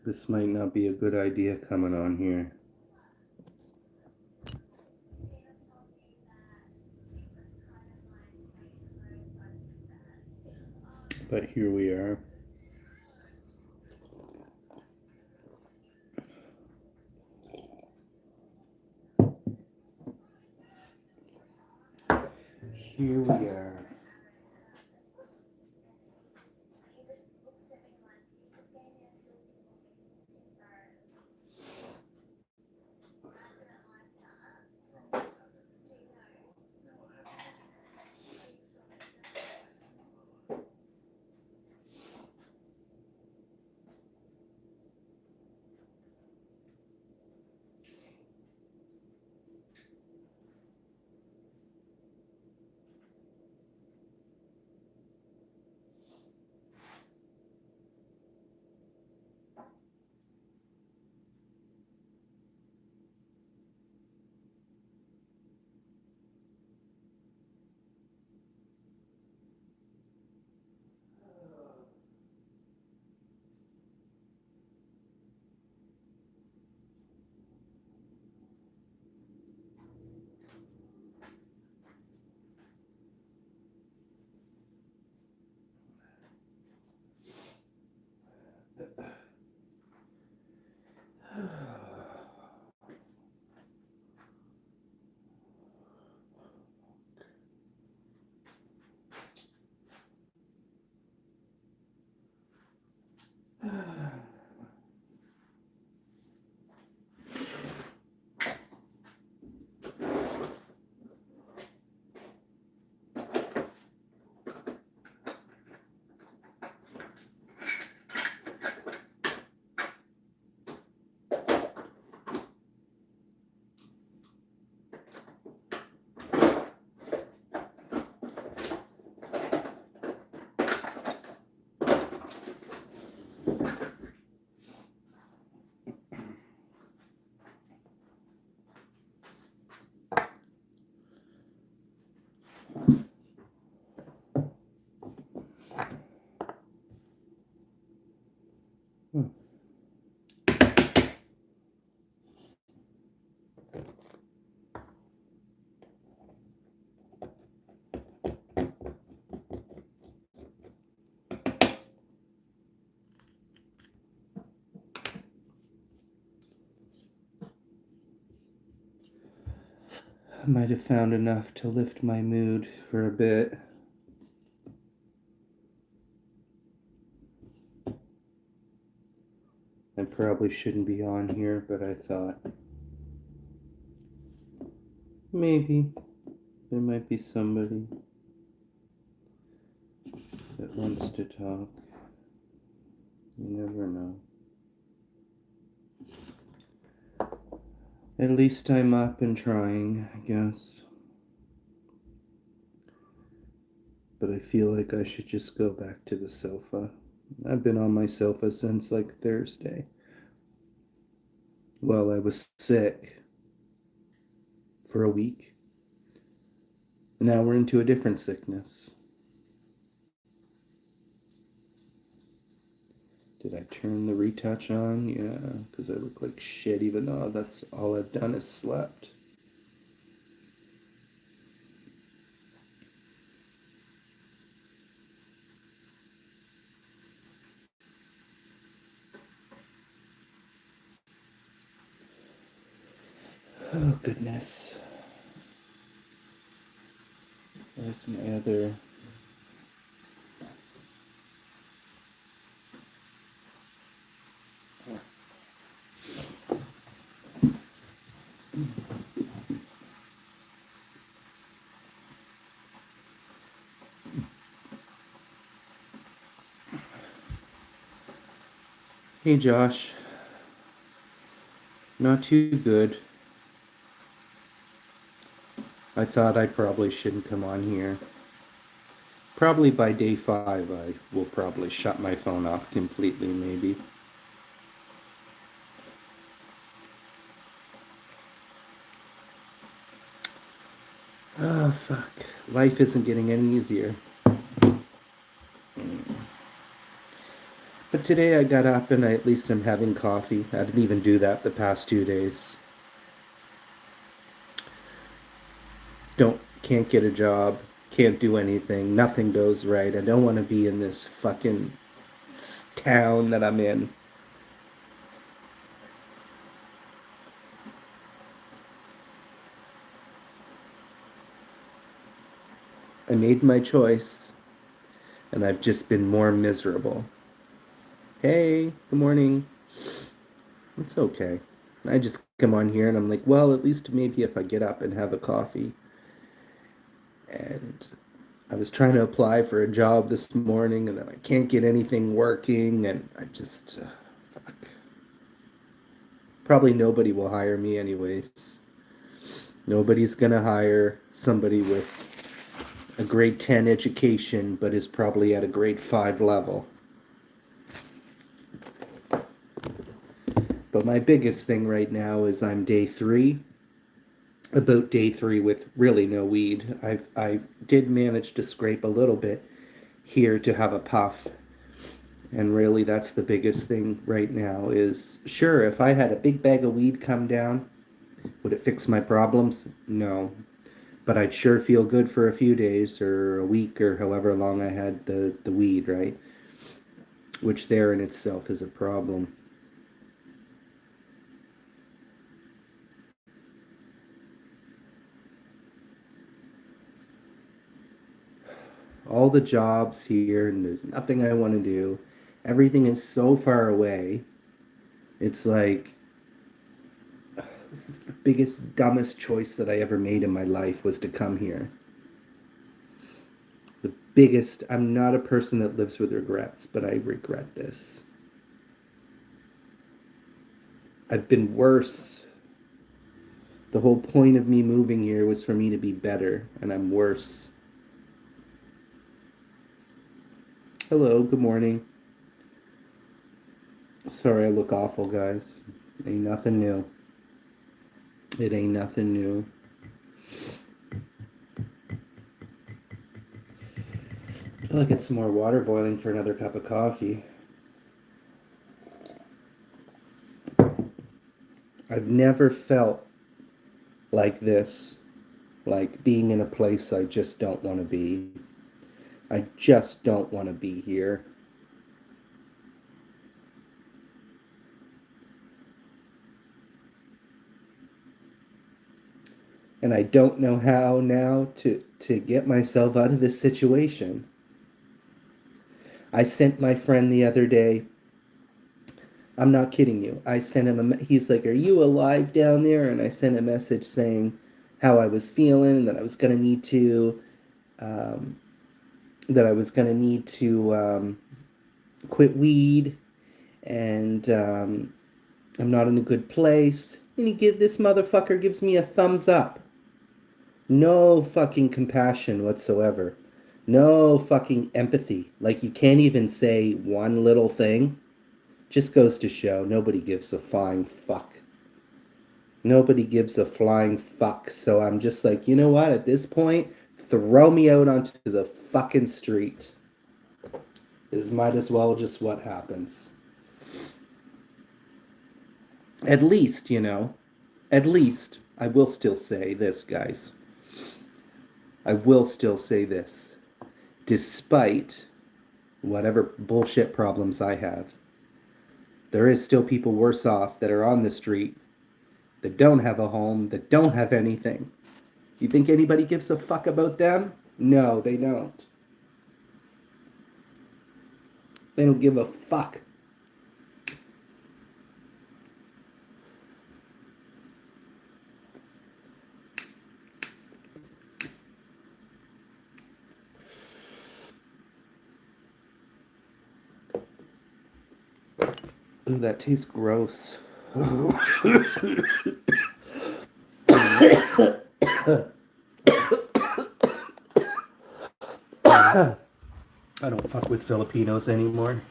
This might not be a good idea coming on here. But here we are. Here we are. I might have found enough to lift my mood for a bit. I probably shouldn't be on here, but I thought maybe there might be somebody that wants to talk. You never know. At least I'm up and trying, I guess. But I feel like I should just go back to the sofa. I've been on my sofa since like Thursday. Well, I was sick for a week. Now we're into a different sickness. Did I turn the retouch on? Yeah, because I look like shit even though that's all I've done is slept. Oh, goodness. There's my other... Hey, Josh. Not too good. I thought I probably shouldn't come on here. Probably by day 5, I will probably shut my phone off completely, maybe. Oh, fuck. Life isn't getting any easier. But But today I got up and at least I'm having coffee. I didn't even do that the past 2 days. Can't get a job, can't do anything, nothing goes right. I don't want to be in this fucking town that I'm in. I made my choice and I've just been more miserable. Hey, good morning. It's okay. I just come on here and I'm like, well, at least maybe if I get up and have a coffee. And I was trying to apply for a job this morning and then I can't get anything working and I just fuck. Probably nobody will hire me anyways. Nobody's gonna hire somebody with a grade 10 education but is probably at a grade 5 level. But my biggest thing right now is I'm day 3. About day 3 with really no weed. I did manage to scrape a little bit here to have a puff. And really that's the biggest thing right now is, sure, if I had a big bag of weed come down, would it fix my problems? No. But I'd sure feel good for a few days or a week or however long I had the weed, right? Which there in itself is a problem. All the jobs here and there's nothing I want to do. Everything is so far away. It's like this is the biggest, dumbest choice that I ever made in my life was to come here. The biggest, I'm not a person that lives with regrets, but I regret this. I've been worse. The whole point of me moving here was for me to be better, and I'm worse. Hello, good morning. Sorry I look awful, guys. Ain't nothing new. It ain't nothing new. I'll get some more water boiling for another cup of coffee. I've never felt like this, like being in a place I just don't want to be. I just don't want to be here. And I don't know how now to get myself out of this situation. I sent my friend the other day, I'm not kidding you. I sent him he's like, "Are you alive down there?" And I sent a message saying how I was feeling and that I was going to need to um, quit weed and I'm not in a good place. And this motherfucker gives me a thumbs up. No fucking compassion whatsoever. No fucking empathy. Like you can't even say one little thing. Just goes to show nobody gives a flying fuck. Nobody gives a flying fuck. So I'm just like, you know what? At this point, throw me out onto the fucking street. This might as well just what happens. At least, at least I will still say this, guys. I will still say this. Despite whatever bullshit problems I have, there is still people worse off that are on the street, that don't have a home, that don't have anything. You think anybody gives a fuck about them? No, they don't. They don't give a fuck. Ooh, that tastes gross. I don't fuck with Filipinos anymore.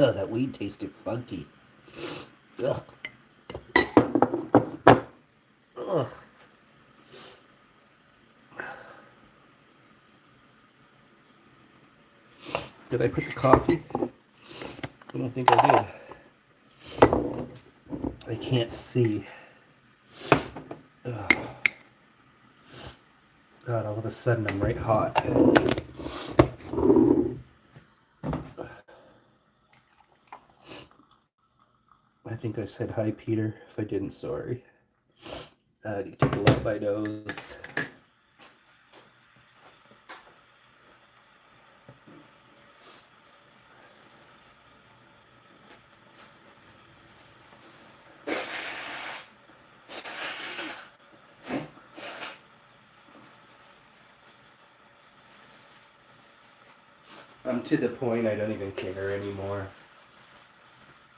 Oh, that weed tasted funky. Ugh. Ugh. Did I put the coffee? I don't think I did. I can't see. Ugh. God, all of a sudden I'm right hot. I think I said hi, Peter. If I didn't, sorry. You take a look at my nose. I'm to the point I don't even care anymore.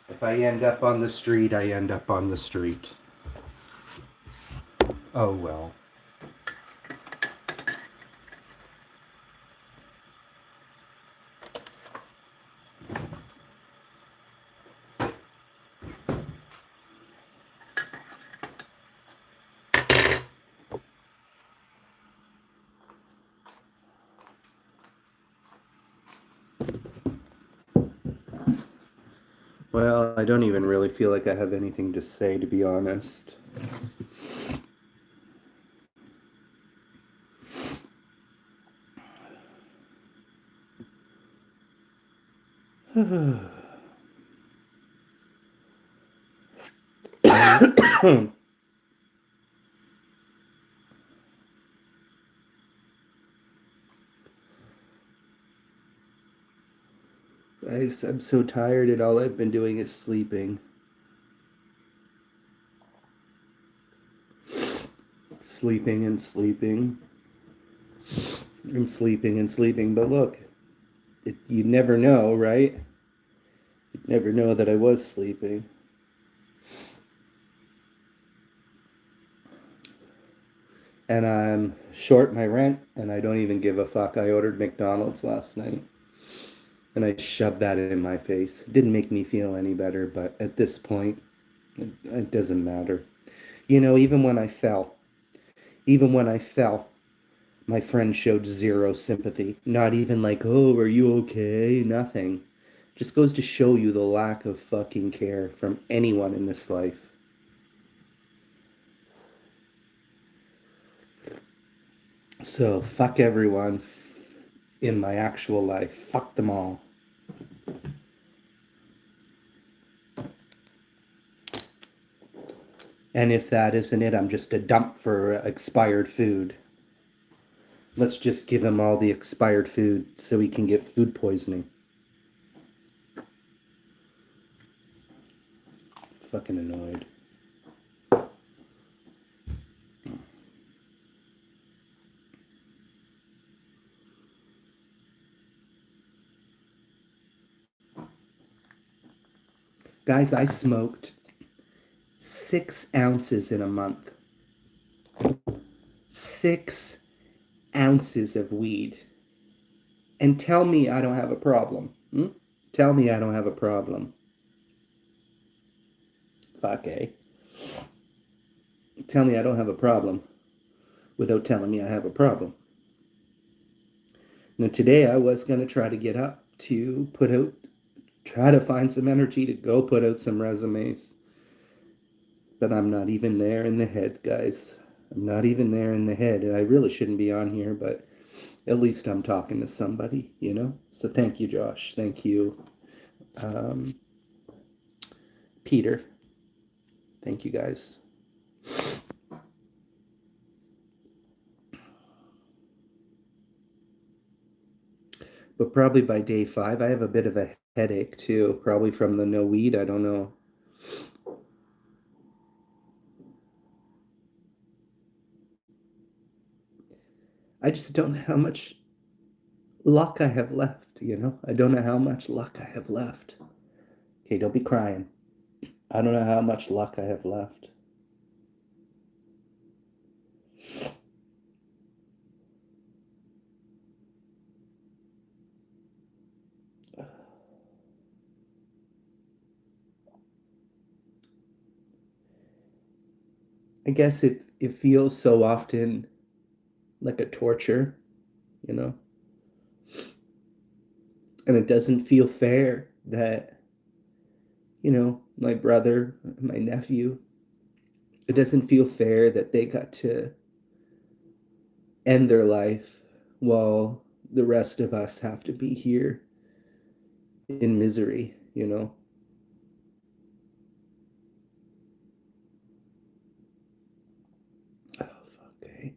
If I end up on the street, I end up on the street. Oh well. Well, I don't even really feel like I have anything to say, to be honest. I'm so tired and all I've been doing is sleeping. Sleeping and sleeping. And sleeping and sleeping. But look, you never know, right? You'd never know that I was sleeping. And I'm short my rent, and I don't even give a fuck. I ordered McDonald's last night, and I shoved that in my face. It didn't make me feel any better, but at this point, it doesn't matter. You know, even when I fell, my friend showed zero sympathy. Not even like, oh, are you okay? Nothing. Just goes to show you the lack of fucking care from anyone in this life. So, fuck everyone in my actual life. Fuck them all. And if that isn't it, I'm just a dump for expired food. Let's just give him all the expired food so he can get food poisoning. Fucking annoyed. Guys, I smoked 6 ounces in a month. 6 ounces of weed. And tell me I don't have a problem. Tell me I don't have a problem. Fuck, eh? Tell me I don't have a problem without telling me I have a problem. Now, today I was going to try to get up to try to find some energy to go put out some resumes. But I'm not even there in the head, guys. I'm not even there in the head. And I really shouldn't be on here, but at least I'm talking to somebody, you know? So thank you, Josh. Thank you, um, Peter. Thank you, guys. But probably by day 5, I have a bit of a headache too. Probably from the no weed. I don't know. I just don't know how much luck I have left, you know? I don't know how much luck I have left. Okay, don't be crying. I don't know how much luck I have left. I guess it feels so often like a torture, you know, and it doesn't feel fair that, my brother, my nephew, it doesn't feel fair that they got to end their life while the rest of us have to be here in misery, you know. Oh, fuck. Okay.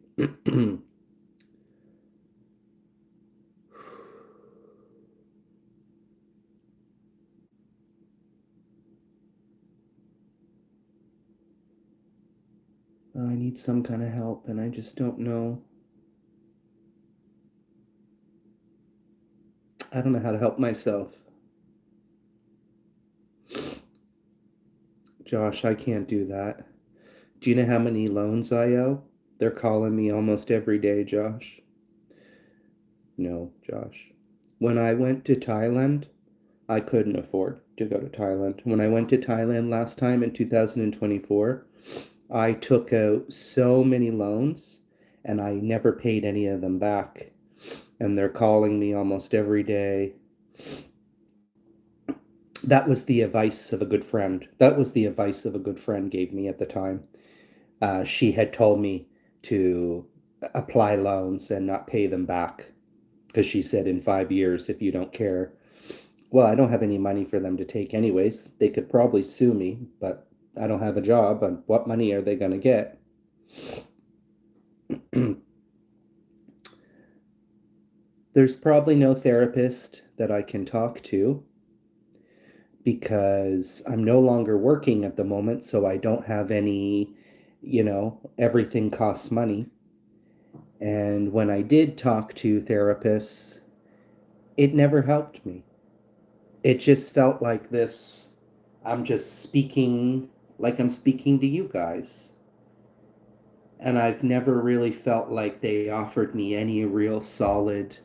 I need some kind of help, and I just don't know. I don't know how to help myself. Josh, I can't do that. Do you know how many loans I owe? They're calling me almost every day, Josh. No, Josh. When I went to Thailand, I couldn't afford to go to Thailand. When I went to Thailand last time in 2024, I took out so many loans and I never paid any of them back. And they're calling me almost every day. That was the advice of a good friend. That was the advice of a good friend gave me at the time. She had told me to apply loans and not pay them back because she said in 5 years, if you don't care, well, I don't have any money for them to take anyways. They could probably sue me, but I don't have a job, and what money are they going to get? There's probably no therapist that I can talk to because I'm no longer working at the moment, so I don't have any, everything costs money. And when I did talk to therapists, it never helped me. It just felt like this. I'm just speaking like I'm speaking to you guys. And I've never really felt like they offered me any real solid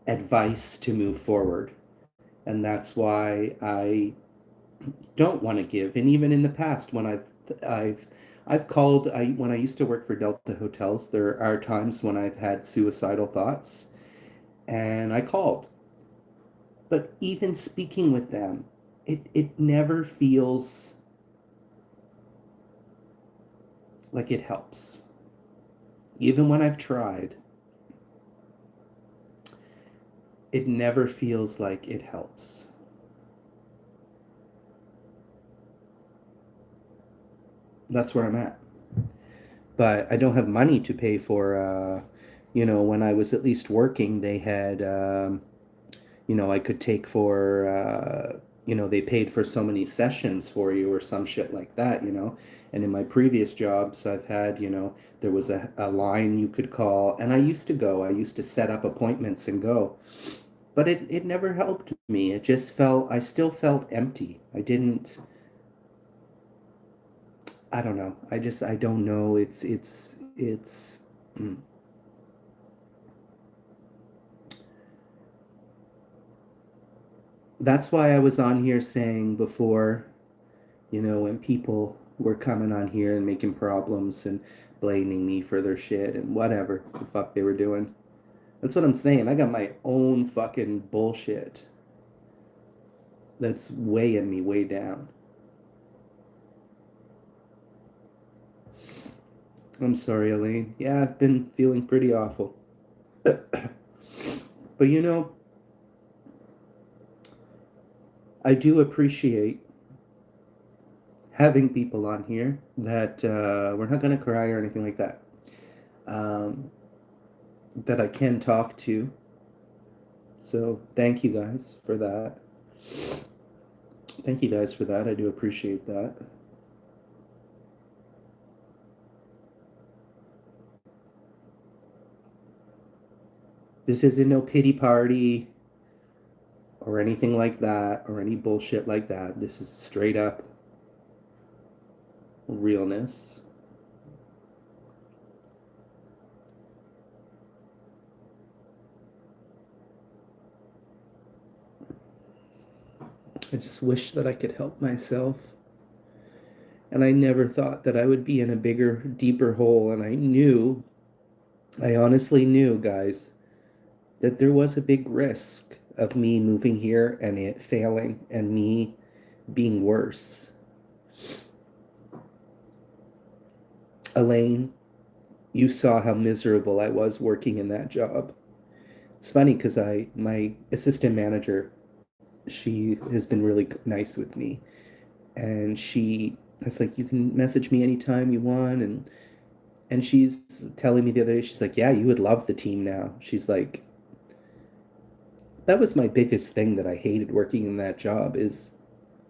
advice to move forward. And that's why I don't want to give. And even in the past, when I've I've called, when I used to work for Delta Hotels, there are times when I've had suicidal thoughts, and I called. But even speaking with them, it never feels like it helps. Even when I've tried, it never feels like it helps. That's where I'm at. But I don't have money to pay for, when I was at least working, they had, I could take for, they paid for so many sessions for you or some shit like that. And in my previous jobs, I've had, there was a line you could call, and I used to go, I used to set up appointments and go. But it never helped me. It just felt, I still felt empty. I don't know. I don't know. Mm. That's why I was on here saying before, when people were coming on here and making problems and blaming me for their shit and whatever the fuck they were doing. That's what I'm saying. I got my own fucking bullshit that's weighing me way down. I'm sorry, Elaine. Yeah, I've been feeling pretty awful. But I do appreciate having people on here that we're not going to cry or anything like that. Um, that I can talk to. So thank you guys for that. Thank you guys for that. I do appreciate that. This isn't no pity party or anything like that or any bullshit like that. This is straight up realness. I just wish that I could help myself. And I never thought that I would be in a bigger, deeper hole. And I honestly knew, guys, that there was a big risk of me moving here and it failing and me being worse. Elaine, you saw how miserable I was working in that job. It's funny because my assistant manager, she has been really nice with me, and she it's like, you can message me anytime you want, and she's telling me the other day, she's like, yeah, you would love the team now. She's like, that was my biggest thing that I hated working in that job is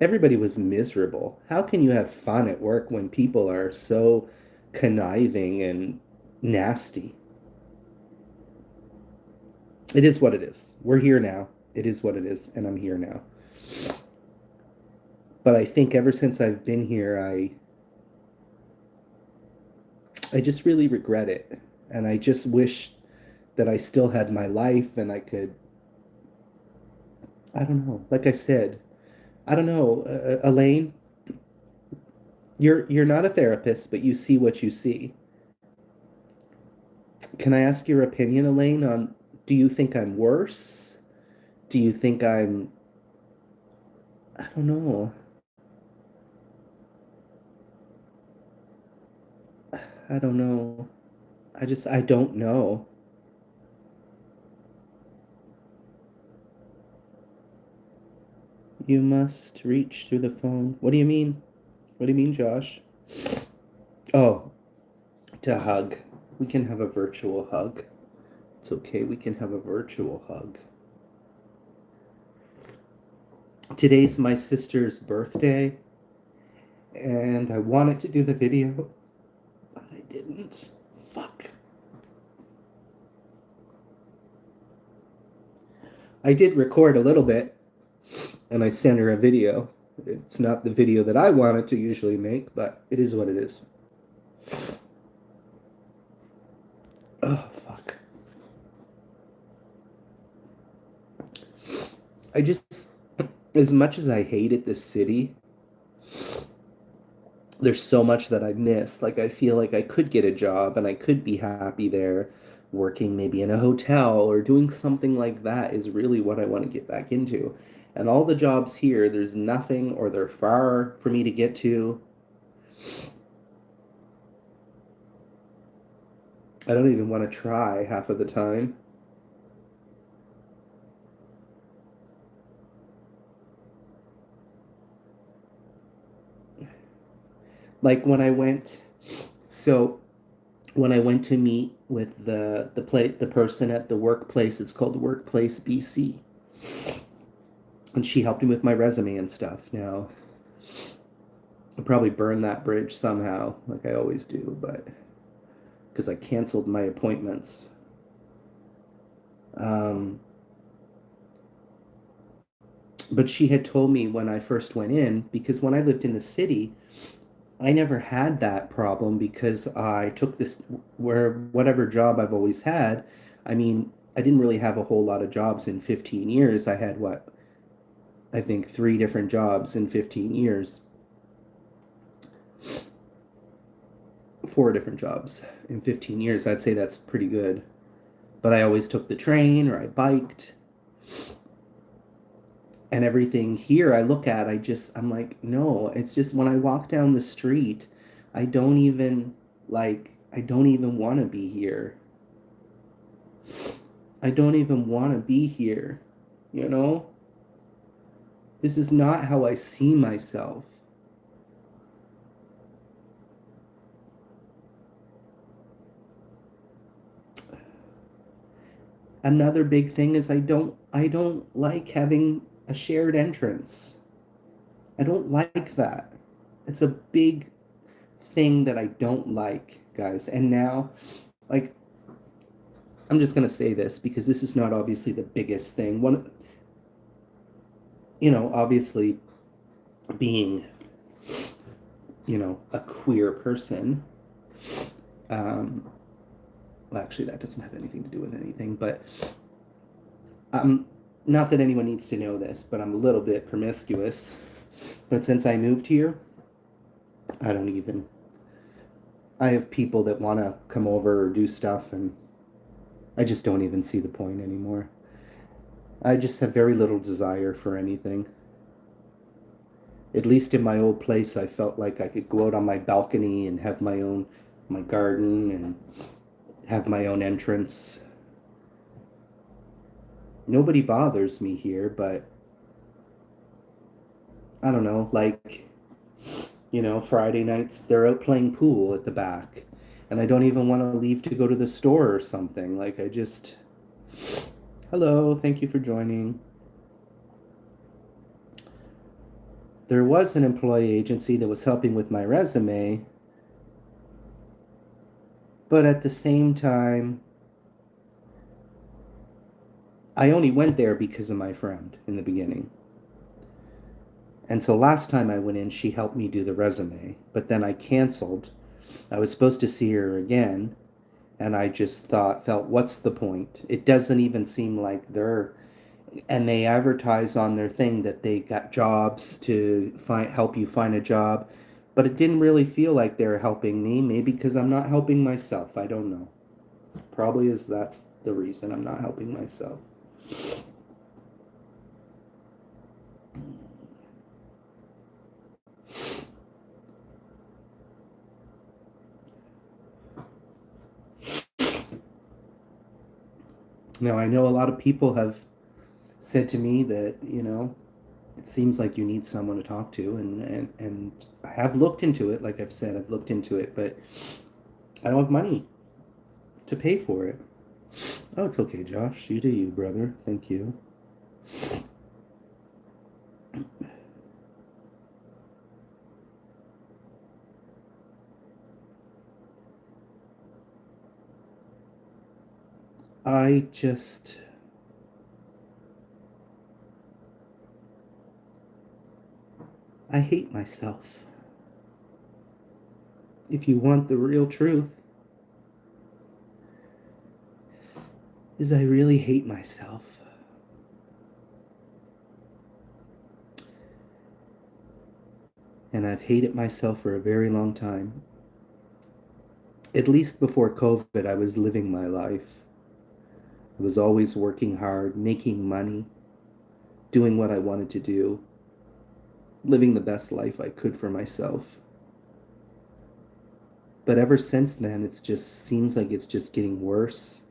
everybody was miserable. How can you have fun at work when people are so conniving and nasty? It is what it is. We're here now. It is what it is, and I'm here now. But I think ever since I've been here, I just really regret it. And I just wish that I still had my life and I could, I don't know. Like I said, I don't know, Elaine, you're not a therapist, but you see what you see. Can I ask your opinion, Elaine, on, do you think I'm worse? Do you think I don't know. I don't know. I don't know. You must reach through the phone. What do you mean? What do you mean, Josh? Oh, to hug. We can have a virtual hug. It's okay. We can have a virtual hug. Today's my sister's birthday, and I wanted to do the video, but I didn't. Fuck. I did record a little bit, and I sent her a video. It's not the video that I wanted to usually make, but it is what it is. Oh, fuck. I just, as much as I hated this city, there's so much that I miss. Like, I feel like I could get a job and I could be happy there, working maybe in a hotel or doing something like that is really what I want to get back into. And all the jobs here, there's nothing or they're far for me to get to. I don't even want to try half of the time. Like when I went, so when I went to meet with the person at the workplace, it's called Workplace BC, and she helped me with my resume and stuff. Now, I'll probably burn that bridge somehow, like I always do, but because I canceled my appointments. Um, but she had told me when I first went in, because when I lived in the city, I never had that problem because I took this, where whatever job I've always had. I mean, I didn't really have a whole lot of jobs in 15 years. I had what, I think three different jobs in 15 years, four different jobs in 15 years. I'd say that's pretty good. But I always took the train or I biked, and everything here I look at, I'm like, no, it's just when I walk down the street, I don't even I don't even want to be here. I don't even want to be here, you know? This is not how I see myself. Another big thing is I don't like having a shared entrance. I don't like that. It's a big thing that I don't like, guys. And now, like, I'm just gonna say this because this is not obviously the biggest thing. One, obviously being, a queer person. Um, well, actually, that doesn't have anything to do with anything, but not that anyone needs to know this, but I'm a little bit promiscuous. But since I moved here, I don't even. I have people that want to come over or do stuff, and I just don't even see the point anymore. I just have very little desire for anything. At least in my old place, I felt like I could go out on my balcony and have my garden and have my own entrance. Nobody bothers me here, but I don't know, like, Friday nights they're out playing pool at the back. And I don't even want to leave to go to the store or something. Like, I just. Hello, thank you for joining. There was an employee agency that was helping with my resume, but at the same time, I only went there because of my friend in the beginning. And so last time I went in, she helped me do the resume, but then I canceled. I was supposed to see her again, and I just felt, what's the point? It doesn't even seem like and they advertise on their thing that they got jobs to help you find a job, but it didn't really feel like they were helping me. Maybe because I'm not helping myself. I don't know. Probably that's the reason I'm not helping myself. Now, I know a lot of people have said to me that, it seems like you need someone to talk to, and I have looked into it. Like I've said, I've looked into it, but I don't have money to pay for it. Oh, it's okay, Josh. You do you, brother. Thank you. I just. I hate myself. If you want the real truth, is I really hate myself. And I've hated myself for a very long time. At least before COVID, I was living my life. I was always working hard, making money, doing what I wanted to do, living the best life I could for myself. But ever since then, it just seems like it's just getting worse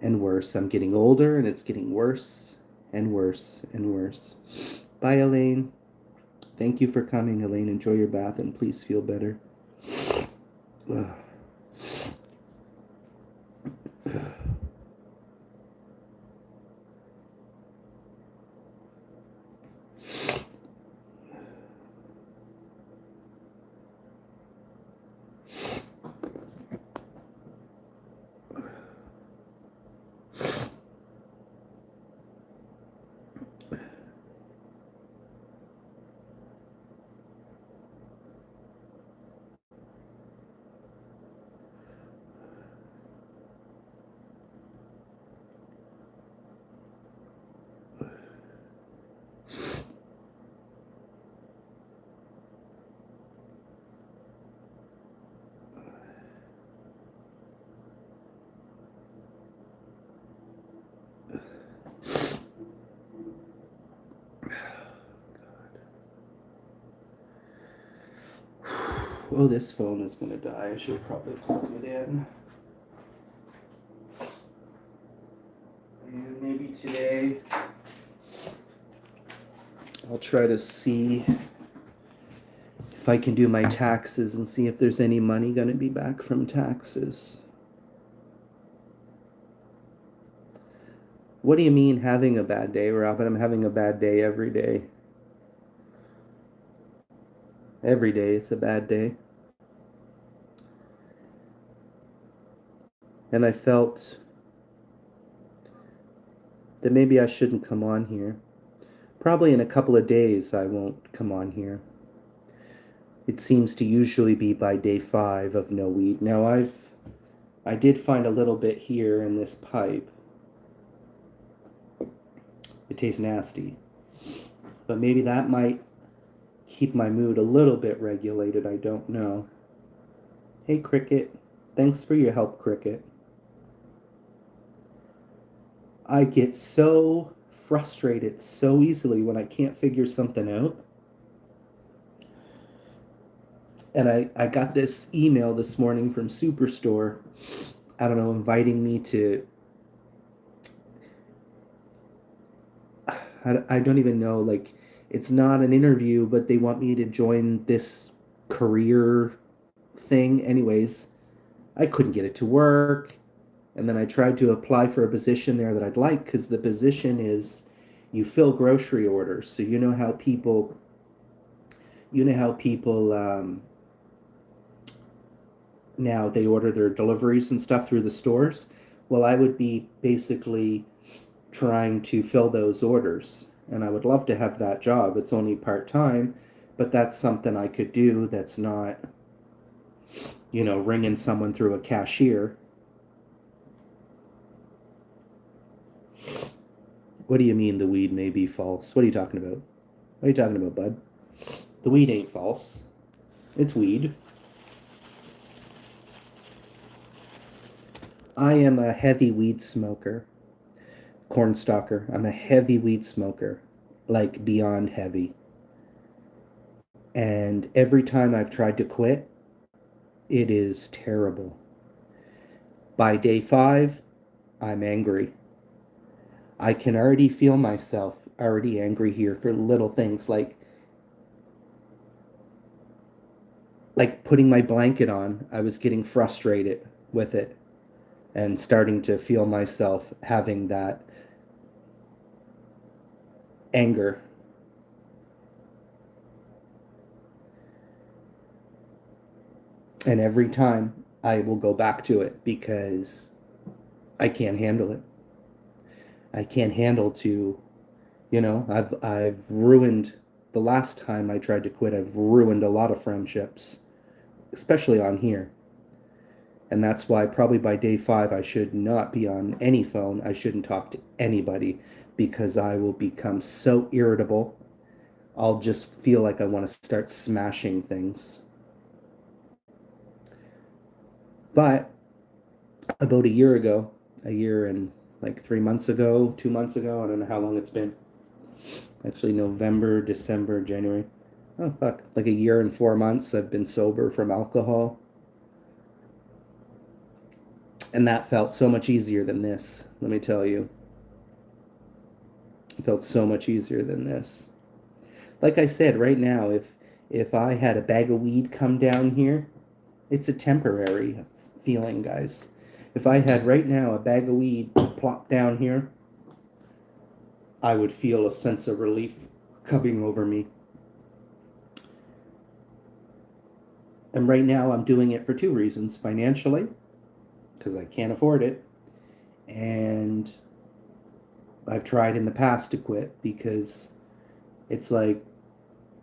and worse. I'm getting older and it's getting worse and worse and worse. Bye, Elaine. Thank you for coming, Elaine. Enjoy your bath and please feel better. Oh, this phone is gonna die. I should probably plug it in. And maybe today I'll try to see if I can do my taxes and see if there's any money gonna be back from taxes. What do you mean having a bad day, Robin? I'm having a bad day every day. Every day it's a bad day. And I felt that maybe I shouldn't come on here. Probably in a couple of days I won't come on here. It seems to usually be by day 5 of no weed. Now I did find a little bit here in this pipe. It tastes nasty. But maybe that might keep my mood a little bit regulated. I don't know. Hey, Cricket. Thanks for your help, Cricket. I get so frustrated so easily when I can't figure something out. And I got this email this morning from Superstore, I don't know, inviting me to, I don't even know, like, it's not an interview, but they want me to join this career thing. Anyways, I couldn't get it to work. And then I tried to apply for a position there that I'd like, because the position is you fill grocery orders. So you know how people now they order their deliveries and stuff through the stores. Well, I would be basically trying to fill those orders, and I would love to have that job. It's only part time, but that's something I could do. That's not, ringing someone through a cashier. What do you mean the weed may be false? What are you talking about? What are you talking about, bud? The weed ain't false. It's weed. I am a heavy weed smoker. Corn stalker. I'm a heavy weed smoker. Like beyond heavy. And every time I've tried to quit, it is terrible. By day 5, I'm angry. I can already feel myself already angry here for little things like putting my blanket on. I was getting frustrated with it and starting to feel myself having that anger. And every time I will go back to it because I can't handle it. I can't handle to, I've ruined the last time I tried to quit, I've ruined a lot of friendships, especially on here. And that's why probably by day 5 I should not be on any phone. I shouldn't talk to anybody because I will become so irritable. I'll just feel like I want to start smashing things. But about a year and like 3 months ago, 2 months ago, I don't know how long it's been. Actually, November, December, January. Oh, fuck. Like a year and 4 months I've been sober from alcohol. And that felt so much easier than this, let me tell you. It felt so much easier than this. Like I said, right now, if I had a bag of weed come down here, it's a temporary feeling, guys. If I had right now a bag of weed plop down here, I would feel a sense of relief coming over me. And right now I'm doing it for 2 reasons. Financially, because I can't afford it. And I've tried in the past to quit because it's like,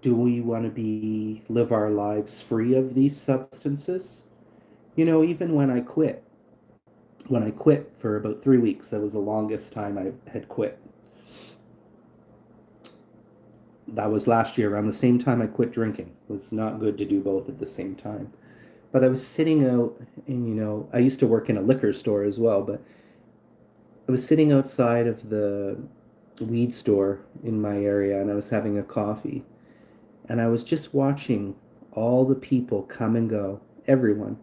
do we want to live our lives free of these substances? Even when I quit for about 3 weeks, that was the longest time I had quit. That was last year, around the same time I quit drinking. It was not good to do both at the same time. But I was sitting out, and I used to work in a liquor store as well, but I was sitting outside of the weed store in my area, and I was having a coffee, and I was just watching all the people come and go, everyone.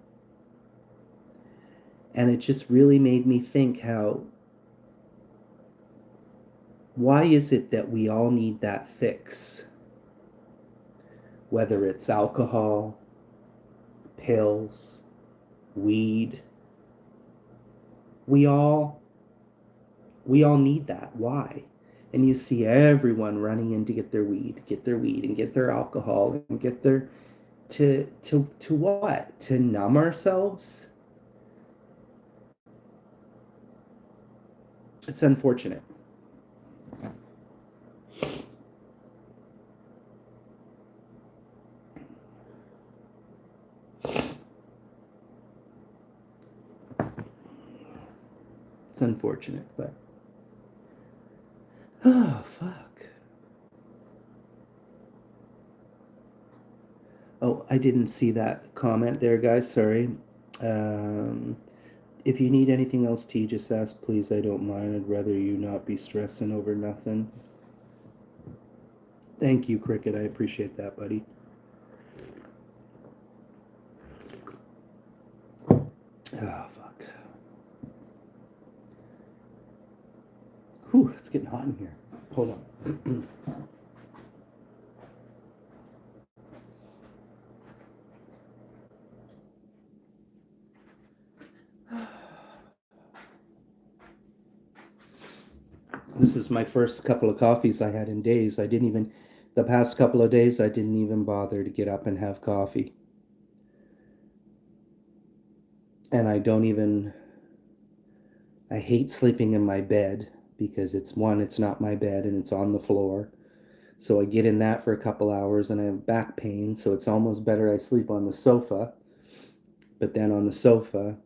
And it just really made me think why is it that we all need that fix? Whether it's alcohol, pills, weed, we all we all need that. Why? And you see everyone running in to get their weed, and get their alcohol, and get their to what? To numb ourselves? It's unfortunate. It's unfortunate, but oh fuck. Oh, I didn't see that comment there, guys. Sorry. Um, if you need anything else, T, just ask, please. I don't mind. I'd rather you not be stressing over nothing. Thank you, Cricket. I appreciate that, buddy. Oh, fuck. Whew, it's getting hot in here. Hold on. This is my first couple of coffees I had in days. The past couple of days, I didn't even bother to get up and have coffee. And I hate sleeping in my bed because it's not my bed and it's on the floor. So I get in that for a couple hours and I have back pain. So it's almost better I sleep on the sofa. But then on the sofa,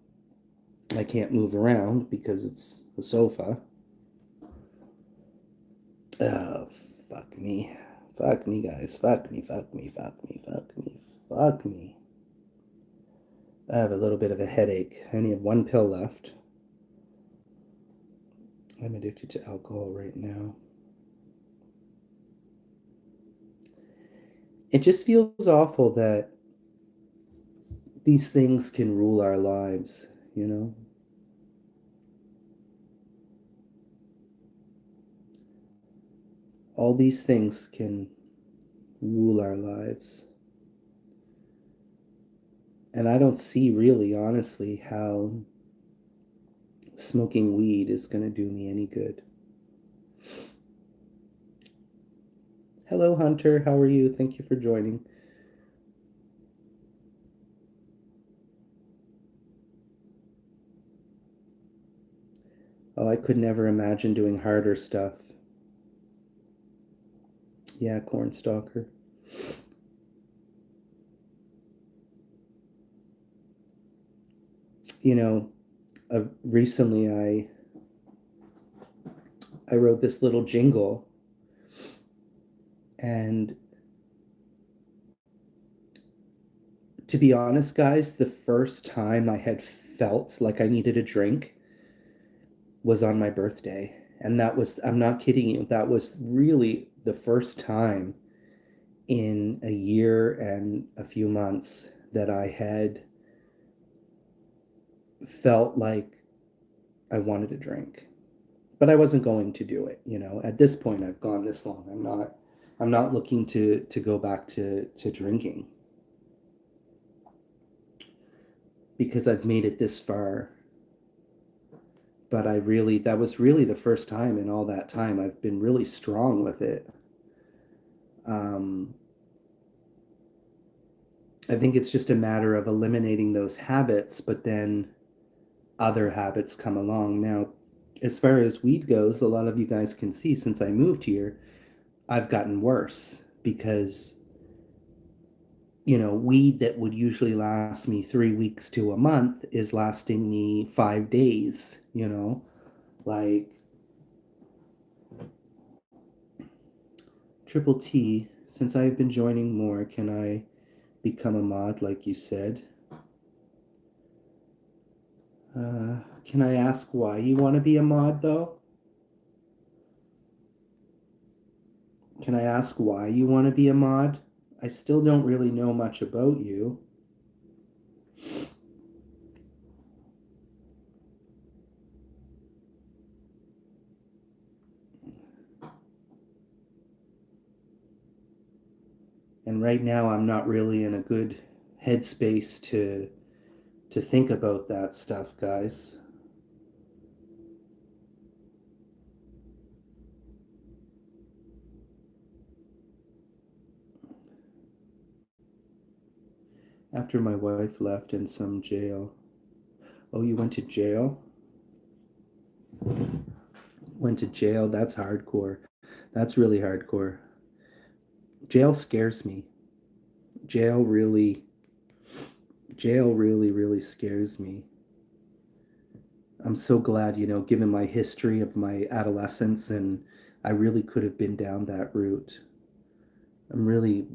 I can't move around because it's the sofa. Oh, fuck me. Fuck me, guys. Fuck me, fuck me, fuck me, fuck me, fuck me. I have a little bit of a headache. I only have one pill left. I'm addicted to alcohol right now. It just feels awful that these things can rule our lives, you know? All these things can rule our lives. And I don't see really, honestly, how smoking weed is going to do me any good. Hello, Hunter. How are you? Thank you for joining. Oh, I could never imagine doing harder stuff. Yeah, Cornstalker. You know, recently I wrote this little jingle, and to be honest, guys, the first time I had felt like I needed a drink was on my birthday. And that was, I'm not kidding you, that was really the first time in a year and a few months that I had felt like I wanted a drink. But I wasn't going to do it, you know. At this point I've gone this long. I'm not looking to go back to drinking because I've made it this far. But that was really the first time in all that time I've been really strong with it. Um, I think it's just a matter of eliminating those habits, but then other habits come along. Now, as far as weed goes, a lot of you guys can see since I moved here, I've gotten worse because, weed that would usually last me 3 weeks to a month is lasting me 5 days, like Triple T, since I've been joining more, can I become a mod like you said? Can I ask why you want to be a mod though? Can I ask why you want to be a mod? I still don't really know much about you. And right now I'm not really in a good headspace to think about that stuff, guys. After my wife left in some jail. Oh, you went to jail? Went to jail? That's hardcore. That's really hardcore. Jail scares me. Jail really, jail really, really scares me. I'm so glad, given my history of my adolescence, and I really could have been down that route. I'm really,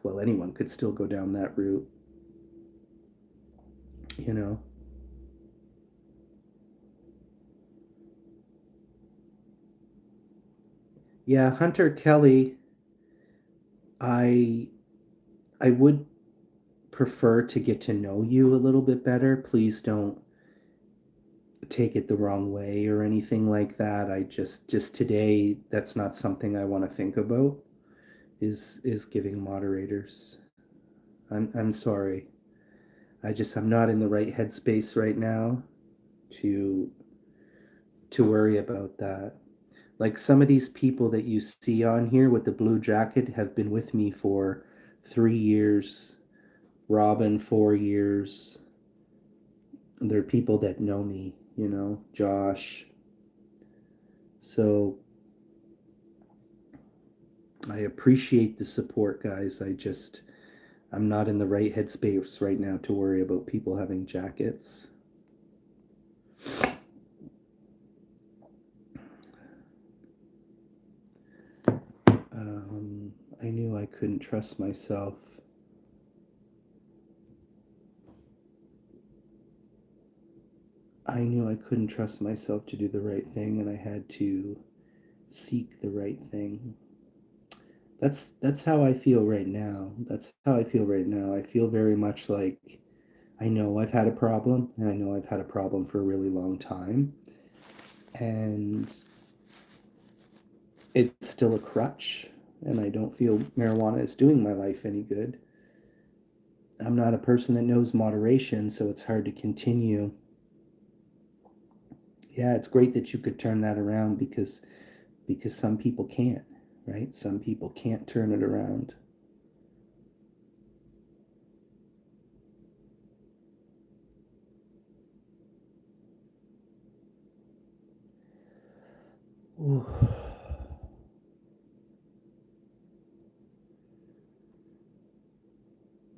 well, anyone could still go down that route, you know. Yeah, Hunter Kelly, I I would prefer to get to know you a little bit better. Please don't take it the wrong way or anything like that. I just today that's not something I want to think about is giving moderators. I'm sorry. I'm not in the right headspace right now to worry about that. Like some of these people that you see on here with the blue jacket have been with me for 3 years. Robin, 4 years. They're people that know me, you know, Josh. So I appreciate the support, guys. I'm not in the right headspace right now to worry about people having jackets. I knew I couldn't trust myself. I knew I couldn't trust myself to do the right thing, and I had to seek the right thing. That's how I feel right now. That's how I feel right now. I feel very much like I know I've had a problem, and I know I've had a problem for a really long time. And it's still a crutch, and I don't feel marijuana is doing my life any good. I'm not a person that knows moderation, so it's hard to continue. Yeah, it's great that you could turn that around because some people can't, right? Some people can't turn it around. Ooh.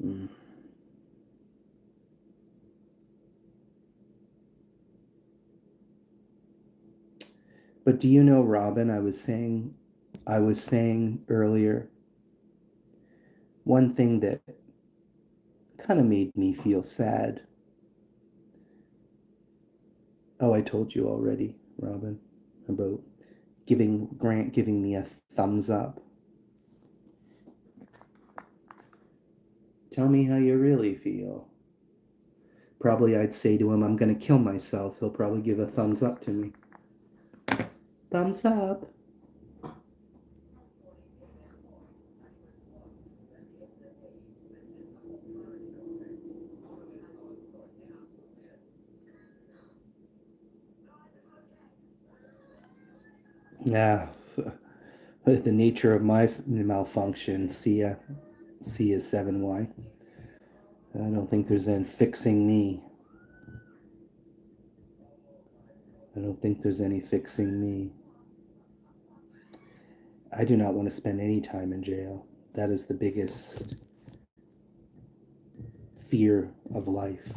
Mm. But do you know, Robin, I was saying earlier, one thing that kind of made me feel sad. Oh, I told you already, Robin, about Grant giving me a thumbs up. Tell me how you really feel. Probably I'd say to him, I'm going to kill myself. He'll probably give a thumbs up to me. Thumbs up. Yeah. The nature of my malfunction, C is 7Y. I don't think there's any fixing me. I don't think there's any fixing me. I do not want to spend any time in jail. That is the biggest fear of life.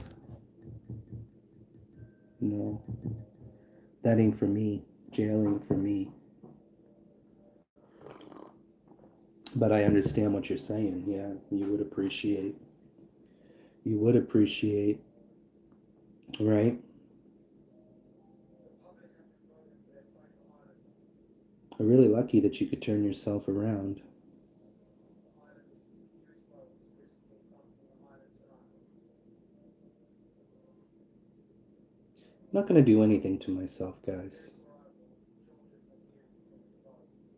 No, that ain't for me. Jail ain't for me. But I understand what you're saying. Yeah, you would appreciate. You would appreciate, right? I'm really lucky that you could turn yourself around. I'm not going to do anything to myself, guys.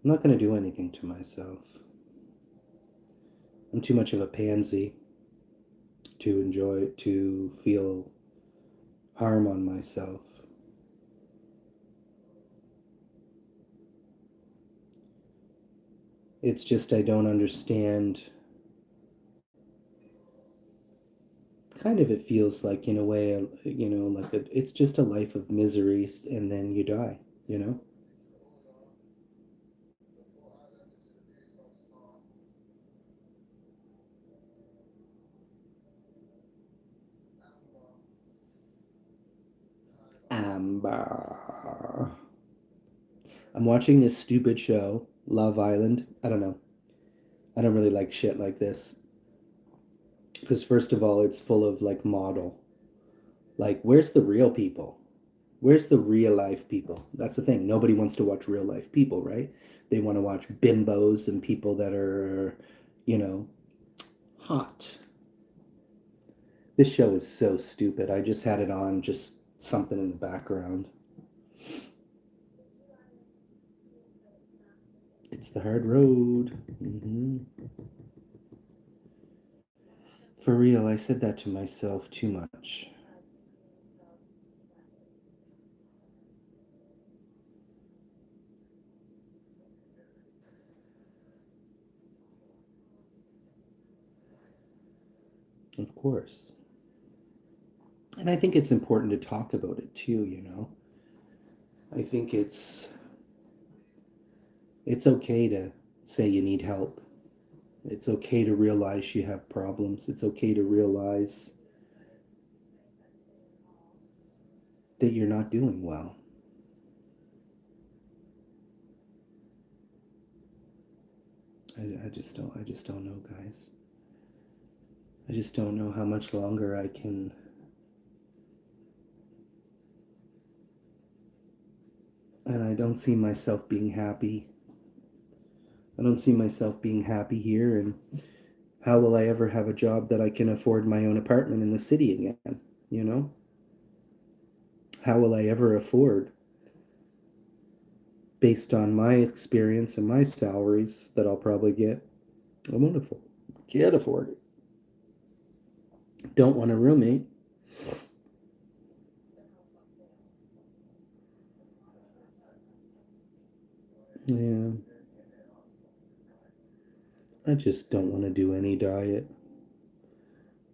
I'm not going to do anything to myself. I'm too much of a pansy to feel harm on myself. It's just I don't understand. Kind of, it feels like, in a way, it's just a life of misery, and then you die, you know? Amber. I'm watching this stupid show, Love Island. I don't know. I don't really like shit like this. Because first of all, it's full of like model. Like, where's the real people? Where's the real life people? That's the thing. Nobody wants to watch real life people, right? They want to watch bimbos and people that are, you know, hot. This show is so stupid. I just had it on, just something in the background. It's the hard road. For real, I said that to myself too much. Of course. And I think it's important to talk about it too, you know. I think it's okay to say you need help. It's okay to realize you have problems. It's okay to realize that you're not doing well. I just don't know, guys. I just don't know how much longer I can. And I don't see myself being happy. I don't see myself being happy here. And how will I ever have a job that I can afford my own apartment in the city again? You know? How will I ever afford, based on my experience and my salaries that I'll probably get? I won't afford. Can't afford it. Don't want a roommate. Yeah. I just don't want to do any diet.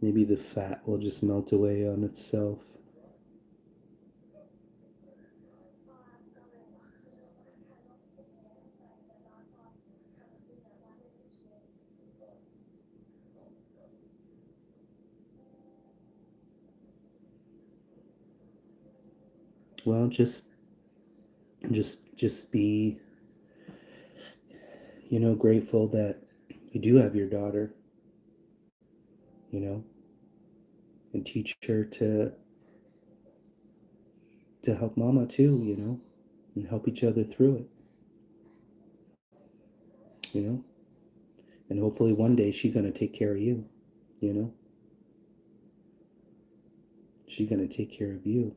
Maybe the fat will just melt away on itself. Well, just be, grateful that you do have your daughter, you know, and teach her to help mama too, and help each other through it, you know. And hopefully one day she's gonna take care of you, you know. She's gonna take care of you,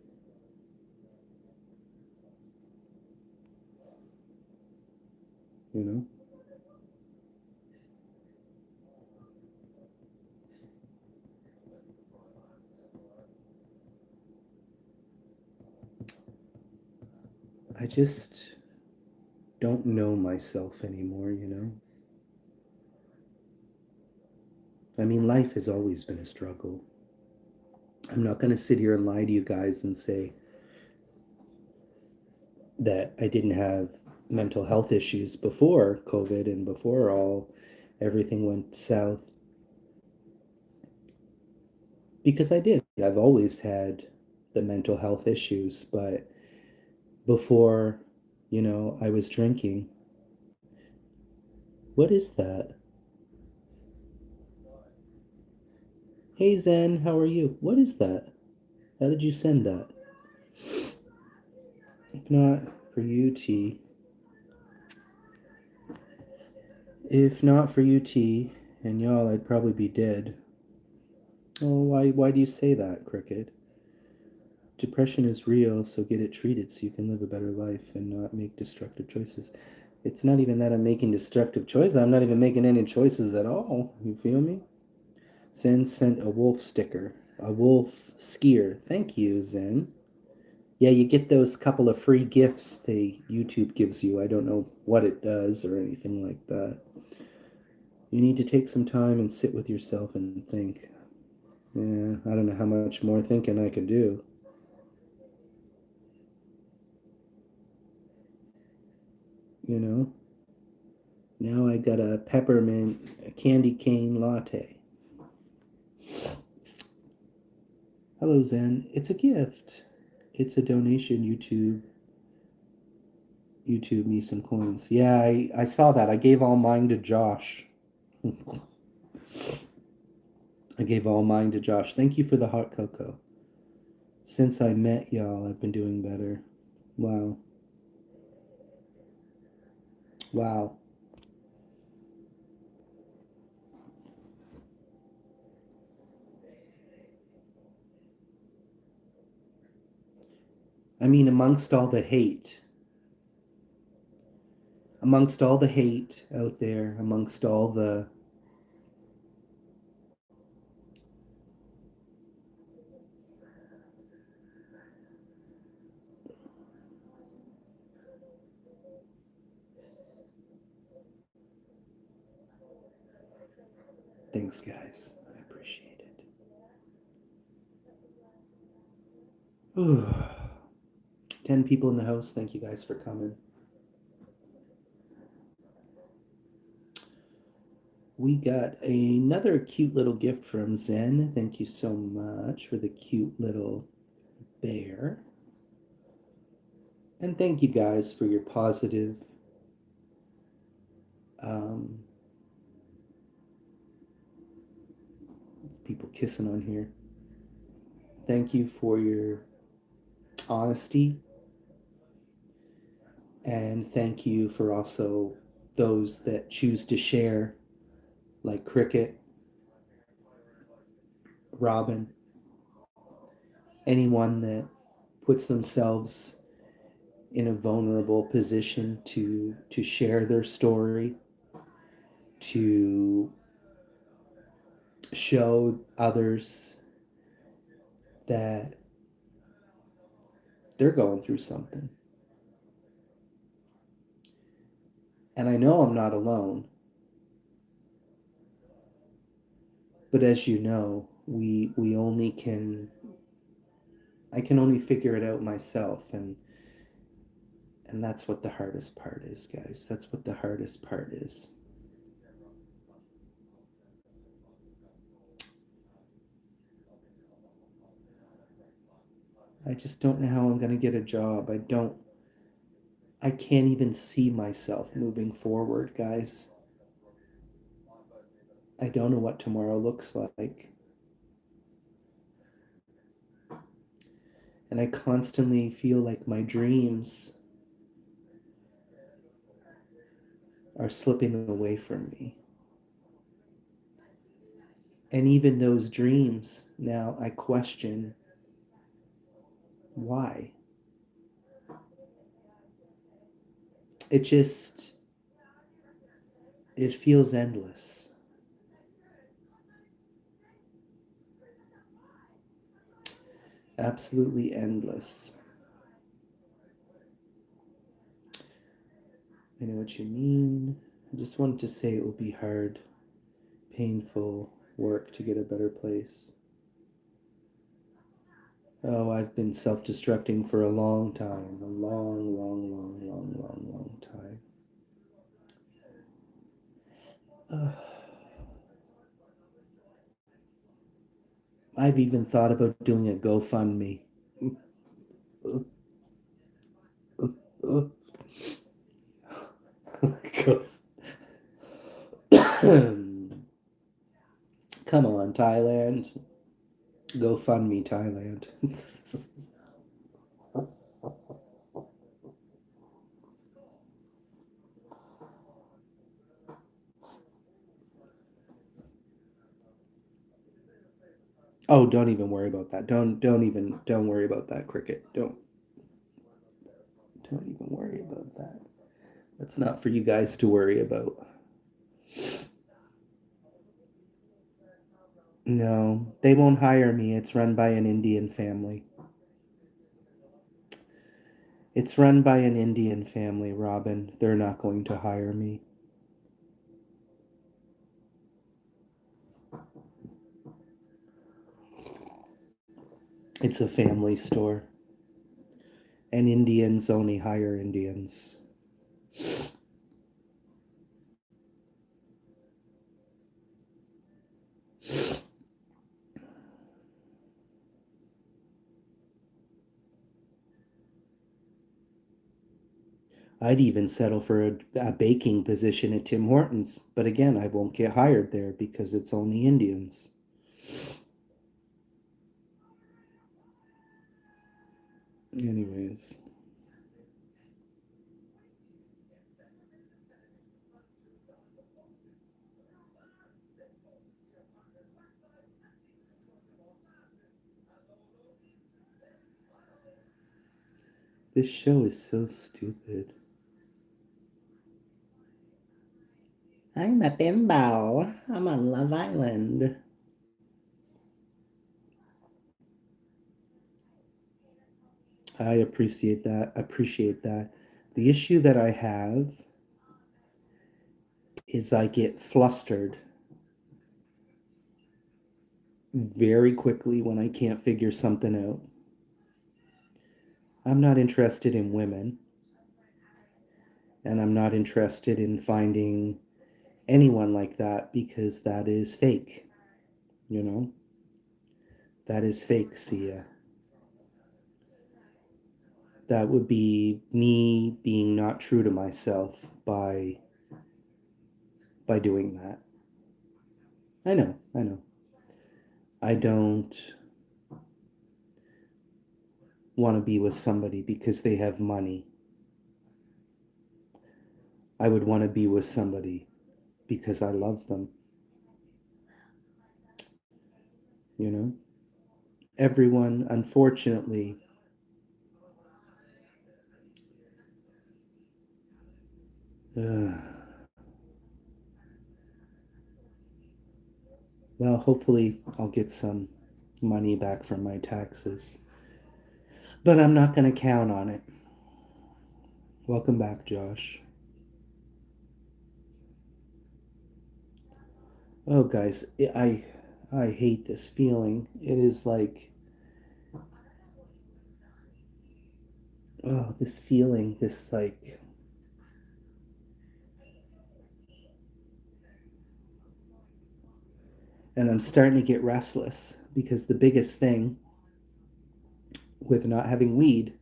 you know. I just don't know myself anymore, you know. I mean, life has always been a struggle. I'm not gonna sit here and lie to you guys and say that I didn't have mental health issues before COVID and before all everything went south, because I did. I've always had the mental health issues, but before, I was drinking. What is that? Hey Zen, how are you? What is that? How did you send that? If not for you, T. If not for you, T, and y'all, I'd probably be dead. Oh, why do you say that, Cricket? Depression is real, so get it treated so you can live a better life and not make destructive choices. It's not even that I'm making destructive choices. I'm not even making any choices at all. You feel me? Zen sent a wolf sticker. A wolf skier. Thank you, Zen. Yeah, you get those couple of free gifts they YouTube gives you. I don't know what it does or anything like that. You need to take some time and sit with yourself and think. Yeah, I don't know how much more thinking I can do. You know? Now I got a peppermint candy cane latte. Hello, Zen. It's a gift. It's a donation. YouTube me some coins. Yeah, I saw that. I gave all mine to Josh. I gave all mine to Josh. Thank you for the hot cocoa. Since I met y'all, I've been doing better. Wow. Wow. I mean, amongst all the hate out there, amongst all the thanks, guys. I appreciate it. Ooh. 10 people in the house. Thank you guys for coming. We got another cute little gift from Zen. Thank you so much for the cute little bear. And thank you guys for your positive there's people kissing on here. Thank you for your honesty. And thank you for also those that choose to share, like Cricket, Robin, anyone that puts themselves in a vulnerable position to share their story, to show others that they're going through something. And I know I'm not alone. But as you know, we only can I can only figure it out myself, and that's what the hardest part is, guys. That's what the hardest part is. I just don't know how I'm going to get a job. I can't even see myself moving forward, guys. I don't know what tomorrow looks like. And I constantly feel like my dreams are slipping away from me. And even those dreams, now I question why. It feels endless. Absolutely endless. I know what you mean. I just wanted to say it will be hard, painful work to get a better place. Oh, I've been self-destructing for a long time. A long time. I've even thought about doing a GoFundMe. Come on, Thailand. GoFundMe, Thailand. Oh, don't even worry about that. Don't worry about that, Cricket. Don't even worry about that. That's not for you guys to worry about. No, they won't hire me. It's run by an Indian family. It's run by an Indian family, Robin. They're not going to hire me. It's a family store. And Indians only hire Indians. I'd even settle for a baking position at Tim Hortons, but again, I won't get hired there because it's only Indians. Anyways. This show is so stupid. I'm a bimbo. I'm on Love Island. I appreciate that. Appreciate that. The issue that I have is I get flustered very quickly when I can't figure something out. I'm not interested in women, and I'm not interested in finding anyone like that because that is fake, you know? That is fake, Sia. That would be me being not true to myself by doing that. I know, I know. I don't want to be with somebody because they have money. I would want to be with somebody because I love them, you know? Everyone, unfortunately, uh, well, hopefully I'll get some money back from my taxes, but I'm not going to count on it. Welcome back, Josh. Oh, guys, I hate this feeling. It is like, oh, this feeling, this like, and I'm starting to get restless because the biggest thing with not having weed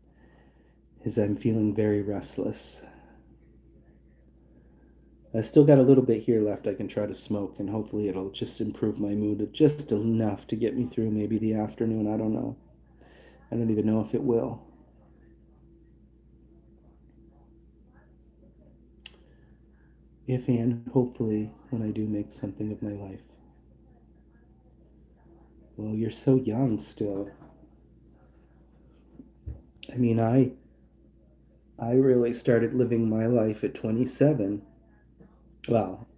is I'm feeling very restless. I still got a little bit here left I can try to smoke, and hopefully it'll just improve my mood just enough to get me through maybe the afternoon. I don't know. I don't even know if it will. If and hopefully when I do make something of my life. Well, you're so young still. I mean, I really started living my life at 27. Well,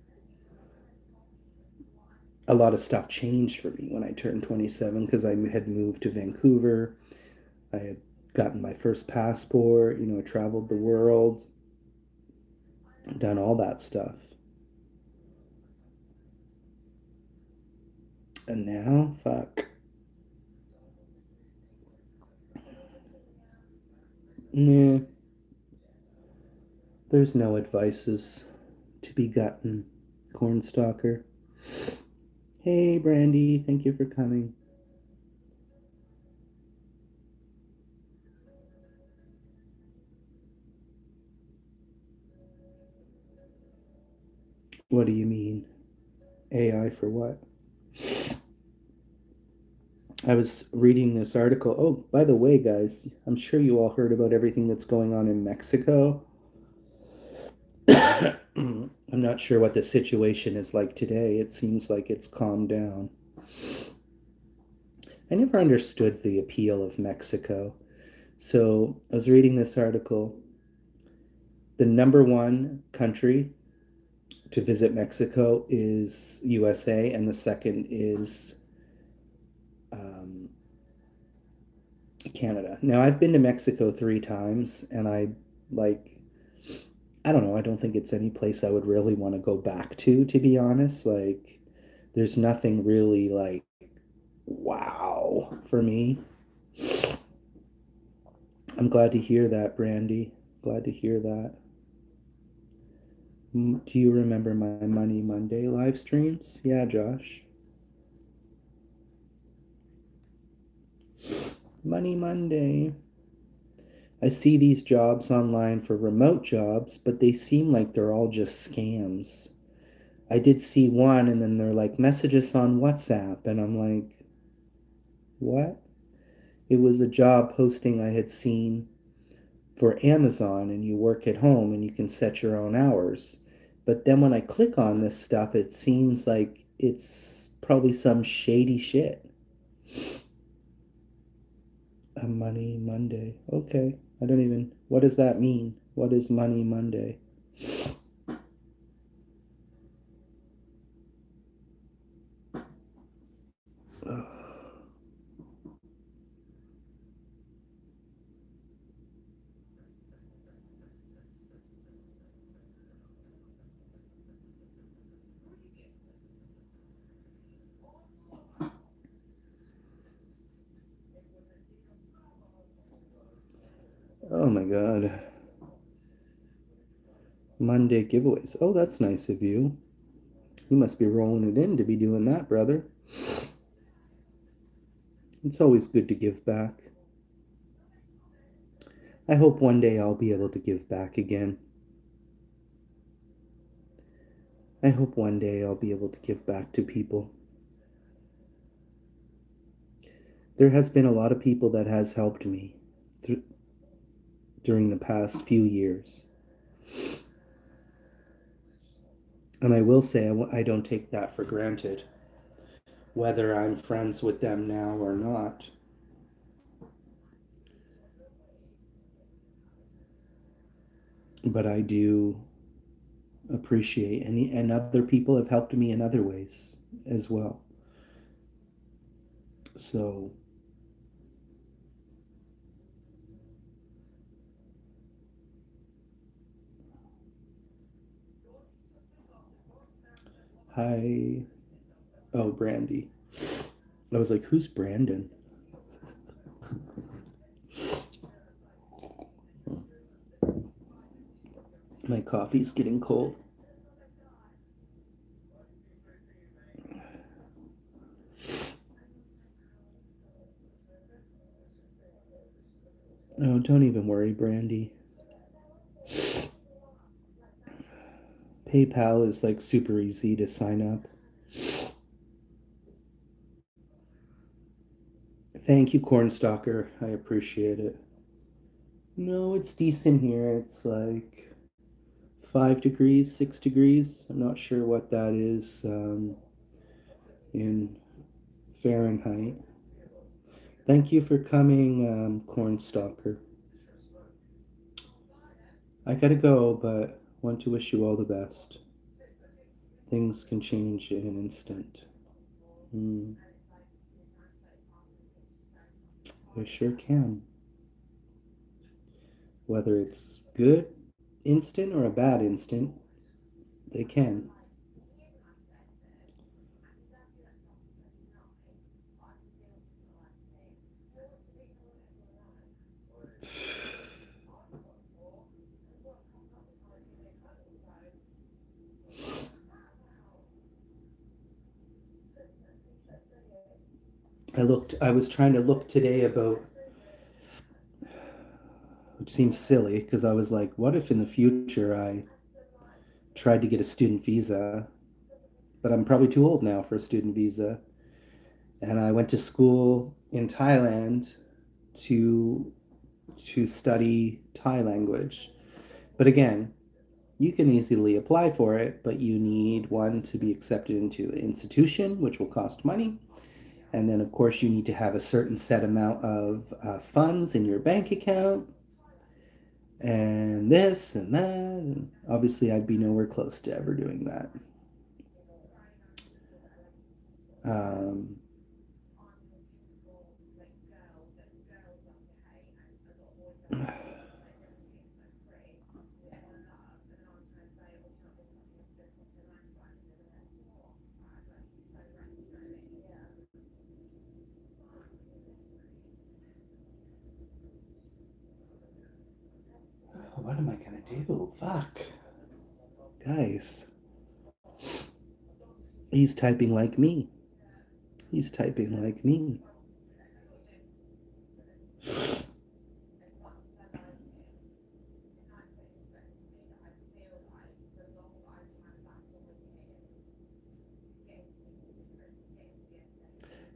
a lot of stuff changed for me when I turned 27 because I had moved to Vancouver. I had gotten my first passport, traveled the world, done all that stuff. And now, fuck. Nah, there's no advices to be gotten, Cornstalker. Hey, Brandy, thank you for coming. What do you mean? AI for what? I was reading this article. Oh, by the way, guys, I'm sure you all heard about everything that's going on in Mexico. I'm not sure what the situation is like today. It seems like it's calmed down. I never understood the appeal of Mexico. So I was reading this article. The number one country to visit Mexico is USA, and the second is um, Canada. Now, I've been to Mexico 3 times, and like, I don't know, I don't think it's any place I would really want to go back to be honest. Like, there's nothing really like, wow, for me. I'm glad to hear that, Brandy. Glad to hear that. Do you remember my Money Monday live streams? Yeah, Josh. Money Monday. I see these jobs online for remote jobs, but they seem like they're all just scams. I did see one, and then they're like, message us on WhatsApp. And I'm like, what? It was a job posting I had seen for Amazon, and you work at home and you can set your own hours. But then when I click on this stuff, it seems like it's probably some shady shit. A Money Monday. Okay. I don't even. What does that mean? What is Money Monday? Oh my God. Monday giveaways. Oh, that's nice of you. You must be rolling it in to be doing that, brother. It's always good to give back. I hope one day I'll be able to give back again. I hope one day I'll be able to give back to people. There has been a lot of people that has helped me during the past few years. And I will say I don't take that for granted, whether I'm friends with them now or not. But I do appreciate and other people have helped me in other ways as well. So hi. Oh, Brandy. I was like, who's Brandon? My coffee's getting cold. Oh, don't even worry, Brandy. PayPal is like super easy to sign up. Thank you, Cornstalker. I appreciate it. No, it's decent here. It's like 5 degrees, 6 degrees. I'm not sure what that is in Fahrenheit. Thank you for coming, Cornstalker. I gotta go, but want to wish you all the best. Things can change in an instant. Mm, they sure can. Whether it's good instant or a bad instant, they can. I was trying to look today about, which seems silly because I was like, what if in the future I tried to get a student visa, but I'm probably too old now for a student visa. And I went to school in Thailand to study Thai language. But again, you can easily apply for it, but you need one to be accepted into an institution, which will cost money. And then, of course, you need to have a certain set amount of funds in your bank account, and this and that. And obviously, I'd be nowhere close to ever doing that. Um, what am I gonna do? Fuck. Guys, he's typing like me. He's typing like me.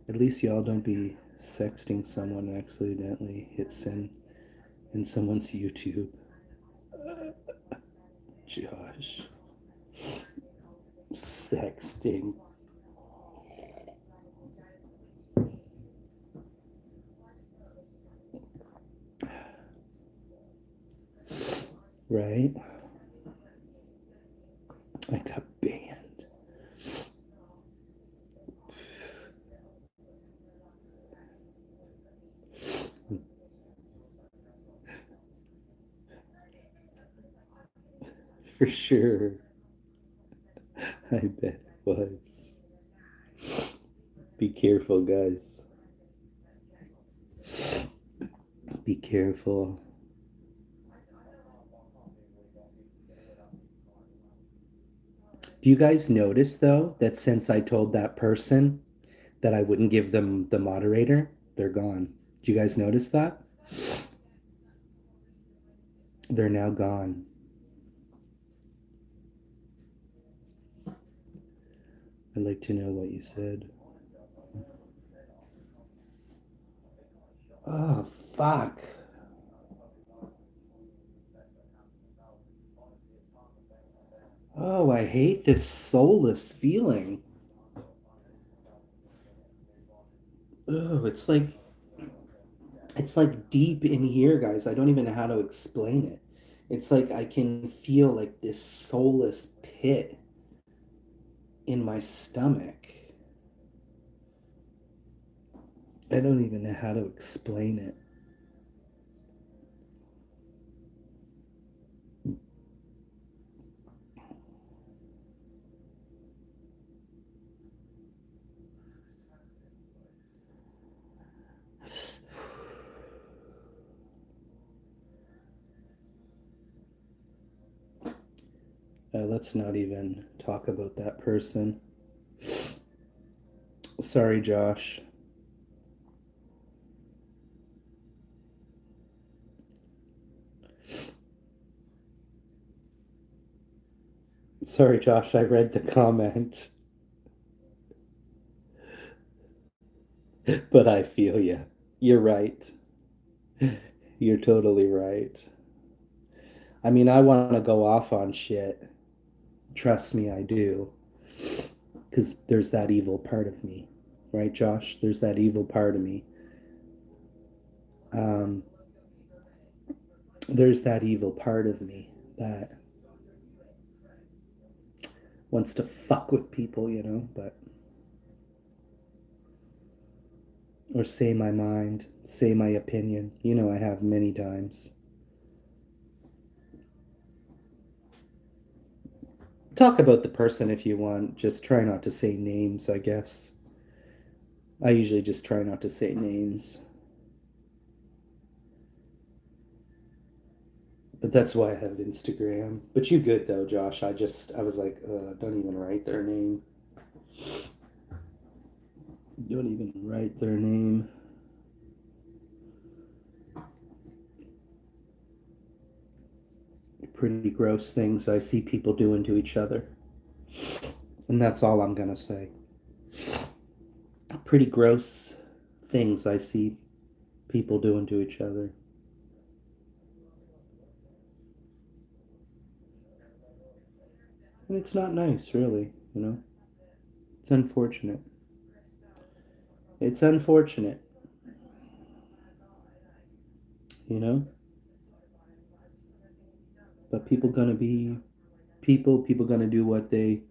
At least y'all don't be sexting someone and accidentally hit send in someone's YouTube. Josh. Sexting. Right? I got banned. For sure. I bet it was. Be careful, guys. Be careful. Do you guys notice, though, that since I told that person that I wouldn't give them the moderator, they're gone? Do you guys notice that? They're now gone. I'd like to know what you said. Oh, fuck. Oh, I hate this soulless feeling. Oh, it's like deep in here, guys. I don't even know how to explain it. It's like I can feel like this soulless pit in my stomach. I don't even know how to explain it. Let's not even talk about that person. Sorry, Josh. Sorry, Josh. I read the comment, but I feel you. You're right. You're totally right. I mean, I want to go off on shit. Trust me, I do. Because there's that evil part of me. Right, Josh? There's that evil part of me. Um, there's that evil part of me that wants to fuck with people, but or say my mind, say my opinion. I have many times. Talk about the person if you want. Just try not to say names, I guess. I usually just try not to say names. But that's why I have Instagram. But you good though, Josh. I was like, don't even write their name. Don't even write their name. Pretty gross things I see people doing to each other. And that's all I'm going to say. Pretty gross things I see people doing to each other. And it's not nice, really. It's unfortunate. It's unfortunate, you know? But people gonna be people, people gonna do what they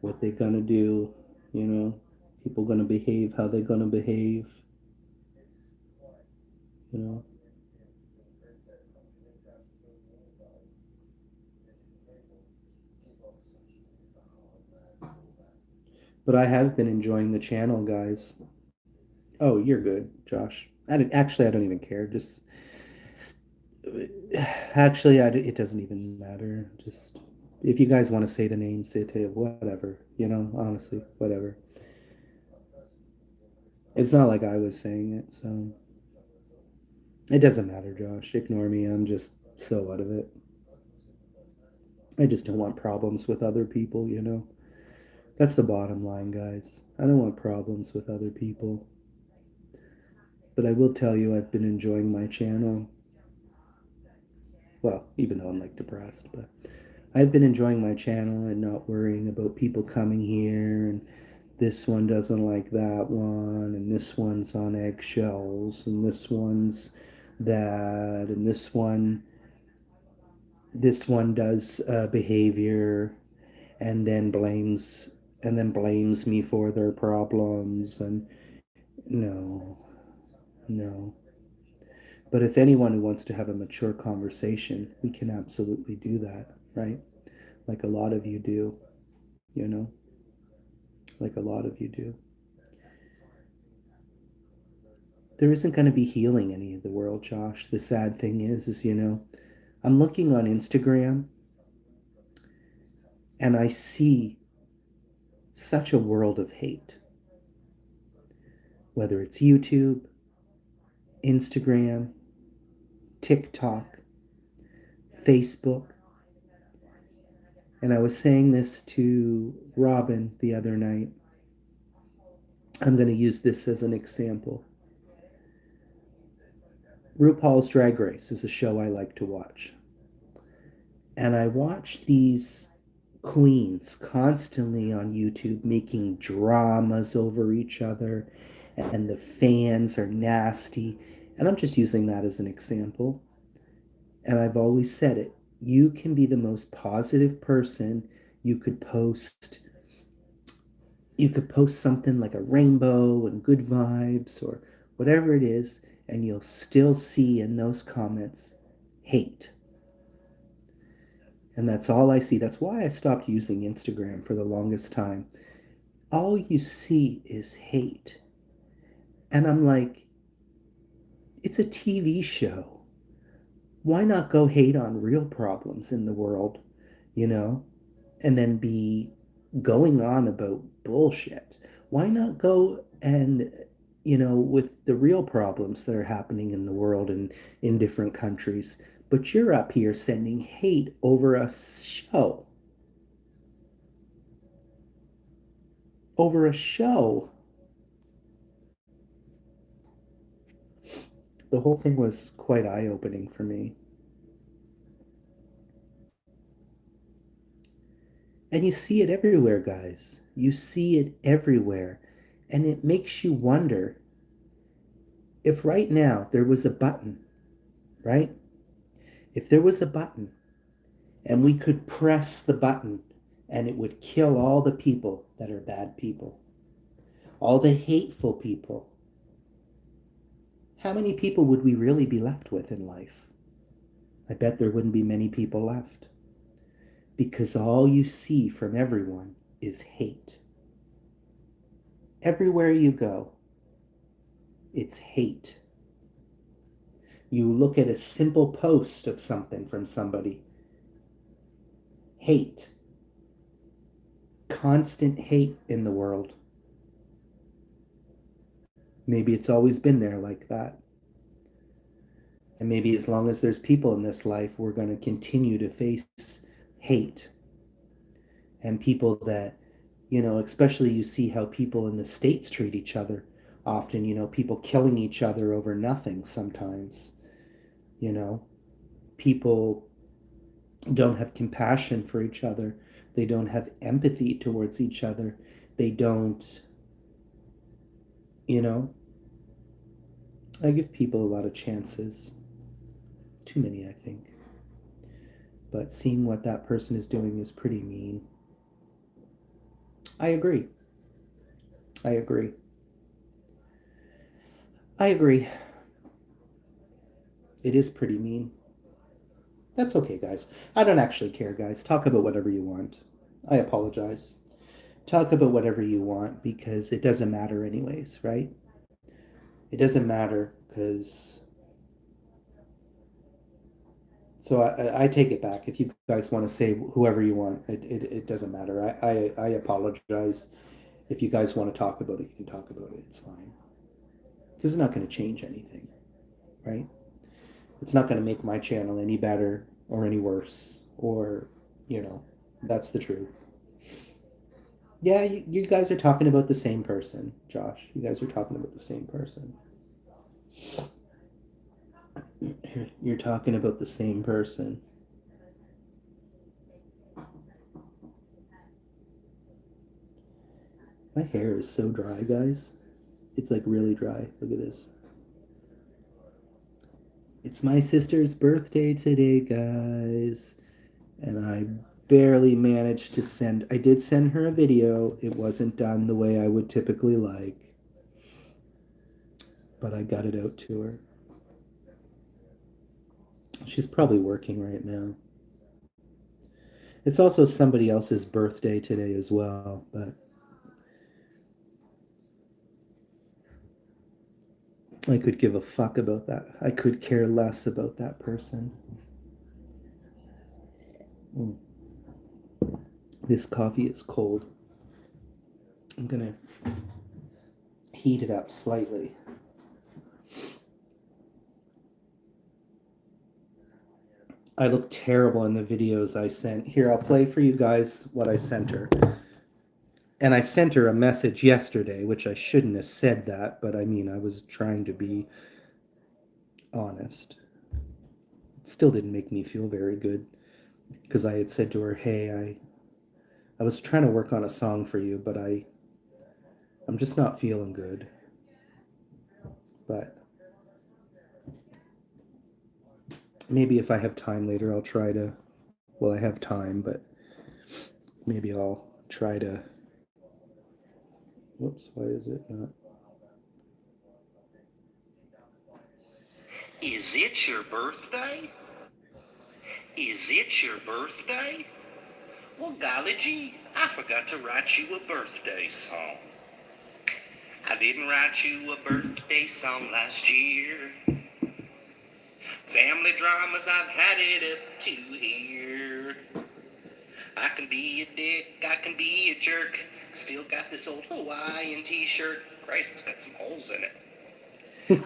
gonna do, you know? People gonna behave how they gonna behave, you know? But I have been enjoying the channel, guys. Oh, you're good, Josh. Actually, I don't even care. Just actually, it doesn't even matter. Just if you guys want to say the name, say it. Whatever. Honestly, whatever. It's not like I was saying it, so it doesn't matter, Josh. Ignore me. I'm just so out of it. I just don't want problems with other people. That's the bottom line, guys. I don't want problems with other people. But I will tell you, I've been enjoying my channel. Well, even though I'm like depressed, but I've been enjoying my channel and not worrying about people coming here and this one doesn't like that one and this one's on eggshells and this one's that and this one does behavior and then blames me for their problems and no, no. But if anyone who wants to have a mature conversation, we can absolutely do that, right? Like a lot of you do, you know, like a lot of you do. There isn't going to be healing any of the world, Josh. The sad thing is, I'm looking on Instagram and I see such a world of hate, whether it's YouTube, Instagram, TikTok, Facebook. And I was saying this to Robin the other night. I'm going to use this as an example. RuPaul's Drag Race is a show I like to watch. And I watch these queens constantly on YouTube making dramas over each other, and the fans are nasty. And I'm just using that as an example. And I've always said it. You can be the most positive person. You could post you could post something like a rainbow and good vibes or whatever it is, and you'll still see in those comments hate. And that's all I see. That's why I stopped using Instagram for the longest time. All you see is hate. And I'm like, it's a TV show. Why not go hate on real problems in the world, you know? And then be going on about bullshit. Why not go and, with the real problems that are happening in the world and in different countries? But you're up here sending hate over a show. Over a show. The whole thing was quite eye-opening for me. And you see it everywhere, guys. You see it everywhere. And it makes you wonder if right now there was a button, right? If there was a button and we could press the button and it would kill all the people that are bad people, all the hateful people, how many people would we really be left with in life? I bet there wouldn't be many people left because all you see from everyone is hate. Everywhere you go, it's hate. You look at a simple post of something from somebody, hate. Constant hate in the world. Maybe it's always been there like that. And maybe as long as there's people in this life, we're going to continue to face hate. And people that, especially you see how people in the States treat each other. Often, people killing each other over nothing sometimes. People don't have compassion for each other. They don't have empathy towards each other. They don't, you know, I give people a lot of chances. Too many, I think. But seeing what that person is doing is pretty mean. I agree. I agree. I agree. It is pretty mean. That's okay, guys. I don't actually care, guys. Talk about whatever you want. I apologize. Talk about whatever you want because it doesn't matter, anyways, right? It doesn't matter because. So I take it back. If you guys want to say whoever you want, it doesn't matter. I apologize. If you guys want to talk about it, you can talk about it. It's fine. Because it's not going to change anything, right? It's not going to make my channel any better or any worse or, you know, that's the truth. Yeah, you guys are talking about the same person, Josh. You guys are talking about the same person. You're talking about the same person. My hair is so dry, guys. It's like really dry. Look at this. It's my sister's birthday today, guys. And I barely managed to send. I did send her a video. It wasn't done the way I would typically like. But I got it out to her. She's probably working right now. It's also somebody else's birthday today as well, but I could give a fuck about that. I could care less about that person. This coffee is cold. I'm gonna heat it up slightly. I look terrible in the videos I sent. Here, I'll play for you guys what I sent her. And I sent her a message yesterday, which I shouldn't have said that, but I mean, I was trying to be honest. It still didn't make me feel very good because I had said to her, hey, I was trying to work on a song for you, but I'm just not feeling good. But maybe if I have time later, I'll try to, well, I have time, but maybe I'll try to, whoops, why is it not? Is it your birthday? Is it your birthday? Well, golly gee, I forgot to write you a birthday song. I didn't write you a birthday song last year. Family dramas, I've had it up to here. I can be a dick, I can be a jerk. Still got this old Hawaiian t-shirt. Christ, it's got some holes in it.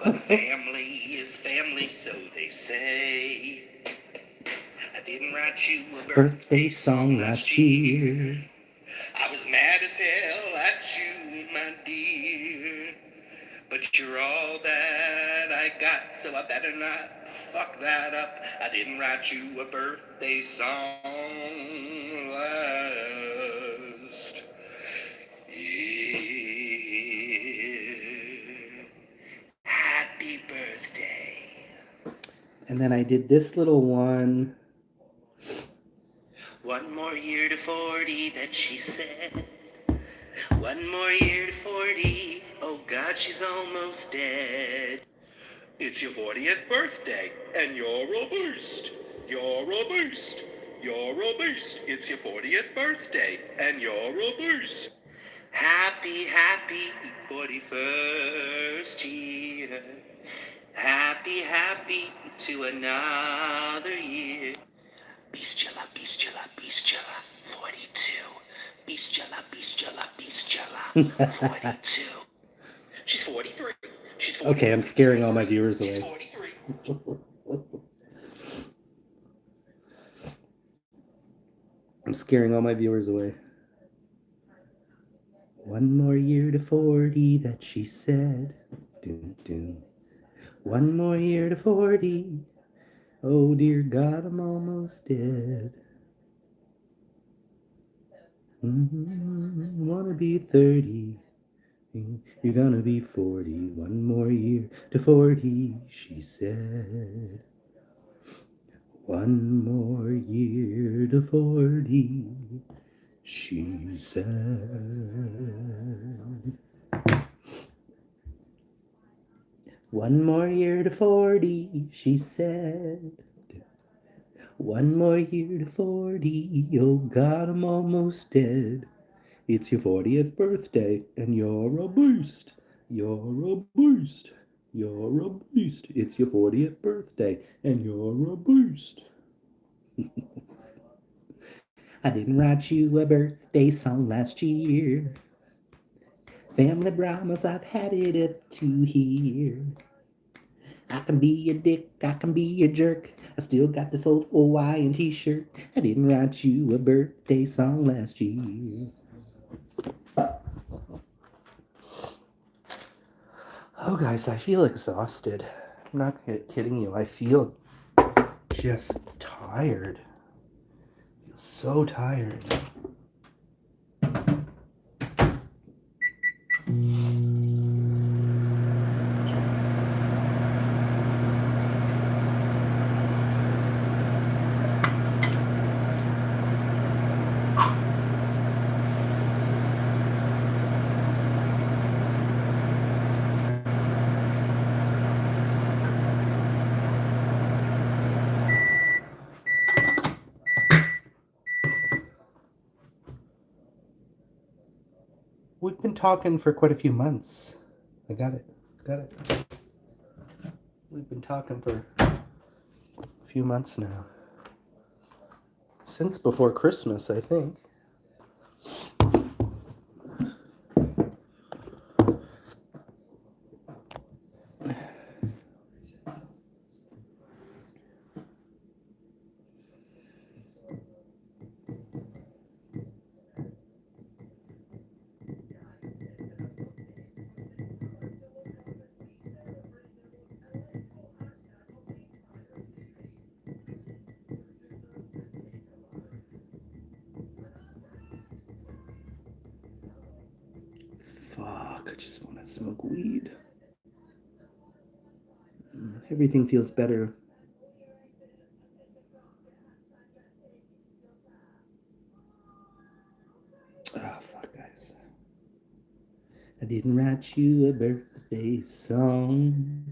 But family is family, so they say. I didn't write you a birthday song last year. I was mad as hell at you, my dear. But you're all that I got, so I better not fuck that up. I didn't write you a birthday song last year. Happy birthday. And then I did this little one. One more year to 40, that she said. One more year to 40, oh God, she's almost dead. It's your 40th birthday, and you're a beast. You're a beast. You're a beast. It's your 40th birthday, and you're a beast. Happy, happy 41st year. Happy, happy to another year. Beastula, beastula, beastula, 42. Beastula, beastula, beastula, 42. She's 43. She's 43. Okay, I'm scaring all my viewers away. She's 43. I'm scaring all my viewers away. One more year to 40, that she said. Dun, dun. One more year to 40. Oh dear God, I'm almost dead. Wanna be 30. You're gonna be 40. One more year to 40, she said. One more year to 40, she said. One more year to 40, she said. One more year to 40, oh God, I'm almost dead. It's your 40th birthday, and you're a beast. You're a beast. You're a beast. It's your 40th birthday, and you're a beast. I didn't write you a birthday song last year. Family dramas, I've had it up to here. I can be a dick, I can be a jerk. I still got this old Hawaiian t-shirt. I didn't write you a birthday song last year. Oh, guys, I feel exhausted. I'm not kidding you. I feel just tired. I feel so tired. We've been talking for quite a few months. I got it. Got it. We've been talking for a few months now. Since before Christmas, I think. Fuck, I just want to smoke weed. Everything feels better. Ah, fuck, guys. I didn't write you a birthday song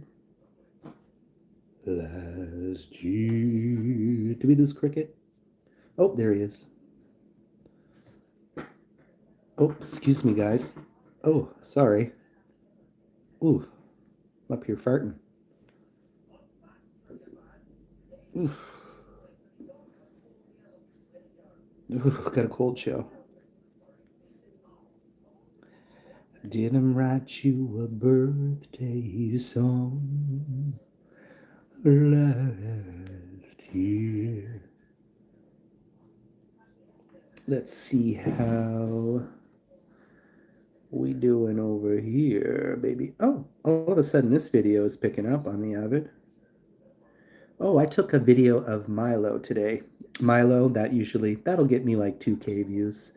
last year. Did we lose Cricket? Oh, there he is. Oh, excuse me, guys. Oh, sorry. Ooh, I'm up here farting. Ooh. Ooh, got a cold chill. Didn't write you a birthday song last year. Let's see how we doing over here, baby. Oh, all of a sudden this video is picking up on the Avid. Oh, I took a video of Milo today. Milo, that'll get me like 2K views.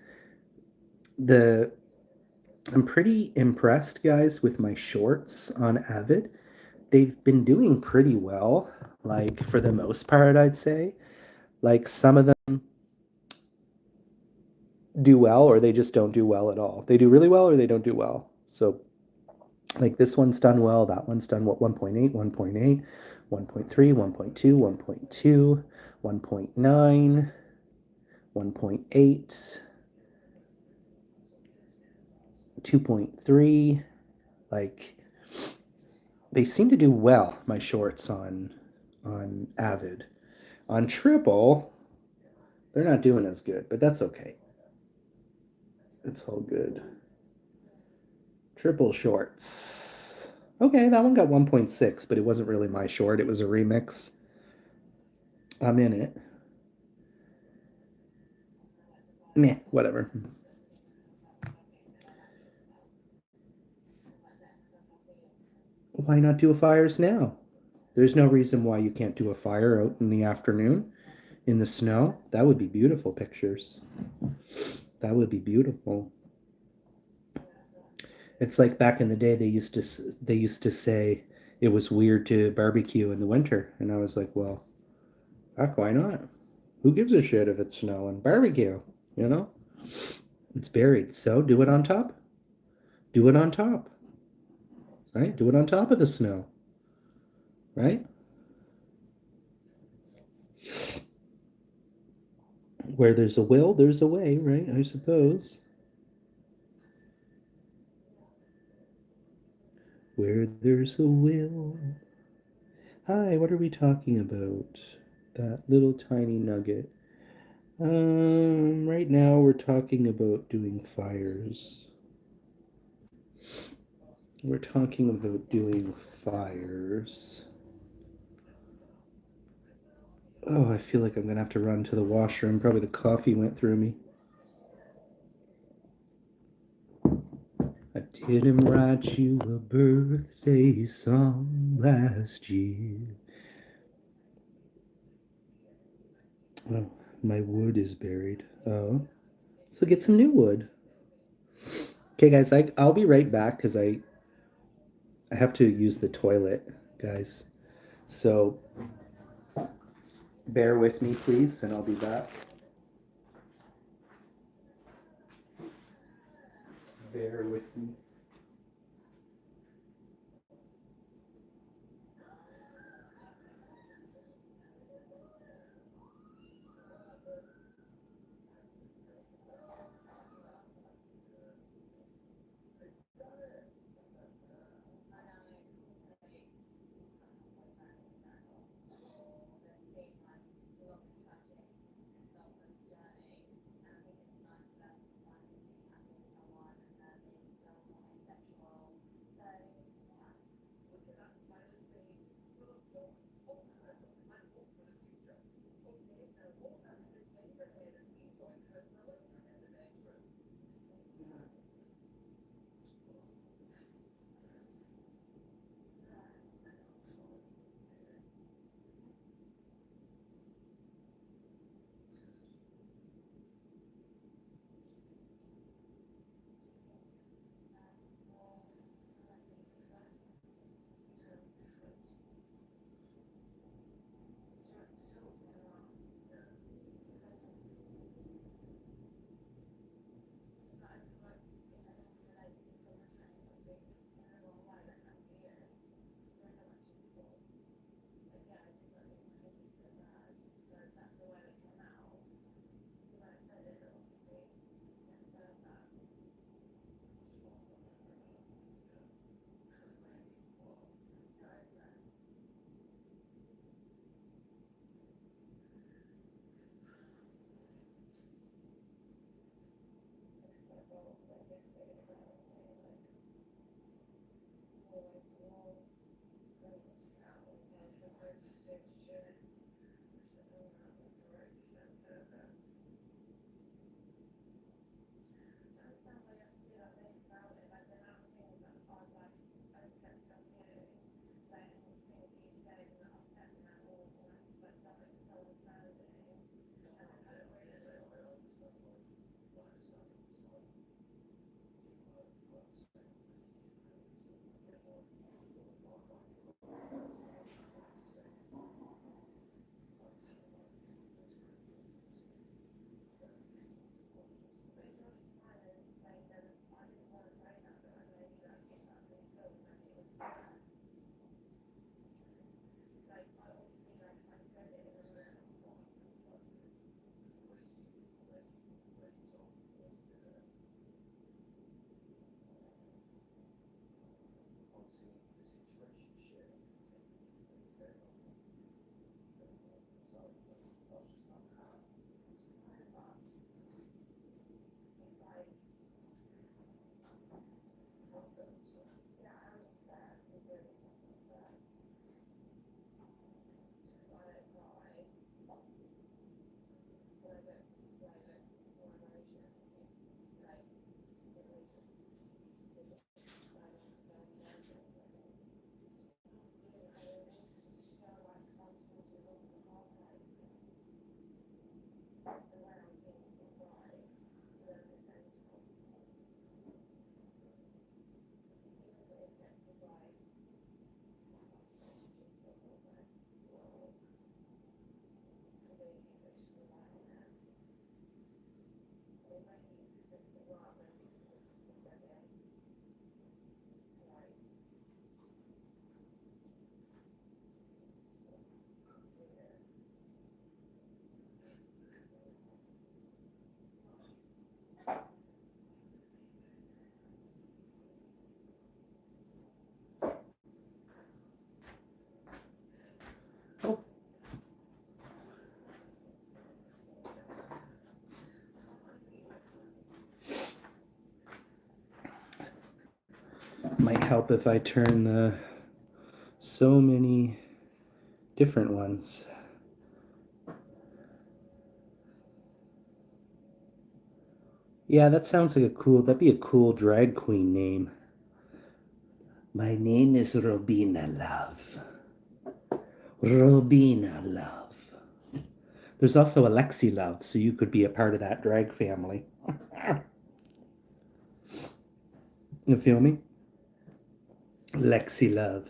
I'm pretty impressed, guys, with my shorts on Avid. They've been doing pretty well, like for the most part, I'd say. Like some of them do well or they just don't do well at all. They do really well or they don't do well. So like this one's done well, that one's done what 1.8, 1.8, 1.3, 1.2, 1.2, 1.9, 1.8, 2.3. Like they seem to do well, my shorts on Avid. On Triple, they're not doing as good, but that's okay. It's all good. Triple shorts. Okay, that one got 1.6, but it wasn't really my short. It was a remix. I'm in it. Meh, whatever. Why not do a fires now? There's no reason why you can't do a fire out in the afternoon in the snow. That would be beautiful pictures. That would be beautiful. It's like back in the day they used to say it was weird to barbecue in the winter, and I was like, well, heck, why not? Who gives a shit if it's snowing? Barbecue, you know? It's buried, so do it on top. Do it on top, right? Do it on top of the snow, right? Where there's a will, there's a way, right? I suppose. Where there's a will. Hi, what are we talking about? That little tiny nugget. Right now we're talking about doing fires. We're talking about doing fires. Oh, I feel like I'm gonna have to run to the washroom. Probably the coffee went through me. God Didn't write you a birthday song last year. Oh, my wood is buried. Oh, so get some new wood. Okay, guys, I'll be right back because I have to use the toilet, guys. So bear with me, please, and I'll be back. Bear with me. Oh, might help if I turn the so many different ones. Yeah, that sounds like that'd be a cool drag queen name. My name is Robina Love. Robina Love. There's also Alexi Love, so you could be a part of that drag family. You feel me? Lexi Love.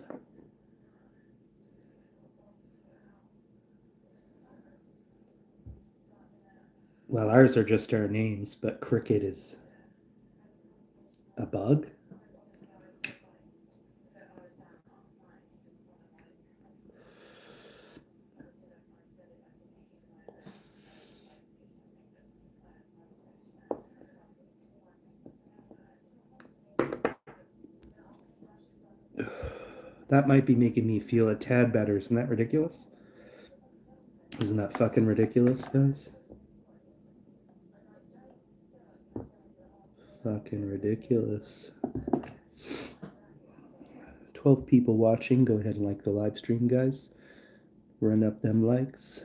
Well, ours are just our names, but Cricket is a bug. That might be making me feel a tad better. Isn't that ridiculous? Isn't that fucking ridiculous, guys? Fucking ridiculous. 12 people watching. Go ahead and like the live stream, guys. Run up them likes.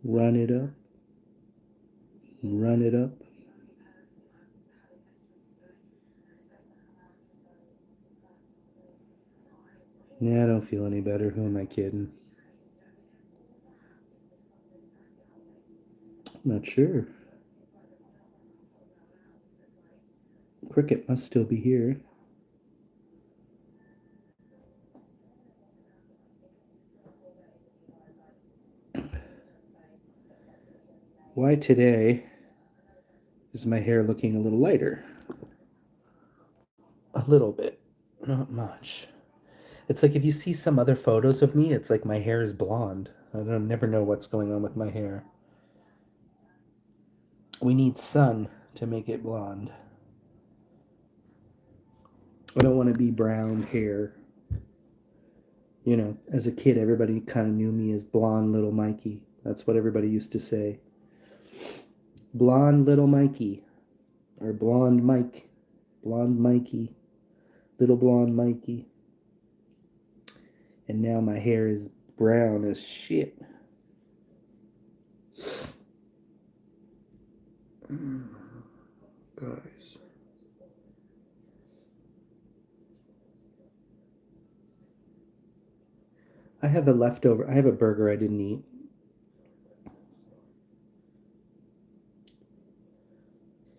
Run it up. Run it up. Yeah, I don't feel any better. Who am I kidding? I'm not sure. Cricket must still be here. Why today is my hair looking a little lighter? A little bit. Not much. It's like if you see some other photos of me, it's like my hair is blonde. I don't never know what's going on with my hair. We need sun to make it blonde. I don't want to be brown hair. You know, as a kid, everybody kind of knew me as blonde little Mikey. That's what everybody used to say. Blonde little Mikey. Or blonde Mike. Blonde Mikey. Little blonde Mikey. And now my hair is brown as shit. Guys. I have a leftover. I have a burger I didn't eat.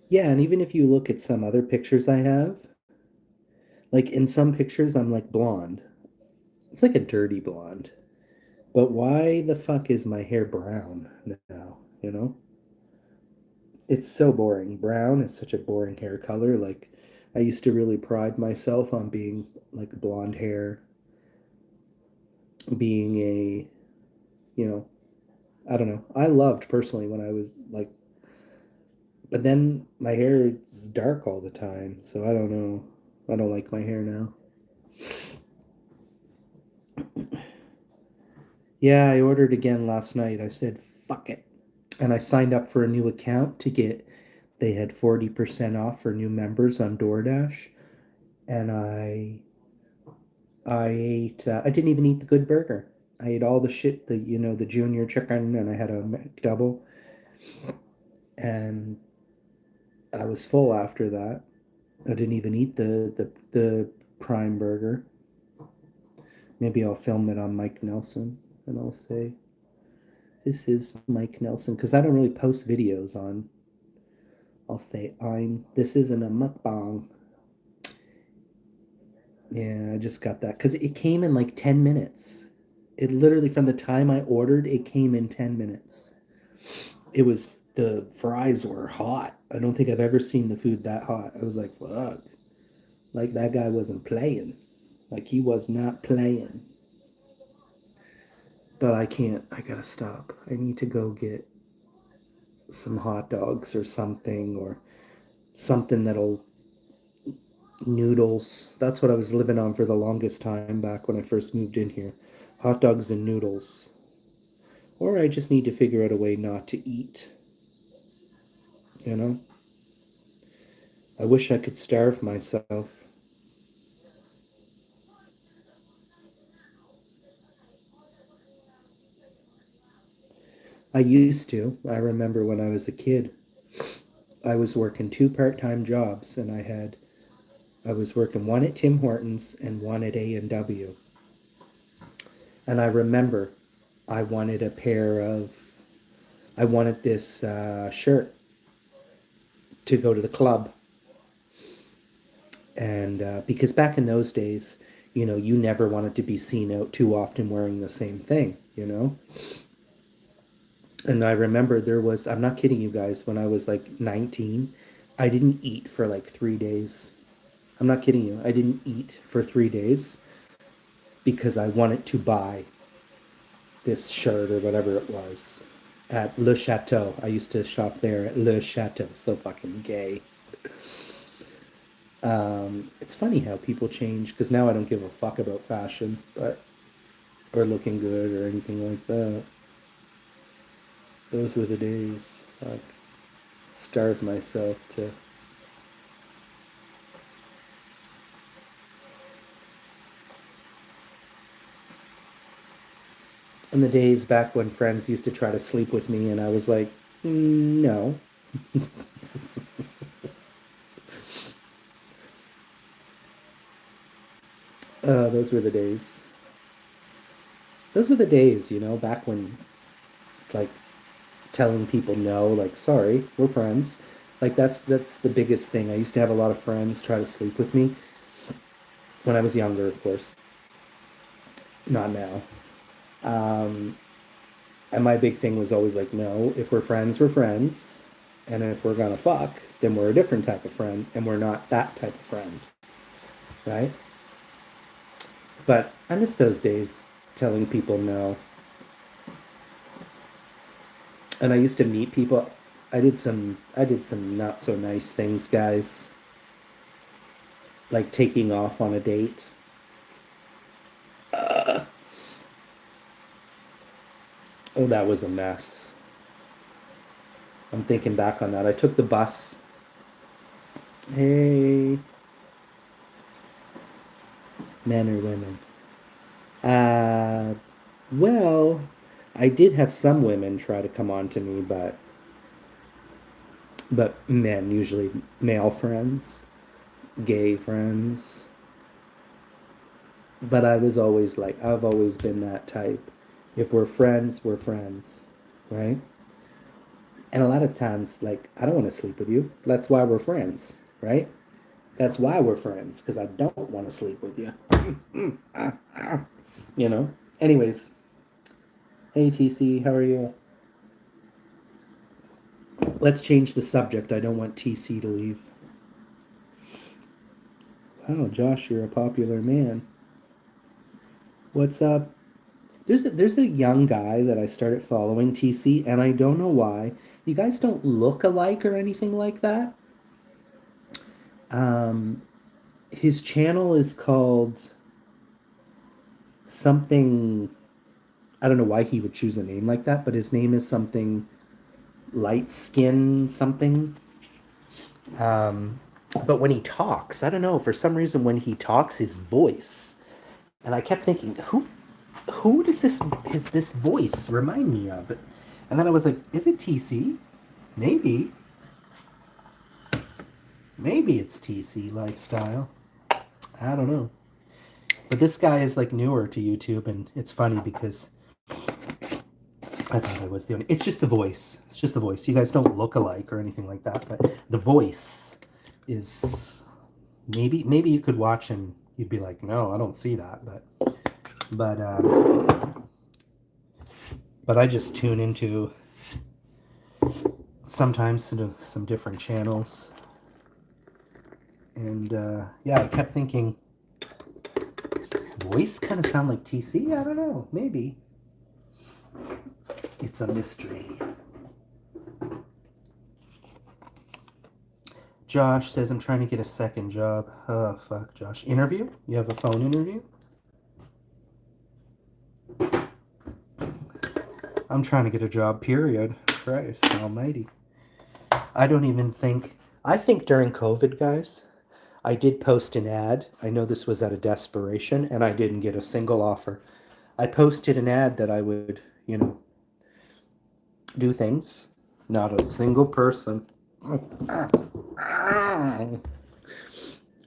Yeah, and even if you look at some other pictures I have, like in some pictures I'm like blonde. It's like a dirty blonde. But why the fuck is my hair brown now, you know? It's so boring. Brown is such a boring hair color. Like I used to really pride myself on being like blonde hair, being a, you know, I don't know. I loved personally when I was like, but then my hair is dark all the time, so I don't know. I don't like my hair now. Yeah, I ordered again last night. I said, fuck it. And I signed up for a new account to get, they had 40% off for new members on DoorDash. And I ate, I didn't even eat the good burger. I ate all the shit, the junior chicken, and I had a McDouble. And I was full after that. I didn't even eat the prime burger. Maybe I'll film it on Mike Nelson and I'll say, this is Mike Nelson, because I don't really post videos on. I'll say, this isn't a mukbang. Yeah, I just got that because it came in like 10 minutes. It literally, from the time I ordered, it came in 10 minutes. It was, the fries were hot. I don't think I've ever seen the food that hot. I was like, fuck. Like that guy wasn't playing. Like he was not playing. But I can't. I gotta stop. I need to go get some hot dogs or something that'll noodles. That's what I was living on for the longest time back when I first moved in here. Hot dogs and noodles. Or I just need to figure out a way not to eat. You know? I wish I could starve myself. I used to. I remember when I was a kid, I was working two part time jobs and I had I was working one at Tim Hortons and one at A&W. And I remember I wanted a pair of, I wanted this shirt to go to the club. And because back in those days, you know, you never wanted to be seen out too often wearing the same thing, you know? And I remember there was, I'm not kidding you guys, when I was like 19, I didn't eat for like 3 days. I'm not kidding you. I didn't eat for 3 days because I wanted to buy this shirt or whatever it was at Le Chateau. I used to shop there at Le Chateau. So fucking gay. It's funny how people change because now I don't give a fuck about fashion, but or looking good or anything like that. Those were the days. I starved myself to. In the days back when friends used to try to sleep with me, and I was like, no. Those were the days. Those were the days, you know, back when, like, telling people no, like, sorry, we're friends. Like, that's the biggest thing. I used to have a lot of friends try to sleep with me when I was younger, of course. Not now. Um, and my big thing was always like, no, if we're friends, we're friends. And if we're gonna fuck, then we're a different type of friend, and we're not that type of friend, right? But I miss those days telling people no. And I used to meet people. I did some not so nice things, guys. Like taking off on a date. Uh, oh, that was a mess. I'm thinking back on that. I took the bus. Hey, men or women? Uh, well, I did have some women try to come on to me, but men, usually male friends, gay friends. But I was always like, I've always been that type. If we're friends, we're friends, right? And a lot of times, like, I don't want to sleep with you. That's why we're friends, right? That's why we're friends, because I don't want to sleep with you. You know? Anyways, hey TC, how are you? Let's change the subject. I don't want TC to leave. Oh, Josh, you're a popular man. What's up? There's a young guy that I started following, TC, and I don't know why. You guys don't look alike or anything like that. Um, his channel is called something. I don't know why he would choose a name like that, but his name is something light skin something. Um, but when he talks, I don't know, for some reason when he talks, his voice, and I kept thinking, who does this voice remind me of? And then I was like, is it TC? Maybe. Maybe it's TC Lifestyle. I don't know. But this guy is like newer to YouTube, and it's funny because I thought I was the only. It's just the voice. It's just the voice. You guys don't look alike or anything like that, but the voice is maybe you could watch and you'd be like, no, I don't see that, but but I just tune into sometimes into some different channels, and yeah, I kept thinking, does his voice kind of sound like TC? I don't know, maybe. It's a mystery. Josh says, I'm trying to get a second job. Oh, fuck, Josh. Interview? You have a phone interview? I'm trying to get a job, period. Christ almighty. I don't even think... I think during COVID, guys, I did post an ad. I know this was out of desperation, and I didn't get a single offer. I posted an ad that I would, you know, do things. Not a single person.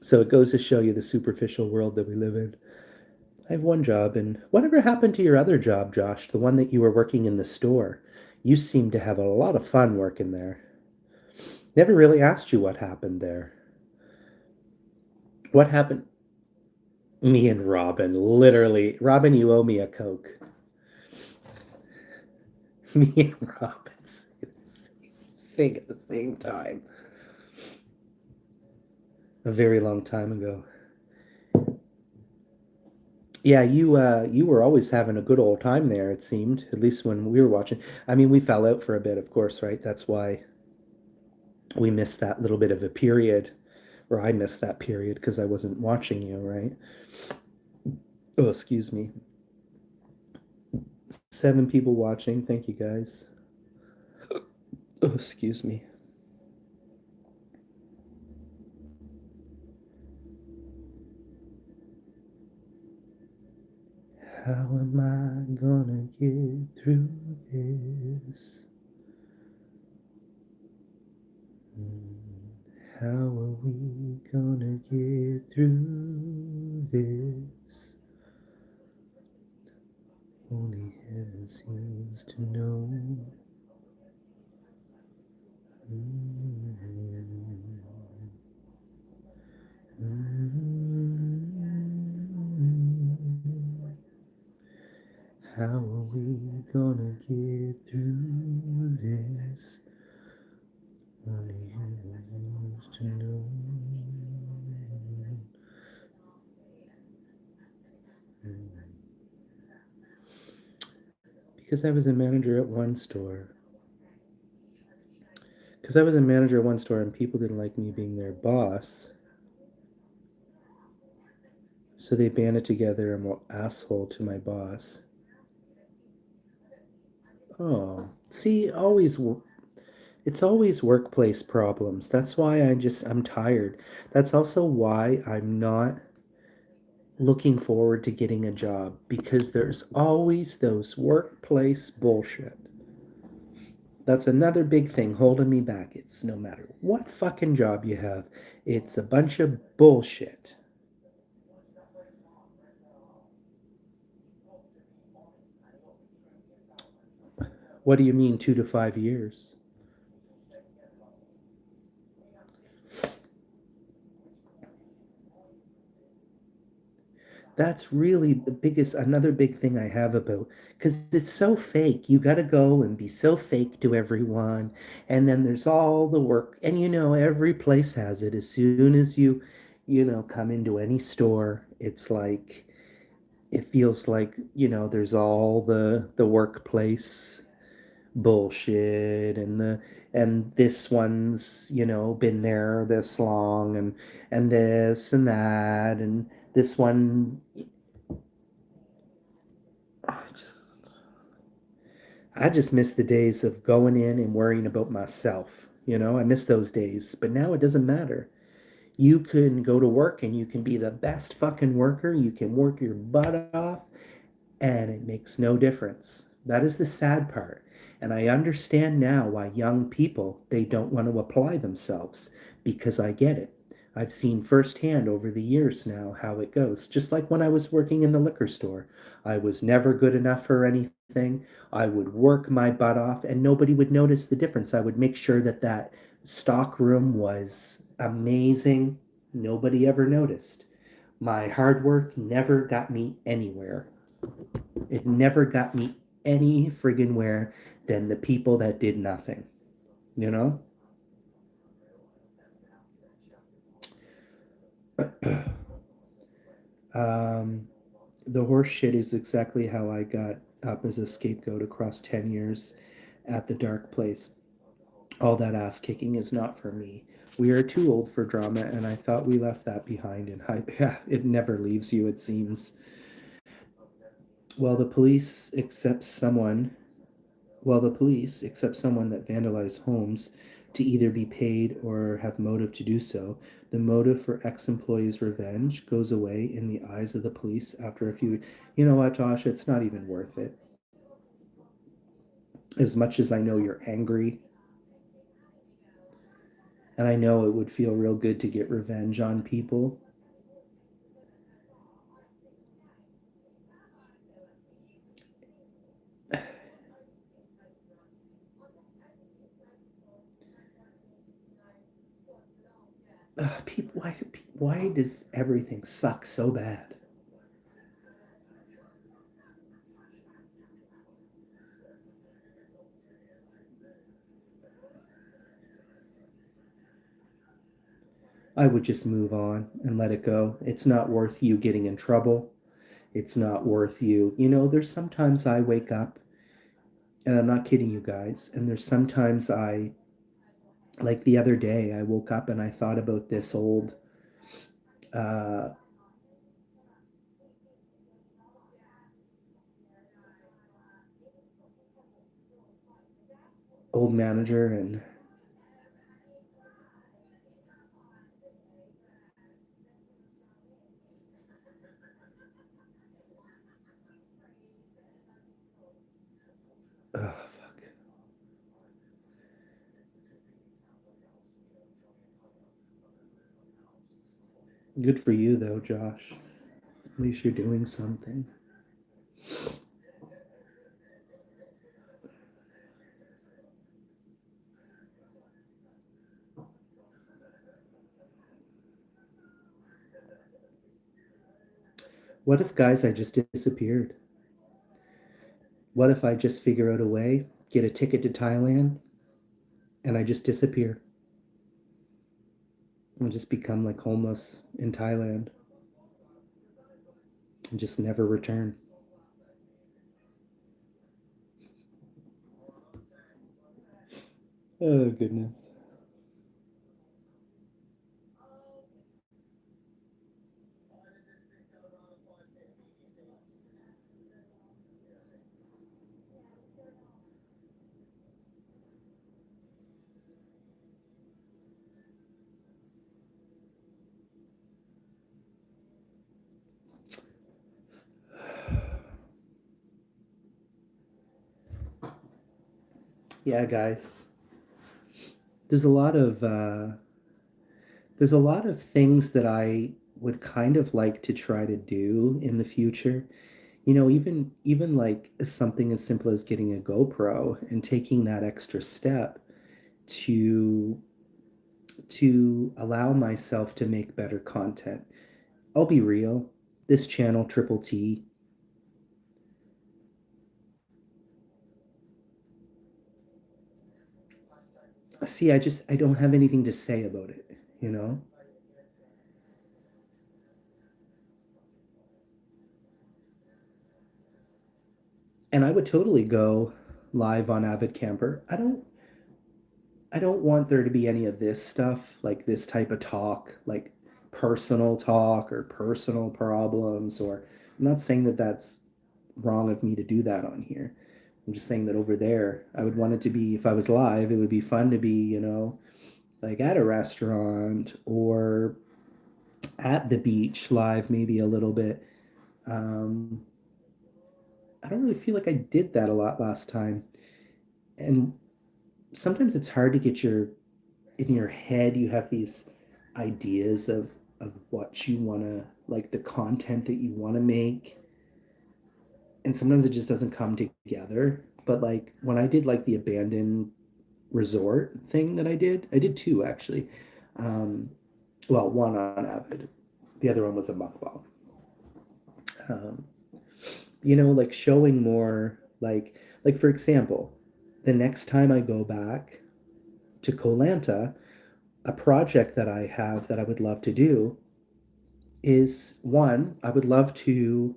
So it goes to show you the superficial world that we live in. I have one job, and whatever happened to your other job, Josh? The one that you were working in the store? You seem to have a lot of fun working there. Never really asked you what happened there. What happened? Me and Robin, literally. Robin, you owe me a Coke. Me and Robin say the same thing at the same time. A very long time ago. Yeah, you were always having a good old time there, it seemed, at least when we were watching. I mean, we fell out for a bit, of course, right? That's why we missed that little bit of a period, or I missed that period because I wasn't watching you, right? Oh, excuse me. 7 people watching. Thank you guys. Oh, excuse me. How am I gonna get through this? How are we gonna get through this? Only heaven seems to know. How are we gonna get through this? Only heaven seems to know. Because I was a manager at one store. Because I was a manager at one store and people didn't like me being their boss. So they banded together and were asshole to my boss. Oh, see, it's always workplace problems. That's why I'm tired. That's also why I'm not looking forward to getting a job because there's always those workplace bullshit. That's another big thing holding me back. It's no matter what fucking job you have, it's a bunch of bullshit. What do you mean 2 to 5 years? That's really another big thing I have about, because it's so fake. You got to go and be so fake to everyone. And then there's all the work. And every place has it. As soon as you come into any store, it's like, it feels like, there's all the workplace bullshit and this one's been there this long and this and that and this one. I just miss the days of going in and worrying about myself. I miss those days, but now it doesn't matter. You can go to work and you can be the best fucking worker. You can work your butt off and it makes no difference. That is the sad part. And I understand now why young people they don't want to apply themselves because I get it. I've seen firsthand over the years now how it goes. Just like when I was working in the liquor store, I was never good enough for anything. I would work my butt off and nobody would notice the difference. I would make sure that stock room was amazing. Nobody ever noticed. My hard work never got me anywhere. It never got me any friggin' where than the people that did nothing, you know? um, the horse shit is exactly how I got up as a scapegoat across 10 years at the dark place. All that ass kicking is not for me. We are too old for drama, and I thought we left that behind. And yeah, it never leaves you, it seems. Well, the police accept someone While the police accept someone that vandalized homes to either be paid or have motive to do so, the motive for ex-employees' revenge goes away in the eyes of the police after a few. You know what, Josh? It's not even worth it. As much as I know you're angry, And I know it would feel real good to get revenge on people. People, why does everything suck so bad? I would just move on and let it go. It's not worth you getting in trouble. It's not worth you. You know, there's sometimes I wake up, and I'm not kidding you guys, and there's sometimes like the other day, I woke up and I thought about this uh, old manager, and oh, fuck. Good for you, though, Josh. At least you're doing something. What if, guys, I just disappeared? What if I just figure out a way, get a ticket to Thailand, and I just disappear? And just become like homeless in Thailand and just never return. Oh, goodness. Yeah, guys. There's a lot of there's a lot of things that I would kind of like to try to do in the future. You know, even like something as simple as getting a GoPro and taking that extra step to allow myself to make better content. I'll be real. This channel, Triple T, see, I don't have anything to say about it, you know? And I would totally go live on Avid Camper. I don't want there to be any of this stuff, like this type of talk, like personal talk or personal problems, or I'm not saying that that's wrong of me to do that on here. I'm just saying that over there, I would want it to be, if I was live, it would be fun to be, you know, like at a restaurant or at the beach live, maybe a little bit. Um, I don't really feel like I did that a lot last time. And sometimes it's hard to get in your head, you have these ideas of what you want to, like the content that you want to make, and sometimes it just doesn't come together. But like when I did like the abandoned resort thing that I did two actually. um well, one on Avid, the other one was a mukbang. um you know, like showing more, like for example, the next time I go back to Koh Lanta, a project that I have that I would love to do is, one, I would love to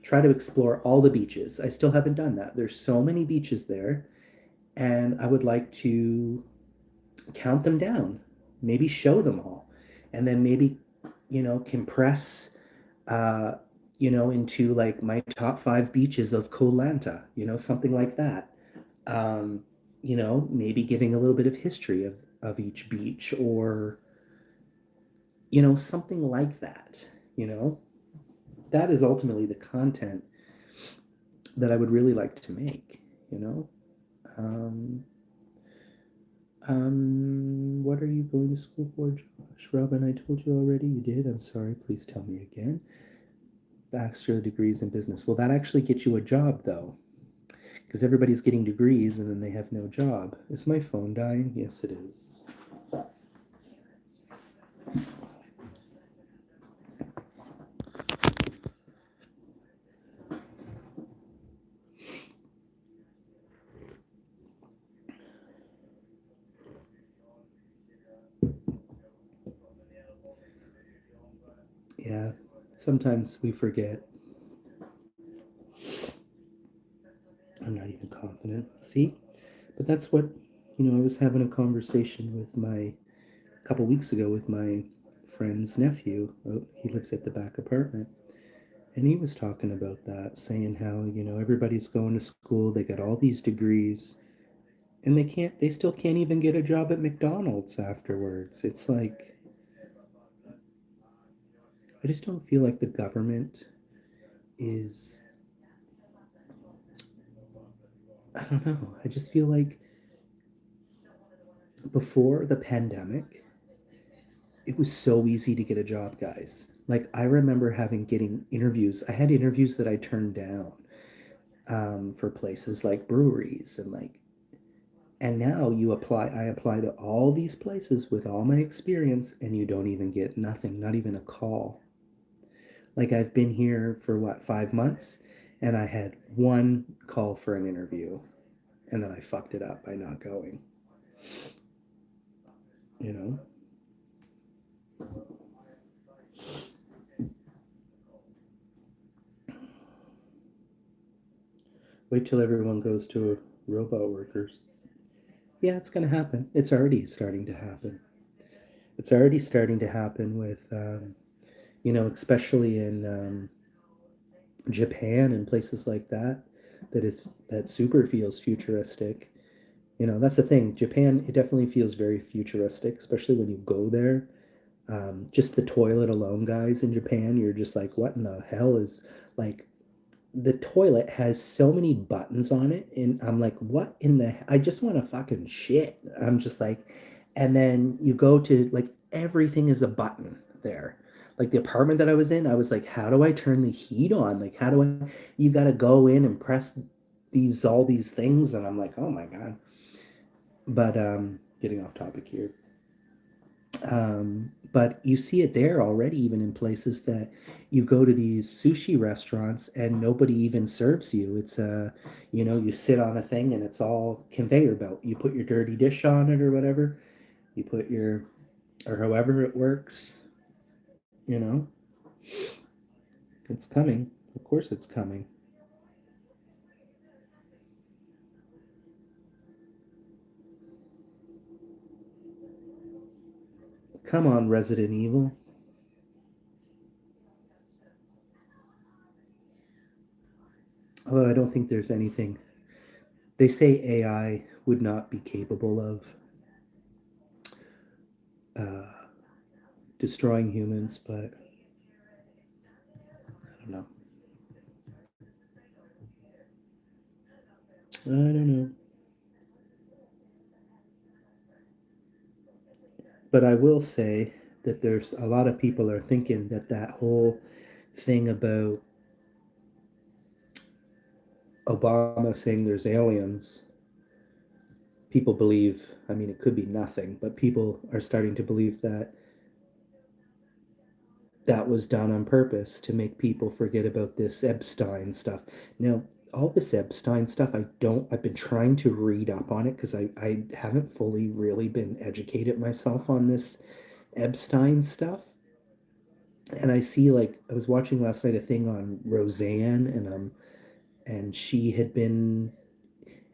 try to explore all the beaches. I still haven't done that. There's so many beaches there, and I would like to count them down, maybe show them all, and then maybe, you know, compress, uh, you know, into like my top five beaches of Koh Lanta, you know, something like that. Um, you know, maybe giving a little bit of history of each beach, or you know, something like that. You know, that is ultimately the content that I would really like to make. You know, um, What are you going to school for, Josh? Robin, I told you already. You did? I'm sorry. Please tell me again. Bachelor degrees in business. Will that actually get you a job, though? Because everybody's getting degrees and then they have no job. Is my phone dying? Yes, it is. Yeah, sometimes we forget. I'm not even confident. See? But that's what, I was having a conversation with a couple weeks ago with my friend's nephew. Oh, he lives at the back apartment. And he was talking about that, saying how, everybody's going to school, they got all these degrees, and they still can't even get a job at McDonald's afterwards. It's like, I just don't feel like the government is, I don't know. I just feel like before the pandemic, it was so easy to get a job, guys. Like, I remember getting interviews. I had interviews that I turned down for places like breweries and now I apply to all these places with all my experience, and you don't even get nothing, not even a call. Like, I've been here for what, 5 months, and I had one call for an interview, and then I fucked it up by not going, you know? Wait till everyone goes to robot workers. Yeah, it's going to happen. It's already starting to happen. It's already starting to happen with, especially in Japan and places like that. That super feels futuristic. That's the thing. Japan, it definitely feels very futuristic, especially when you go there. Just the toilet alone, guys, in Japan, you're just like, what in the hell is like the toilet has so many buttons on it, and I'm like, what in the I just want to fucking shit. I'm just like, and then you go to like everything is a button there. Like the apartment that I was in, I was like, how do I turn the heat on? Like, how do I you got to go in and press all these things, and I'm like, oh my god. But getting off topic here. But you see it there already, even in places that you go to these sushi restaurants and nobody even serves you. It's you sit on a thing and it's all conveyor belt. You put your dirty dish on it or whatever. You put your or however it works. You know, it's coming. Of course, it's coming. Come on, Resident Evil. Although I don't think there's anything. They say AI would not be capable of uh, destroying humans, but I don't know. I don't know. But I will say that there's a lot of people are thinking that whole thing about Obama saying there's aliens, people believe, I mean, it could be nothing, but people are starting to believe that that was done on purpose to make people forget about this Epstein stuff. Now, all this Epstein stuff, I've been trying to read up on it because I haven't fully really been educated myself on this Epstein stuff. And I see, like, I was watching last night a thing on Roseanne, and she had been,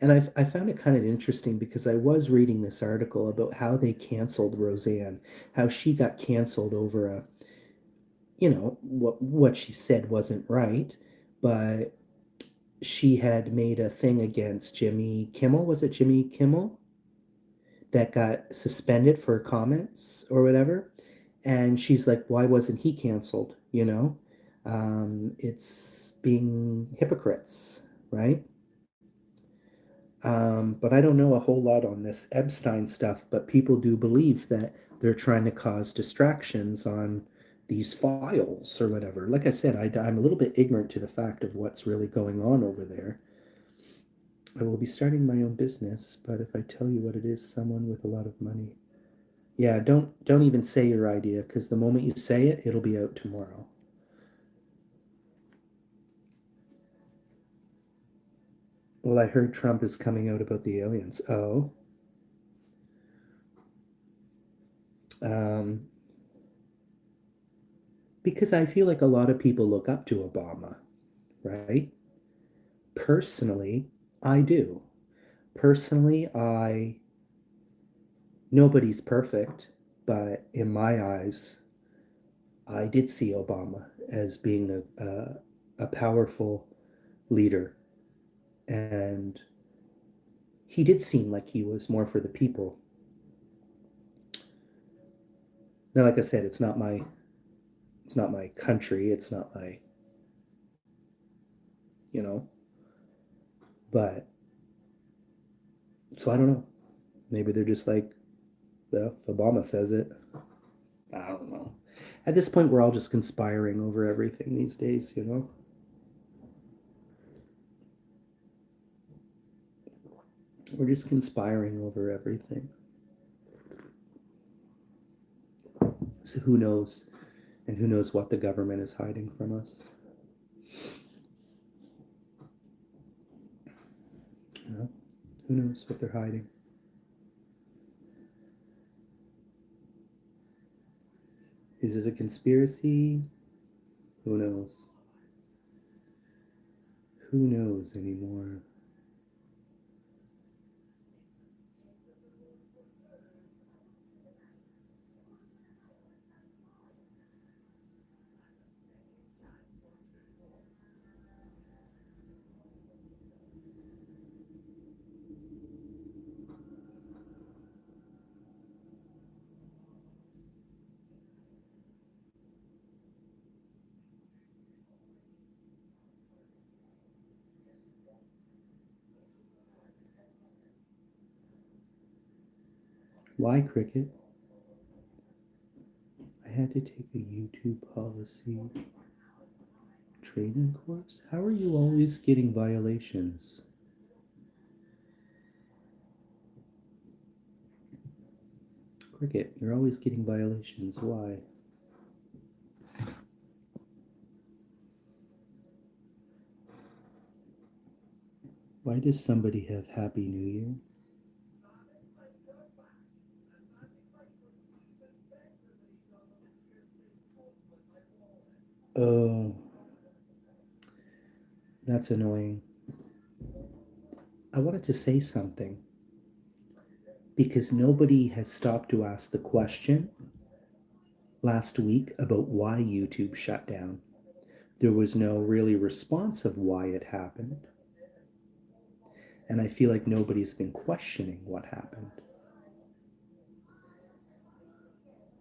and I found it kind of interesting because I was reading this article about how they canceled Roseanne, how she got canceled over what she said wasn't right, but she had made a thing against Jimmy Kimmel. Was it Jimmy Kimmel that got suspended for comments or whatever? And she's like, why wasn't he canceled? It's being hypocrites, right? But I don't know a whole lot on this Epstein stuff, but people do believe that they're trying to cause distractions on these files or whatever. Like I said, I'm a little bit ignorant to the fact of what's really going on over there. I will be starting my own business, but if I tell you what it is, someone with a lot of money. Yeah, don't even say your idea, because the moment you say it, it'll be out tomorrow. Well, I heard Trump is coming out about the aliens. Oh. Um, because I feel like a lot of people look up to Obama, right? Personally, I do. Personally, nobody's perfect, but in my eyes, I did see Obama as being a powerful leader, and he did seem like he was more for the people. Now, like I said, it's not my country, it's not my, you know, but so I don't know. Maybe they're just like, well, if Obama says it, I don't know. At this point, we're all just conspiring over everything these days, you know? We're just conspiring over everything. So who knows? And who knows what the government is hiding from us? You know? Who knows what they're hiding? Is it a conspiracy? Who knows? Who knows anymore? Why cricket? I had to take a YouTube policy training course? How are you always getting violations? Cricket, you're always getting violations. Why? Why does somebody have Happy New Year? Oh, that's annoying. I wanted to say something because nobody has stopped to ask the question last week about why YouTube shut down. There was no really response of why it happened. And I feel like nobody's been questioning what happened.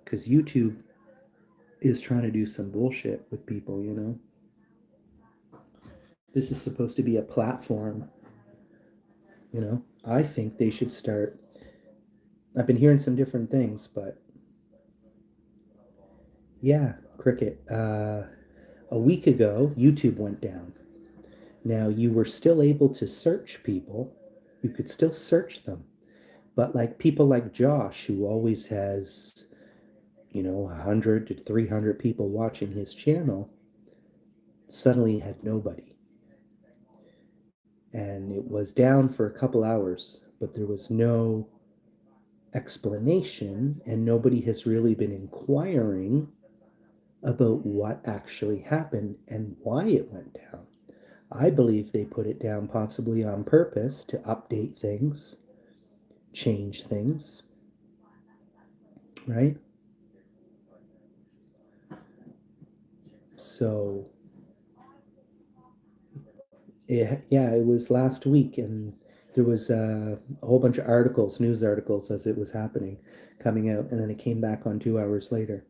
Because YouTube is trying to do some bullshit with people, you know? This is supposed to be a platform, you know? I think they should start. I've been hearing some different things, but yeah, Cricket. A week ago, YouTube went down. Now, you were still able to search people, you could still search them, but like people like Josh, who always has, 100 to 300 people watching his channel, suddenly had nobody. And it was down for a couple hours, but there was no explanation, and nobody has really been inquiring about what actually happened and why it went down. I believe they put it down possibly on purpose to update things, change things, right? So, yeah, it was last week, and there was a whole bunch of articles, news articles, as it was happening, coming out, and then it came back on 2 hours later,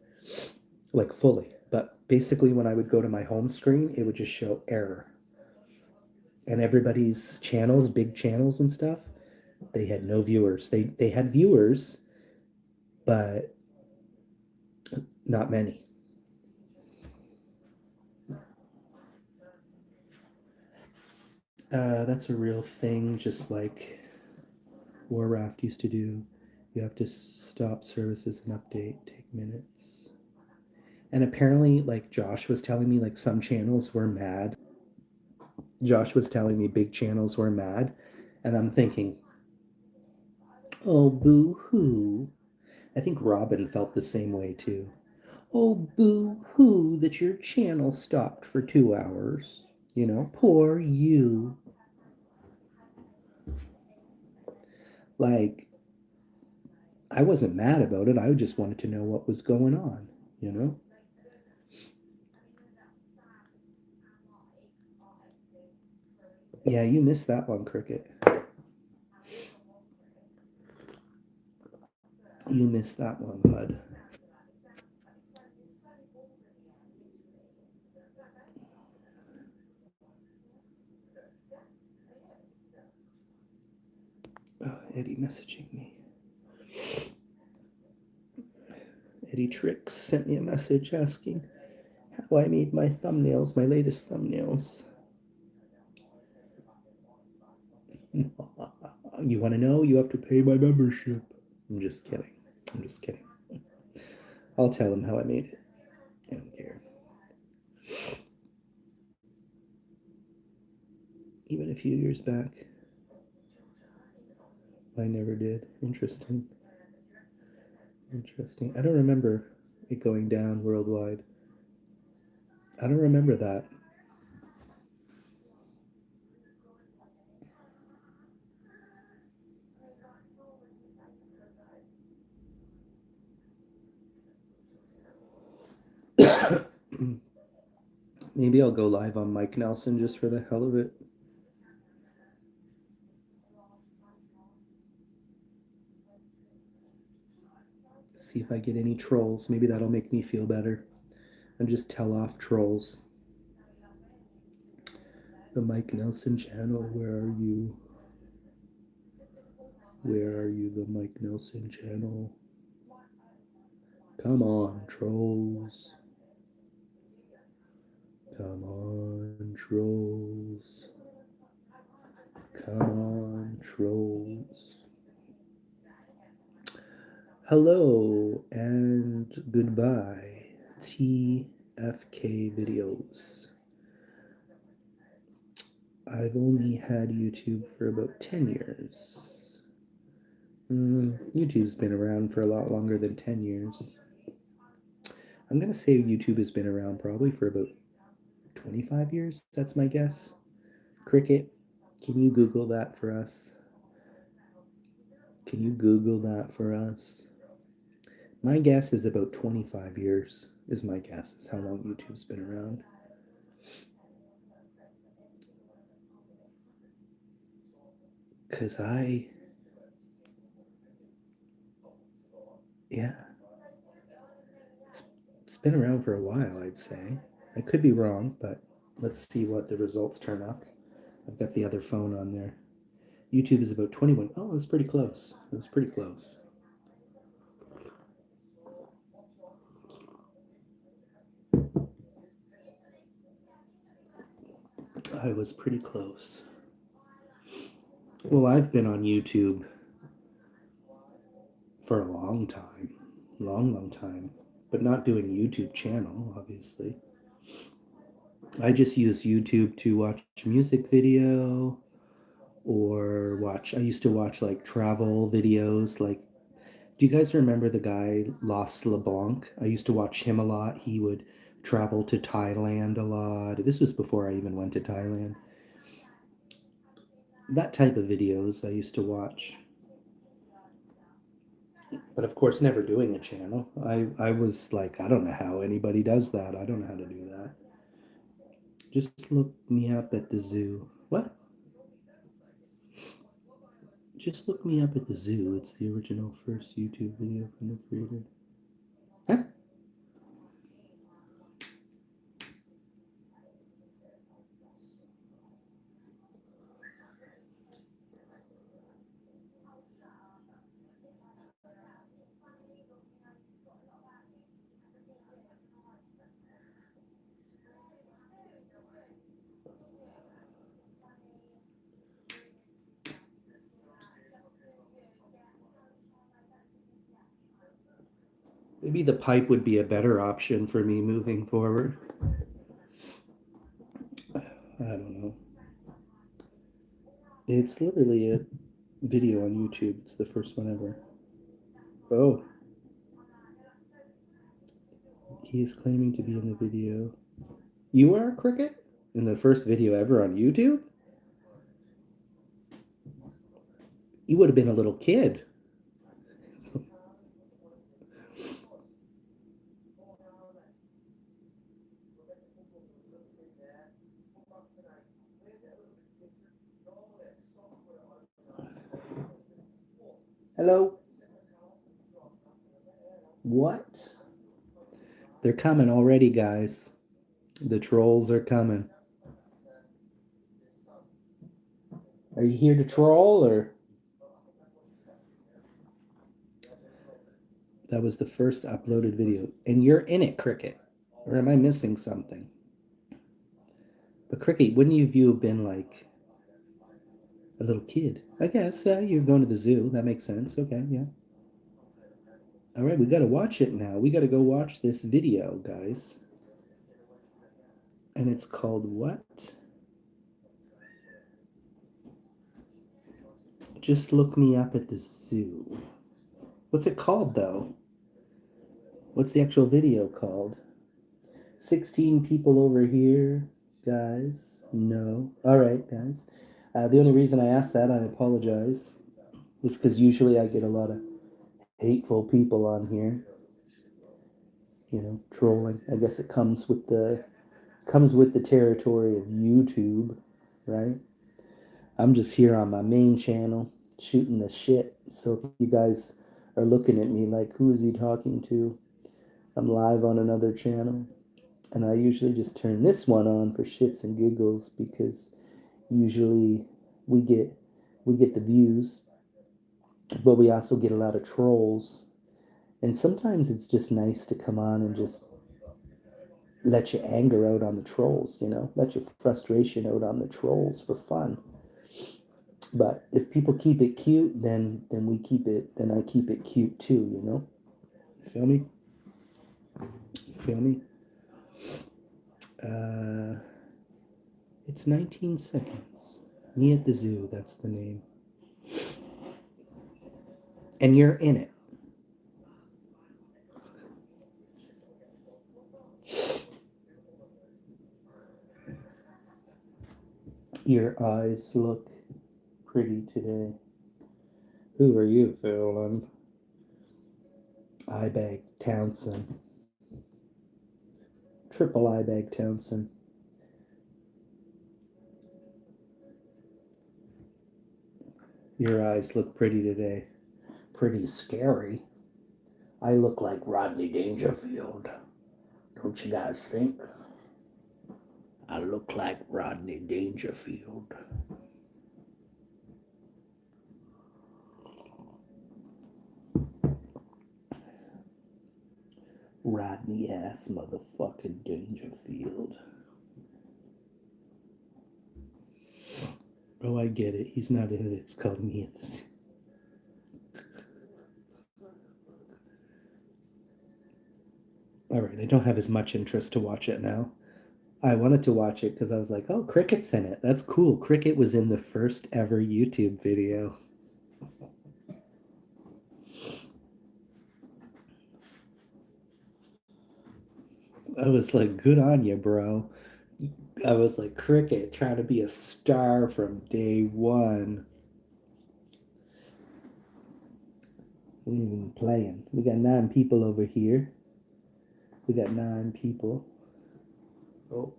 like fully. But basically, when I would go to my home screen, it would just show error. and everybody's channels, big channels and stuff, they had no viewers. They had viewers, but not many. That's a real thing, just like War Raft used to do. You have to stop services and update, take minutes. And apparently, like Josh was telling me, like some channels were mad. Josh was telling me big channels were mad. And I'm thinking, oh, boo hoo. I think Robin felt the same way too. Oh, boo hoo that your channel stopped for 2 hours. You know, poor you. Like, I wasn't mad about it. I just wanted to know what was going on, you know? Yeah, you missed that one, Cricket. You missed that one, bud. Oh, Eddie messaging me. Eddie Tricks sent me a message asking how I made my thumbnails, my latest thumbnails. You want to know? You have to pay my membership. I'm just kidding. I'm just kidding. I'll tell him how I made it. I don't care. Even a few years back, I never did. Interesting. Interesting. I don't remember it going down worldwide. I don't remember that. Maybe I'll go live on Mike Nelson just for the hell of it. See if I get any trolls. Maybe that'll make me feel better. And just tell off trolls. The Mike Nelson channel, where are you? Where are you, the Mike Nelson channel? Come on, trolls. Come on, trolls. Come on, trolls. Hello and goodbye, TFK videos. I've only had YouTube for about 10 years. YouTube's been around for a lot longer than 10 years. I'm going to say YouTube has been around probably for about 25 years. That's my guess. Cricket, can you Google that for us? Can you Google that for us? My guess is about 25 years, is my guess, is how long YouTube's been around. Because yeah. It's been around for a while, I'd say. I could be wrong, but let's see what the results turn up. I've got the other phone on there. YouTube is about 21. Oh, it was pretty close. It was pretty close. I was pretty close. Well, I've been on YouTube for a long time. Long time. But not doing YouTube channel, obviously. I just use YouTube to watch music video or I used to watch like travel videos. Like, do you guys remember the guy Lost LeBlanc? I used to watch him a lot. He would travel to Thailand a lot. This was before I even went to Thailand. That type of videos I used to watch. But of course, never doing a channel. I was like, I don't know how anybody does that. I don't know how to do that. Just look me up at the zoo. What? Just look me up at the zoo. It's the original first YouTube video from the creator. Huh? Maybe the pipe would be a better option for me moving forward. I don't know. It's literally a video on YouTube. It's the first one ever. Oh, he is claiming to be in the video. You are, Cricket? In the first video ever on YouTube? You would have been a little kid. Hello? What? They're coming already, guys. The trolls are coming. Are you here to troll or? That was the first uploaded video. And you're in it, Cricket. Or am I missing something? But Cricket, wouldn't you have been like a little kid? I guess, yeah, you're going to the zoo. That makes sense. Okay, yeah. All right, we got to watch it now. We got to go watch this video, guys. And it's called what? Just look me up at the zoo. What's it called, though? What's the actual video called? 16 people over here, guys. No. All right, guys. The only reason I asked that, I apologize, was because usually I get a lot of hateful people on here. You know, trolling. I guess it comes with the territory of YouTube, right? I'm just here on my main channel shooting the shit. So if you guys are looking at me like, who is he talking to? I'm live on another channel. And I usually just turn this one on for shits and giggles because usually we get the views, but we also get a lot of trolls. And sometimes it's just nice to come on and just let your anger out on the trolls, you know, let your frustration out on the trolls for fun. But if people keep it cute, then I keep it cute too, you know? Feel me? Feel me? It's 19 seconds. Me at the Zoo, that's the name. And you're in it. Your eyes look pretty today. Who are you fooling? Eyebag Townsend. Triple Eyebag Townsend. Your eyes look pretty today. Pretty scary. I look like Rodney Dangerfield. Don't you guys think? I look like Rodney Dangerfield. Rodney ass motherfucking Dangerfield. Oh, I get it. He's not in it. It's called Me at the Zoo. All right, I don't have as much interest to watch it now. I wanted to watch it because I was like, oh, Cricket's in it. That's cool. Cricket was in the first ever YouTube video. I was like, good on you, bro. I was like, Cricket trying to be a star from day one. We ain't even playing. We got 9 people over here. We got 9 people. Oh,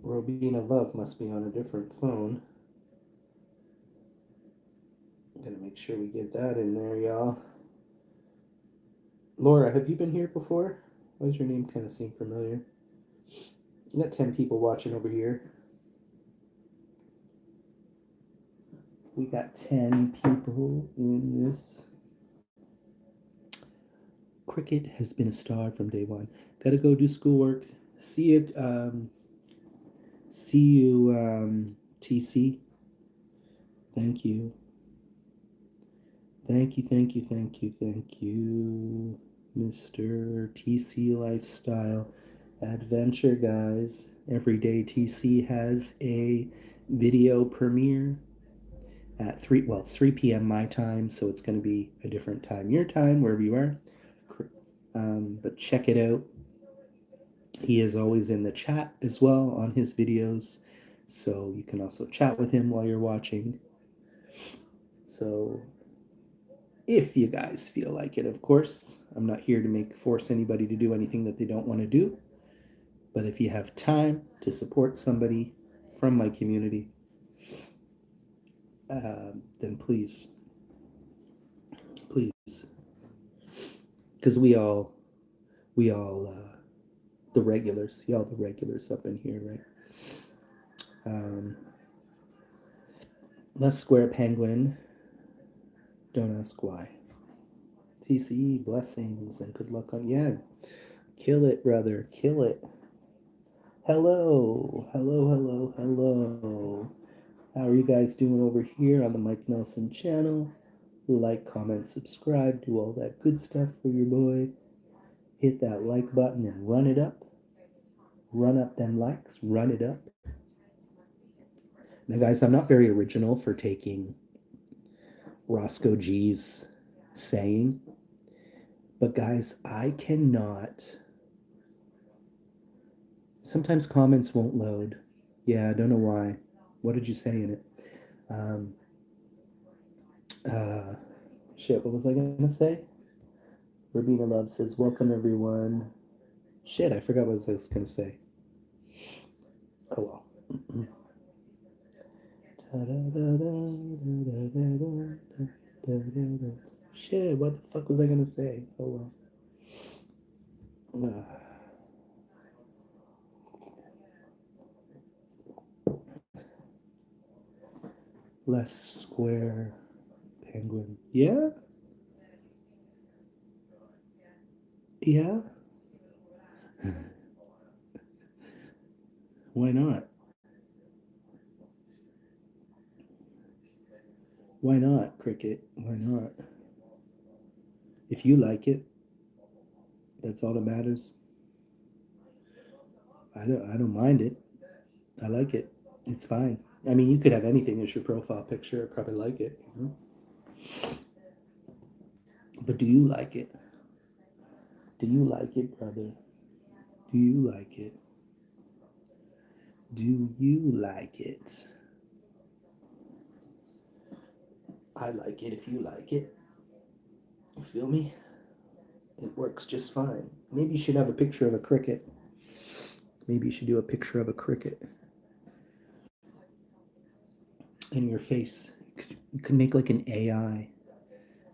Robina Love must be on a different phone. I'm gonna make sure we get that in there, y'all. Laura, have you been here before? Why does your name kind of seem familiar? You got 10 people watching over here. We got 10 people in this. Cricket has been a star from day one. Gotta go do schoolwork. See you, TC. Thank you. Thank you. Mr. TC Lifestyle Adventure, guys. Every day TC has a video premiere at 3, well, it's 3 p.m. my time, so it's going to be a different time your time, wherever you are. But check it out. He is always in the chat as well on his videos, so you can also chat with him while you're watching. So if you guys feel like it, of course. I'm not here to force anybody to do anything that they don't want to do. But if you have time to support somebody from my community, then please, because we all, the regulars, y'all the regulars up in here, right? Less Square Penguin, don't ask why. TCE, blessings and good luck on, yeah, kill it, brother, kill it. Hello. How are you guys doing over here on the Mike Nelson channel? Like, comment, subscribe, do all that good stuff for your boy. Hit that like button and run it up. Run up them likes, run it up. Now, guys, I'm not very original for taking Roscoe G's saying, but guys, I cannot. Sometimes comments won't load. Yeah, I don't know why. What did you say in it? Shit, what was I gonna say? Rabina Love says, welcome everyone. Shit, I forgot what I was gonna say. Oh well. Shit, what the fuck was I gonna say? Oh well. Less Square Penguin. Yeah? Yeah? Why not? Why not, Cricket? Why not? If you like it, that's all that matters. I don't mind it. I like it. It's fine. I mean, you could have anything as your profile picture. I probably like it, you know? But do you like it? Do you like it, brother? Do you like it? Do you like it? I like it if you like it. You feel me? It works just fine. Maybe you should have a picture of a cricket. Maybe you should do a picture of a cricket in your face. You could make like an AI.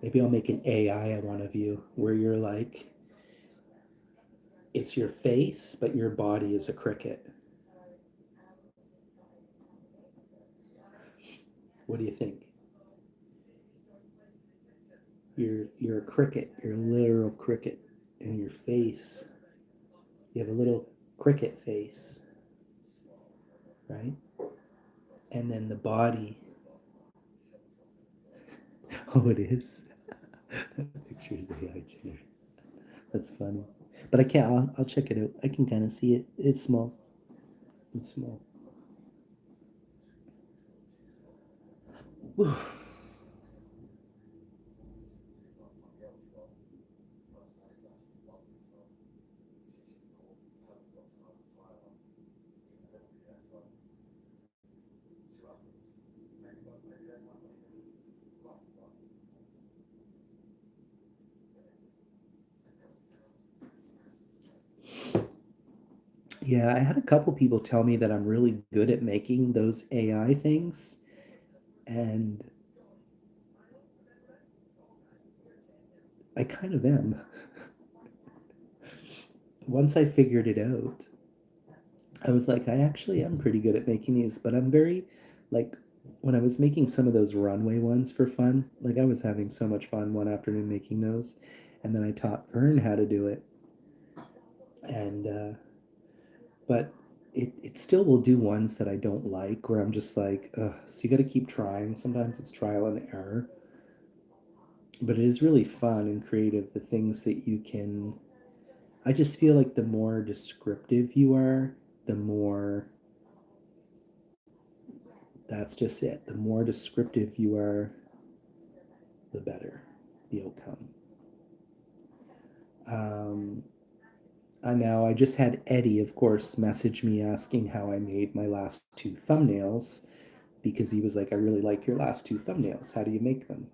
Maybe I'll make an AI of one of you where you're like, it's your face, but your body is a cricket. What do you think? You're a cricket. You're a literal cricket. And your face, you have a little cricket face, right? And then the body. Oh, it is. That picture is AI generated. That's funny. But I can't. I'll check it out. I can kind of see it. It's small. It's small. Whew. Yeah, I had a couple people tell me that I'm really good at making those AI things. And I kind of am. Once I figured it out, I was like, I actually am pretty good at making these, but I'm very, like, when I was making some of those runway ones for fun, like, I was having so much fun one afternoon making those. And then I taught Vern how to do it. And, but it still will do ones that I don't like, where I'm just like, ugh, so you got to keep trying. Sometimes it's trial and error. But it is really fun and creative, the things that you can. I just feel like the more descriptive you are, the more. That's just it. The more descriptive you are, the better the outcome. Now I just had Eddie, of course, message me asking how I made my last two thumbnails because he was like, I really like your last two thumbnails. How do you make them?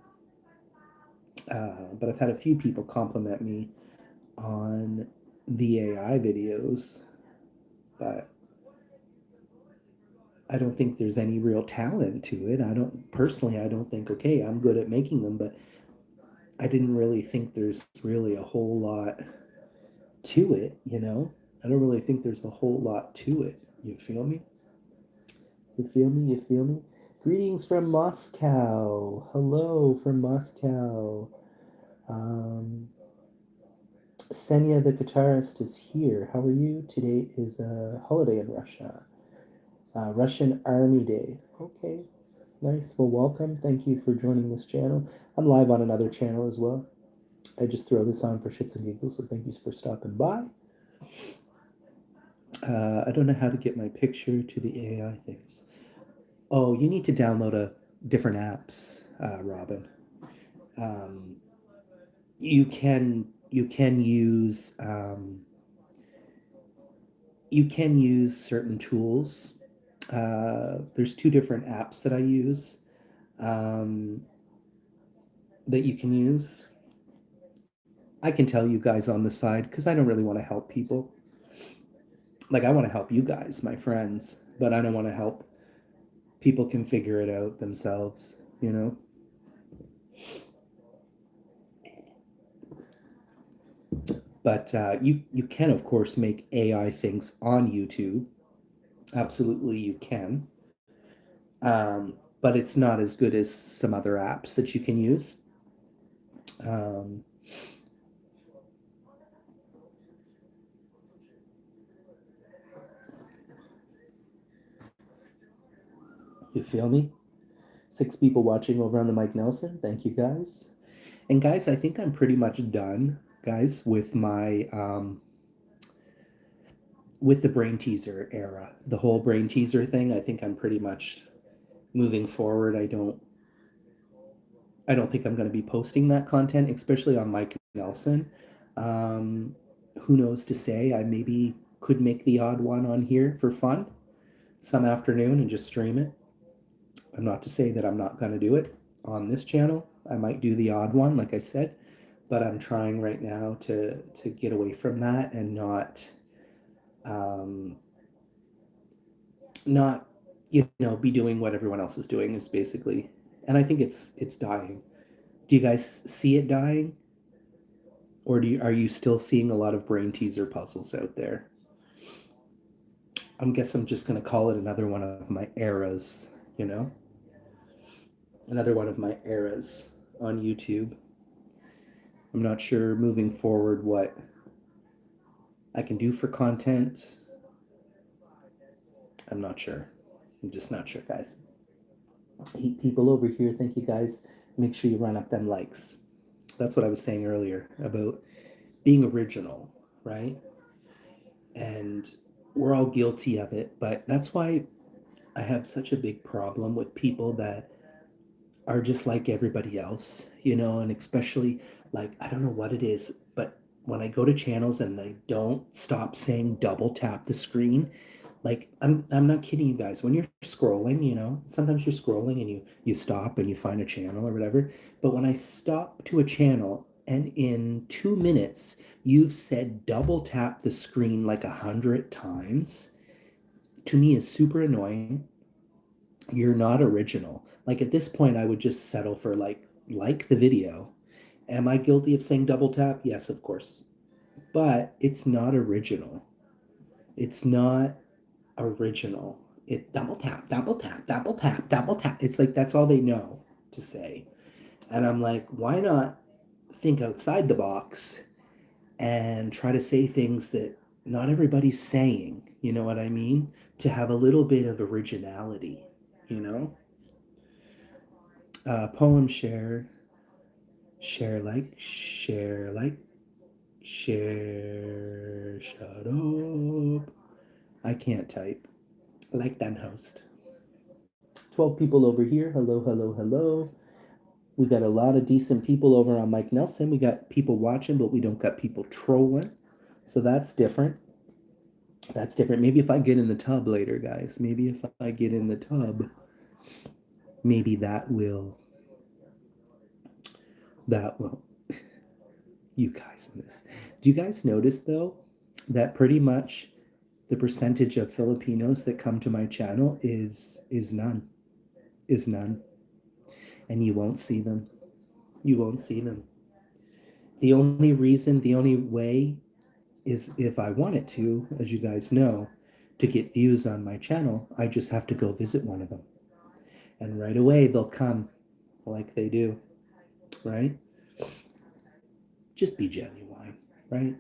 But I've had a few people compliment me on the AI videos, but I don't think there's any real talent to it. I don't think, okay, I'm good at making them, but I didn't really think there's really a whole lot to it, you know? I don't really think there's a whole lot to it. You feel me? You feel me? You feel me? Greetings from Moscow. Hello from Moscow. Um, Senya the guitarist is here. How are you? Today is a holiday in Russia. Russian Army Day. Okay, nice. Well, welcome. Thank you for joining this channel. I'm live on another channel as well. I just throw this on for shits and giggles, so thank you for stopping by. I don't know how to get my picture to the AI things. Oh, you need to download a different apps, Robin. Um, you can use certain tools. There's two different apps that I use um, that you can use. I can tell you guys on the side because I don't really want to help people. Like I want to help you guys, my friends, but I don't want to help people can figure it out themselves, you know? But you can, of course, make AI things on YouTube. Absolutely, you can. But it's not as good as some other apps that you can use. Um, you feel me? 6 people watching over on the Mike Nelson. Thank you, guys. And guys, I think I'm pretty much done, guys, with the brain teaser era. The whole brain teaser thing. I think I'm pretty much moving forward. I don't think I'm going to be posting that content, especially on Mike Nelson. Um, who knows to say? I maybe could make the odd one on here for fun some afternoon and just stream it. I'm not to say that I'm not going to do it on this channel. I might do the odd one, like I said, but I'm trying right now to get away from that and um, not be doing what everyone else is doing is basically. And I think it's dying. Do you guys see it dying? Or are you still seeing a lot of brain teaser puzzles out there? I'm just gonna call it another one of my eras, you know? Another one of my eras on YouTube. I'm not sure moving forward what I can do for content. I'm not sure. I'm just not sure, guys. 8 people over here. Thank you, guys. Make sure you run up them likes. That's what I was saying earlier about being original, right? And we're all guilty of it, but that's why I have such a big problem with people that are just like everybody else, and especially like, I don't know what it is, but when I go to channels and they don't stop saying double tap the screen, like I'm not kidding you guys. When you're scrolling, sometimes you're scrolling and you stop and you find a channel or whatever. But when I stop to a channel and in 2 minutes you've said double tap the screen like 100 times, to me is super annoying. You're not original. Like at this point, I would just settle for like the video. Am I guilty of saying double tap? Yes, of course. But it's not original. It's not original. It double tap, double tap, double tap, double tap. It's like that's all they know to say. And I'm like, why not think outside the box and try to say things that not everybody's saying? You know what I mean? To have a little bit of originality, you know? Poem share. Share, like, share, like, share. Shut up. I can't type. Like that host. 12 people over here. Hello, hello, hello. We got a lot of decent people over on Mike Nelson. We got people watching, but we don't got people trolling. So that's different. That's different. Maybe if I get in the tub later, guys. Maybe if I get in the tub, maybe that will you guys in this. Do you guys notice though that pretty much the percentage of Filipinos that come to my channel is none. Is none. And you won't see them. You won't see them. The only reason, the only way is if I wanted to, as you guys know, to get views on my channel, I just have to go visit one of them. And right away they'll come like they do, right? Just be genuine, right?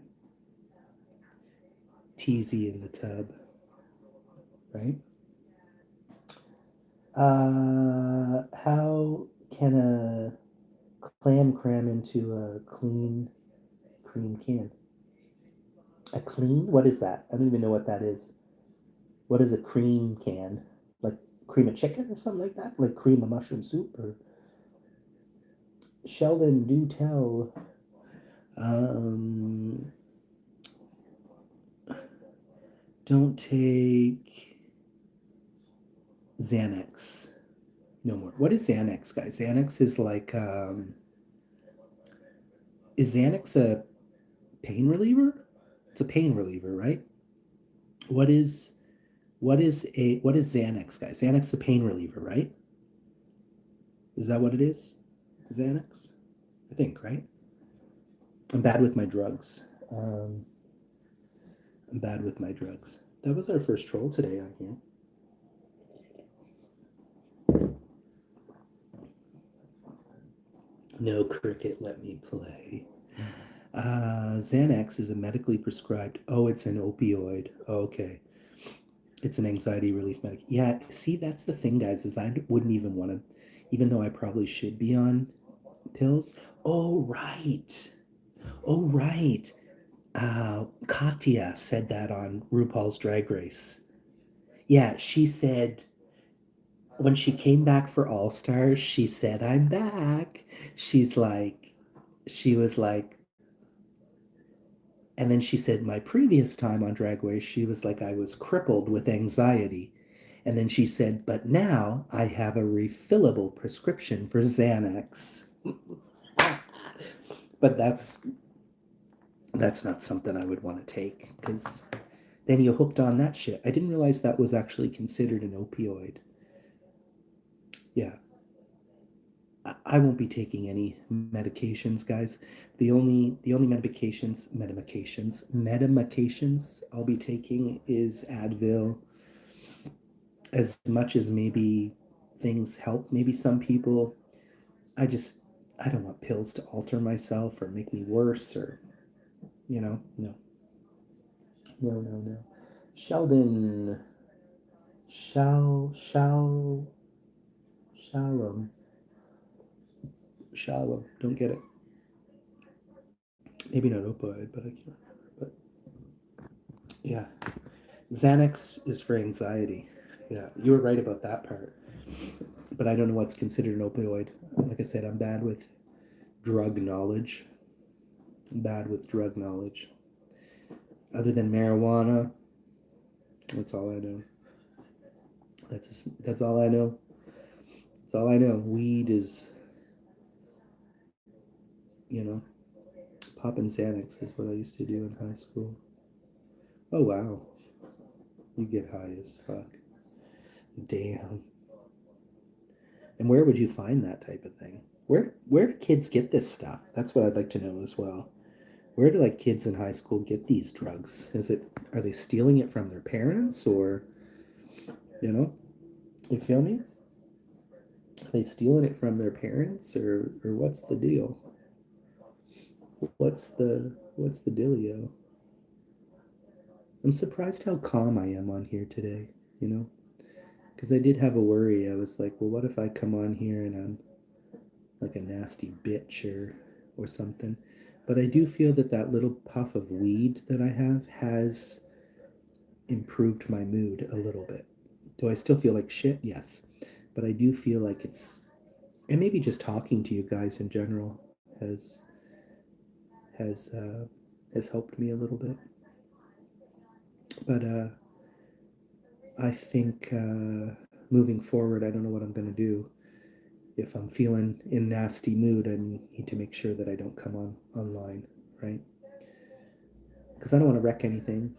Teasy in the tub, right? How can a clam cram into a clean cream can? A clean? What is that? I don't even know what that is. What is a cream can? Like cream of chicken or something like that? Like cream of mushroom soup? Or Sheldon, do tell. Don't take Xanax. No more. What is Xanax, guys? Xanax is like, is Xanax a pain reliever? It's a pain reliever, right? What is Xanax, guys? Xanax is a pain reliever, right? Is that what it is? Xanax? I think, right? I'm bad with my drugs. I'm bad with my drugs. That was our first troll today on here. No cricket, let me play. Xanax is a medically prescribed. Oh, it's an opioid. Okay. It's an anxiety relief medic. Yeah, see, that's the thing, guys, is I wouldn't even want to, even though I probably should be on pills. Oh, right. Oh, right. Katya said that on RuPaul's Drag Race. Yeah, she said when she came back for All Stars, she said, I'm back. She's like, she was like, and then she said, my previous time on Drag Race, she was like, I was crippled with anxiety. And then she said, but now I have a refillable prescription for Xanax. But that's not something I would want to take because then you're hooked on that shit. I didn't realize that was actually considered an opioid. Yeah. I won't be taking any medications, guys. The only medications I'll be taking is Advil. As much as maybe things help maybe some people, I don't want pills to alter myself or make me worse or no. No. Sheldon Shalom. Shallow. Don't get it. Maybe not opioid, but I can't remember. But yeah. Xanax is for anxiety. Yeah, you were right about that part. But I don't know what's considered an opioid. Like I said, I'm bad with drug knowledge. Other than marijuana, that's all I know. That's all I know. That's all I know. Weed is, popping Xanax is what I used to do in high school. Oh wow, you get high as fuck. Damn. And where would you find that type of thing? Where do kids get this stuff? That's what I'd like to know as well. Where do like kids in high school get these drugs? Are they stealing it from their parents or you feel me? Are they stealing it from their parents or what's the deal? What's the dealio? I'm surprised how calm I am on here today, because I did have a worry. I was like, well, what if I come on here and I'm like a nasty bitch or or something. But I do feel that that little puff of weed that I have has improved my mood a little bit. Do I still feel like shit? Yes. But I do feel like it's, and maybe just talking to you guys in general has has uh, has helped me a little bit. But I think moving forward, I don't know what I'm going to do. If I'm feeling in nasty mood, I need to make sure that I don't come on online, right? Because I don't want to wreck anything.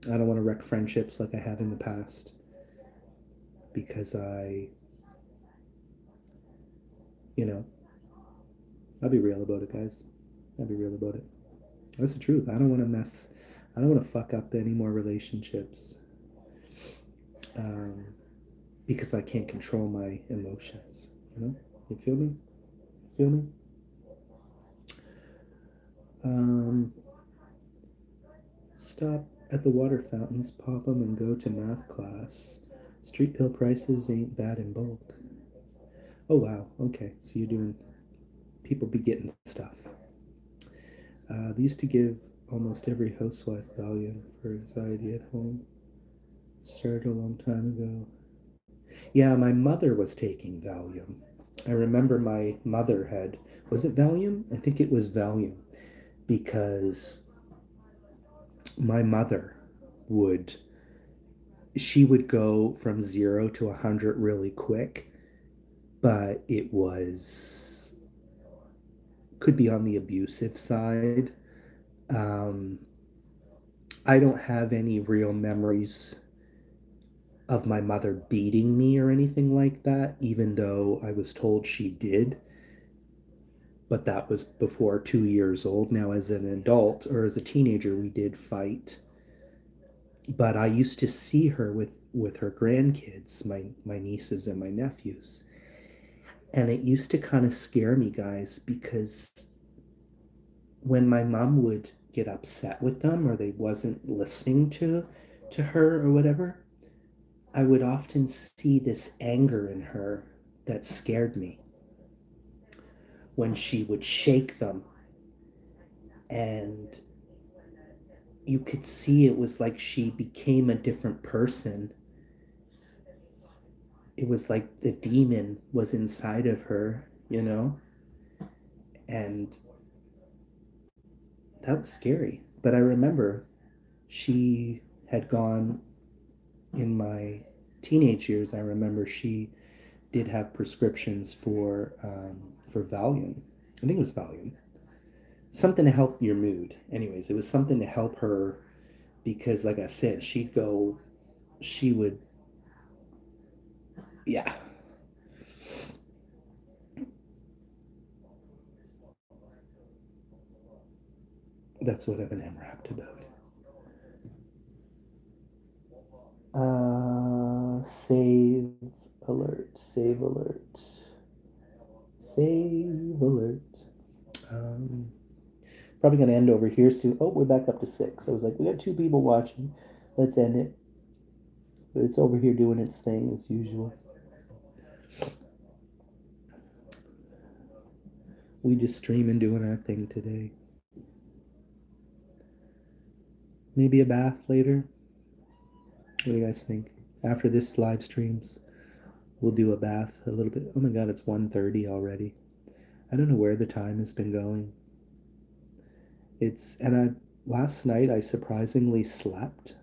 I don't want to wreck friendships like I have in the past. Because you know, I'll be real about it, guys. I'll be real about it. That's the truth. I don't want to mess. I don't want to fuck up any more relationships. Um, because I can't control my emotions. You know, you feel me? Feel me? Um, Stop at the water fountains, pop them, and go to math class. Street pill prices ain't bad in bulk. Oh wow. Okay, so you're doing. People be getting stuff. They used to give almost every housewife Valium for anxiety at home. Started a long time ago. Yeah, my mother was taking Valium. I remember my mother had, was it Valium? I think it was Valium because my mother would, she would go from 0 to 100 really quick, but it was, could be on the abusive side. Um, I don't have any real memories of my mother beating me or anything like that, even though I was told she did. But that was before 2 years old. Now, as an adult or as a teenager, we did fight. But I used to see her with her grandkids, my nieces and my nephews, and it used to kind of scare me, guys, because when my mom would get upset with them or they wasn't listening to her or whatever, I would often see this anger in her that scared me when she would shake them, and you could see it was like she became a different person. It was like the demon was inside of her, you know? And that was scary. But I remember she had gone in my teenage years. I remember she did have prescriptions for Valium. I think it was Valium. Something to help your mood. Anyways, it was something to help her because, like I said, she would, yeah. That's what I've been rapped about. Save alert, save alert, save alert. Um, Probably gonna end over here soon. Oh, we're back up to 6. I was like, we got 2 people watching. Let's end it. But it's over here doing its thing as usual. We just stream and doing our thing today. Maybe a bath later. What do you guys think? After this live streams, we'll do a bath a little bit. Oh my god, it's 1:30 already. I don't know where the time has been going. It's and I last night I surprisingly slept.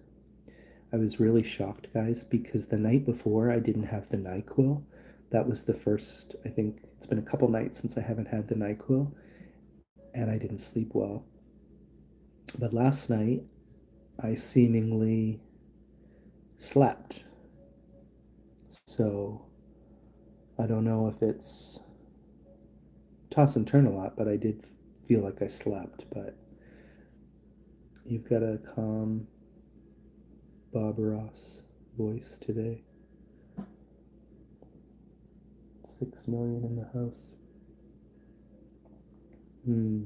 I was really shocked, guys, because the night before I didn't have the NyQuil. That was the first, I think it's been a couple nights since I haven't had the NyQuil, and I didn't sleep well. But last night I seemingly slept. So I don't know if it's toss and turn a lot, but I did feel like I slept. But you've got a calm Bob Ross voice today. 6 million in the house. Hmm.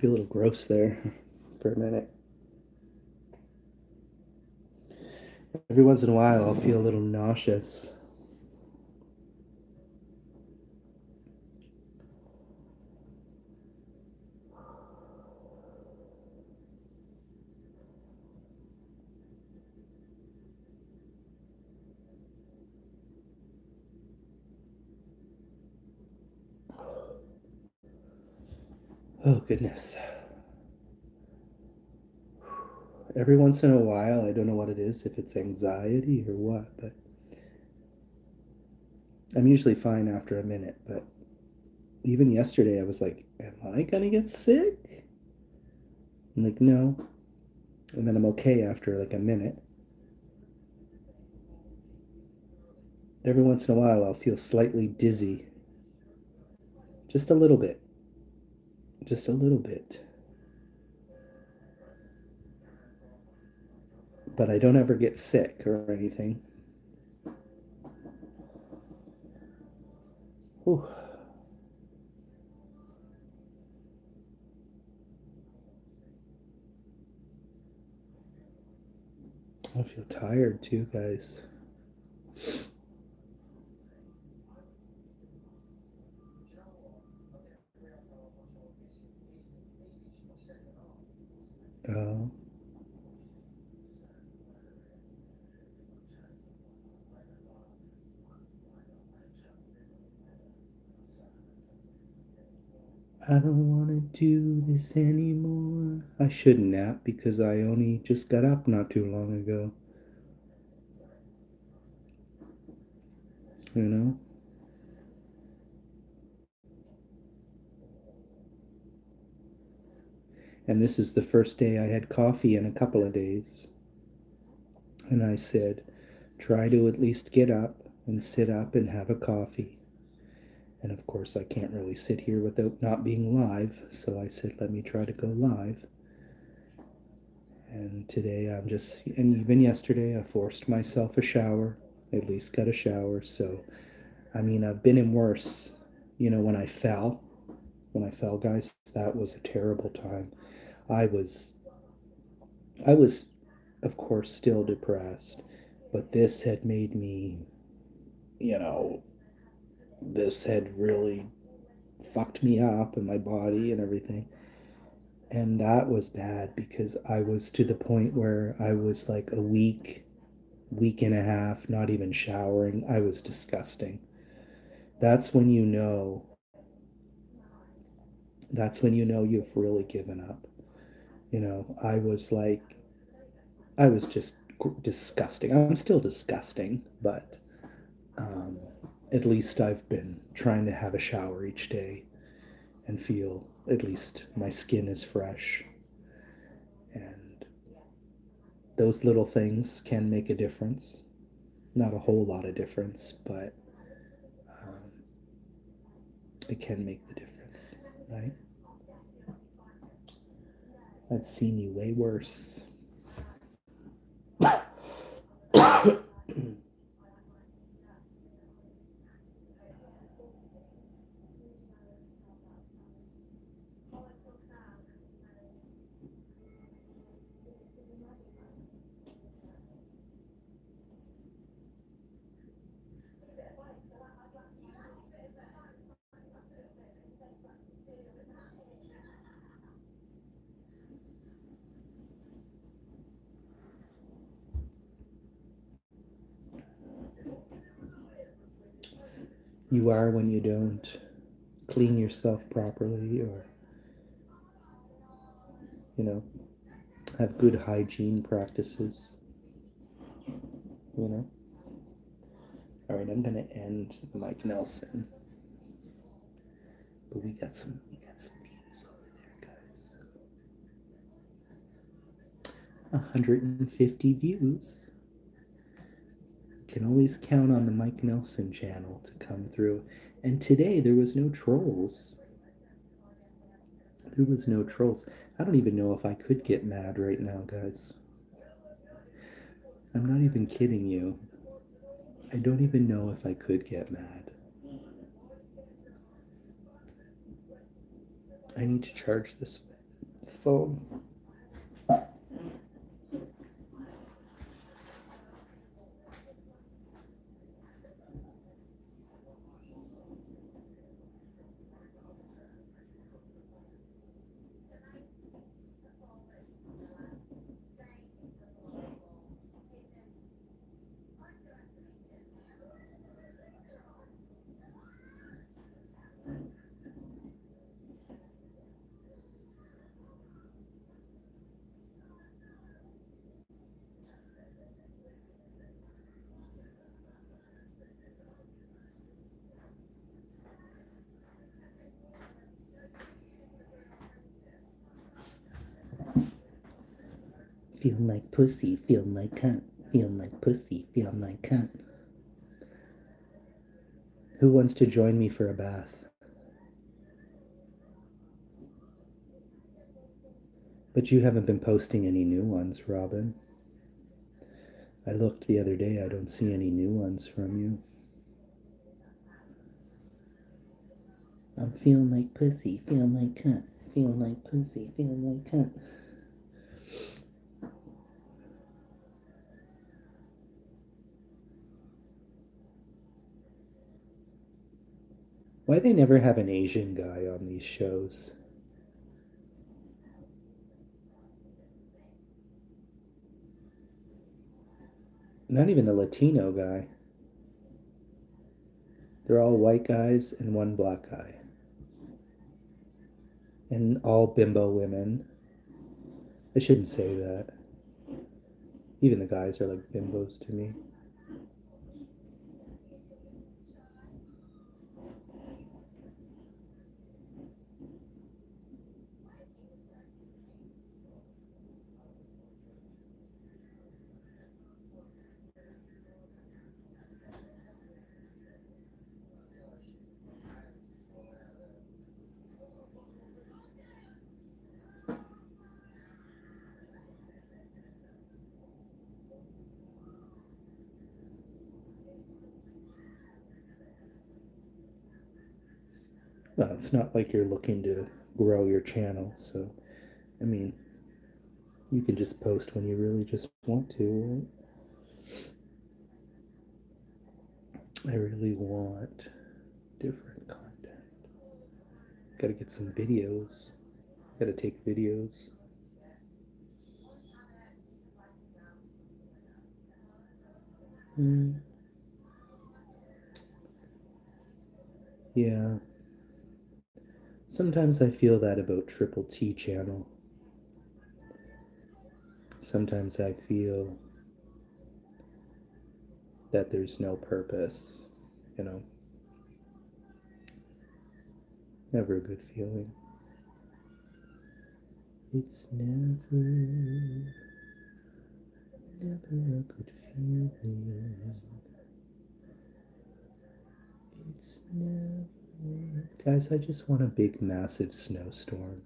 feel a little gross there for a minute. Every once in a while, I'll feel a little nauseous. Oh, goodness. Every once in a while, I don't know what it is, if it's anxiety or what, but I'm usually fine after a minute. But even yesterday, I was like, am I gonna get sick? I'm like, no. And then I'm okay after like a minute. Every once in a while, I'll feel slightly dizzy. Just a little bit. Just a little bit. But I don't ever get sick or anything. Whew. I feel tired too, guys. Oh. I don't want to do this anymore. I shouldn't nap because I only just got up not too long ago. You know? And this is the first day I had coffee in a couple of days. And I said, try to at least get up and sit up and have a coffee. And of course, I can't really sit here without not being live. So I said, let me try to go live. And today and even yesterday, I forced myself a shower, at least got a shower. So, I mean, I've been in worse. When I fell, guys, that was a terrible time. I was, I was, of course, still depressed, but this had made me, you know, this had really fucked me up in my body and everything. And that was bad because I was to the point where I was like a week and a half, not even showering. I was disgusting. That's when you know, that's when you know you've really given up. I was just disgusting. I'm still disgusting, but um, at least I've been trying to have a shower each day and feel at least my skin is fresh. And those little things can make a difference. Not a whole lot of difference, but um, it can make the difference, right? I've seen you way worse. You are when you don't clean yourself properly or, you know, have good hygiene practices, you know. All right, I'm gonna end Mike Nelson, but we got some views over there, guys. 150 views. You can always count on the Mike Nelson channel to come through. And today there was no trolls. There was no trolls. I don't even know if I could get mad right now, guys. I'm not even kidding you. I don't even know if I could get mad. I need to charge this phone. Feeling like pussy, feeling like cunt. Feeling like pussy, feeling like cunt. Who wants to join me for a bath? But you haven't been posting any new ones, Robin. I looked the other day, I don't see any new ones from you. I'm feeling like pussy, feeling like cunt. Feeling like pussy, feeling like cunt. Why they never have an Asian guy on these shows? Not even a Latino guy. They're all white guys and one black guy. And all bimbo women. I shouldn't say that. Even the guys are like bimbos to me. Well, it's not like you're looking to grow your channel, so I mean, you can just post when you really just want to, right? I really want different content. Gotta get some videos. Gotta take videos. Yeah. Sometimes I feel that about Triple T channel. Sometimes I feel that there's no purpose, you know. Never a good feeling. It's never a good feeling. It's never. Guys, I just want a big, massive snowstorm.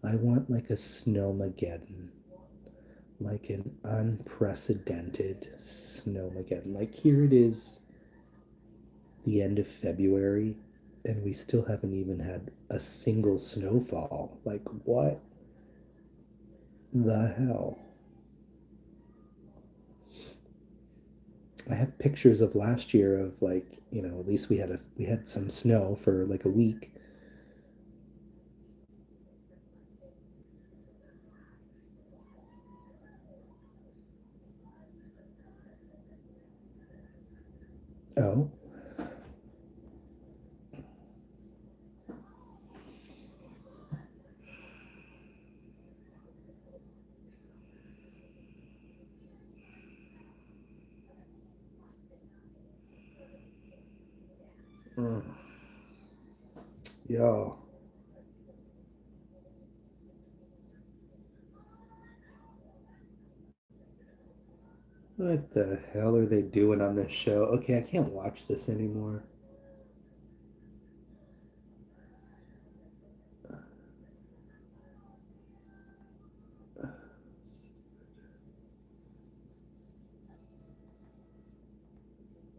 I want like a snowmageddon. Like an unprecedented snowmageddon. Like here it is, the end of February, and we still haven't even had a single snowfall. Like, what the hell? I have pictures of last year of like, you know, at least we had some snow for like a week. Oh. Mm. Yo. What the hell are they doing on this show? Okay, I can't watch this anymore.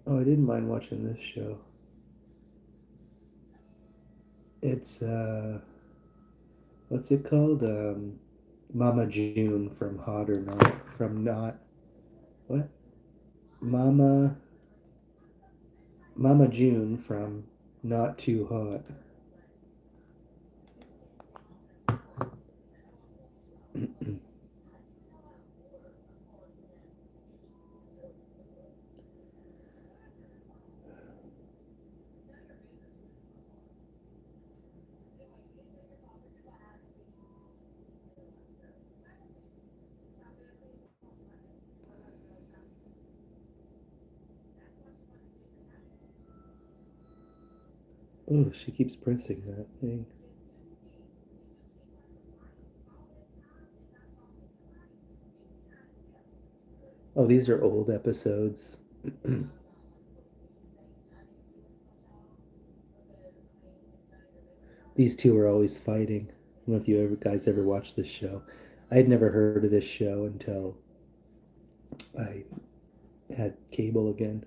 Oh, I didn't mind watching this show. It's What's it called? Mama June from Hot or Not. From Not. What? Mama. Mama June from Not Too Hot. Oh, she keeps pressing that thing. Oh, these are old episodes. These two are always fighting. I don't know if you guys ever watched this show. I had never heard of this show until I had cable again.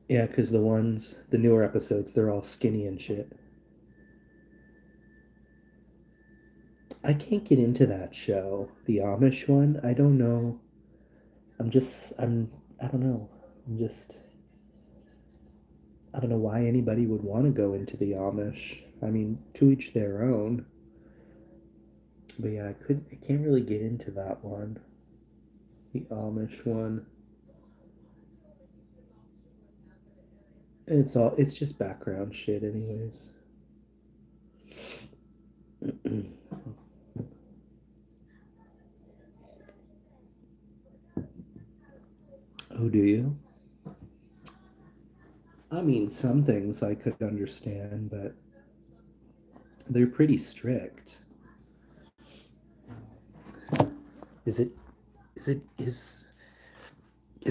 Yeah, because the newer episodes, they're all skinny and shit. I can't get into that show, the Amish one. I don't know. I don't know. I'm just, I don't know why anybody would want to go into the Amish. I mean, to each their own. But yeah, I can't really get into that one. The Amish one. It's just background shit anyways. Oh, do you? I mean, some things I could understand, but they're pretty strict. Is it is it is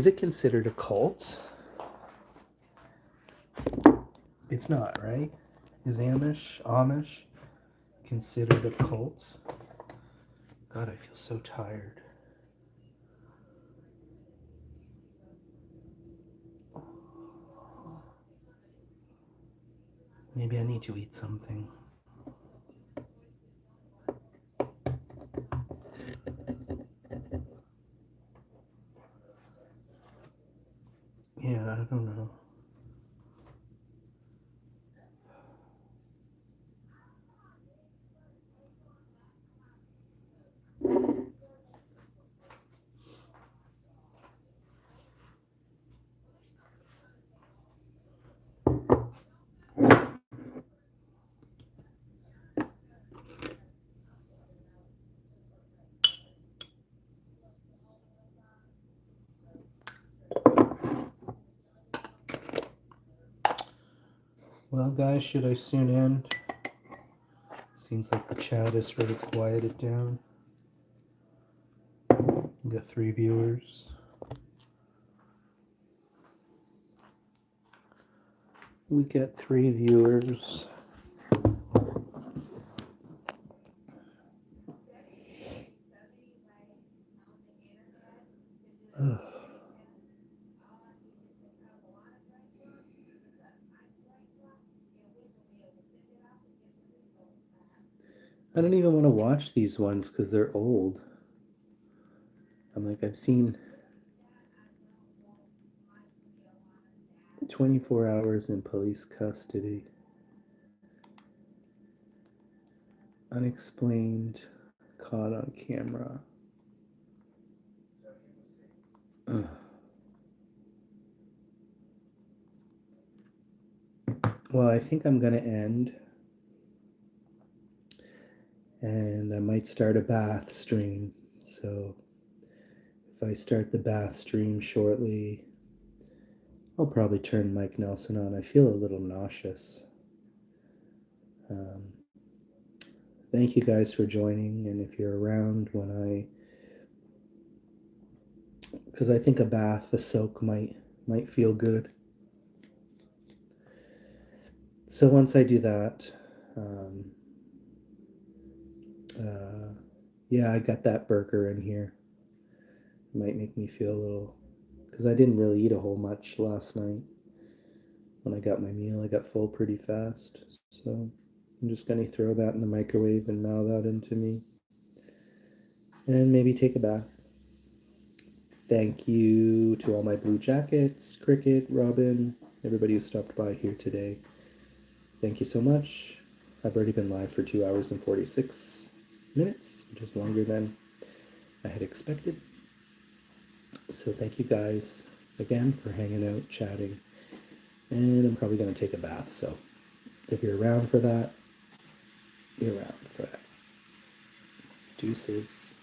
it considered a cult? It's not, right? Is Amish considered a cult? God, I feel so tired. Maybe I need to eat something. Yeah, I don't know. Well, guys, should I soon end? Seems like the chat is really quieted down. We got 3 viewers. We got 3 viewers. Ugh. I don't even want to watch these ones because they're old. I'm like, I've seen 24 hours in police custody. Unexplained, caught on camera. Ugh. Well, I think I'm going to end. And I might start a bath stream. So if I start the bath stream shortly, I'll probably turn Mike Nelson on. I feel a little nauseous. Thank you guys for joining. And if you're around when because I think a bath, a soak might feel good. So once I do that, yeah, I got that burger in here. It might make me feel a little, because I didn't really eat a whole much last night. when I got my meal, I got full pretty fast. So I'm just going to throw that in the microwave and mouth that into me. And maybe take a bath. Thank you to all my Blue Jackets, Cricket, Robin, everybody who stopped by here today. Thank you so much. I've already been live for 2 hours and 46 minutes, which is longer than I had expected. So thank you guys again for hanging out, chatting. And I'm probably going to take a bath. So if you're around for that, you're around for that. Deuces.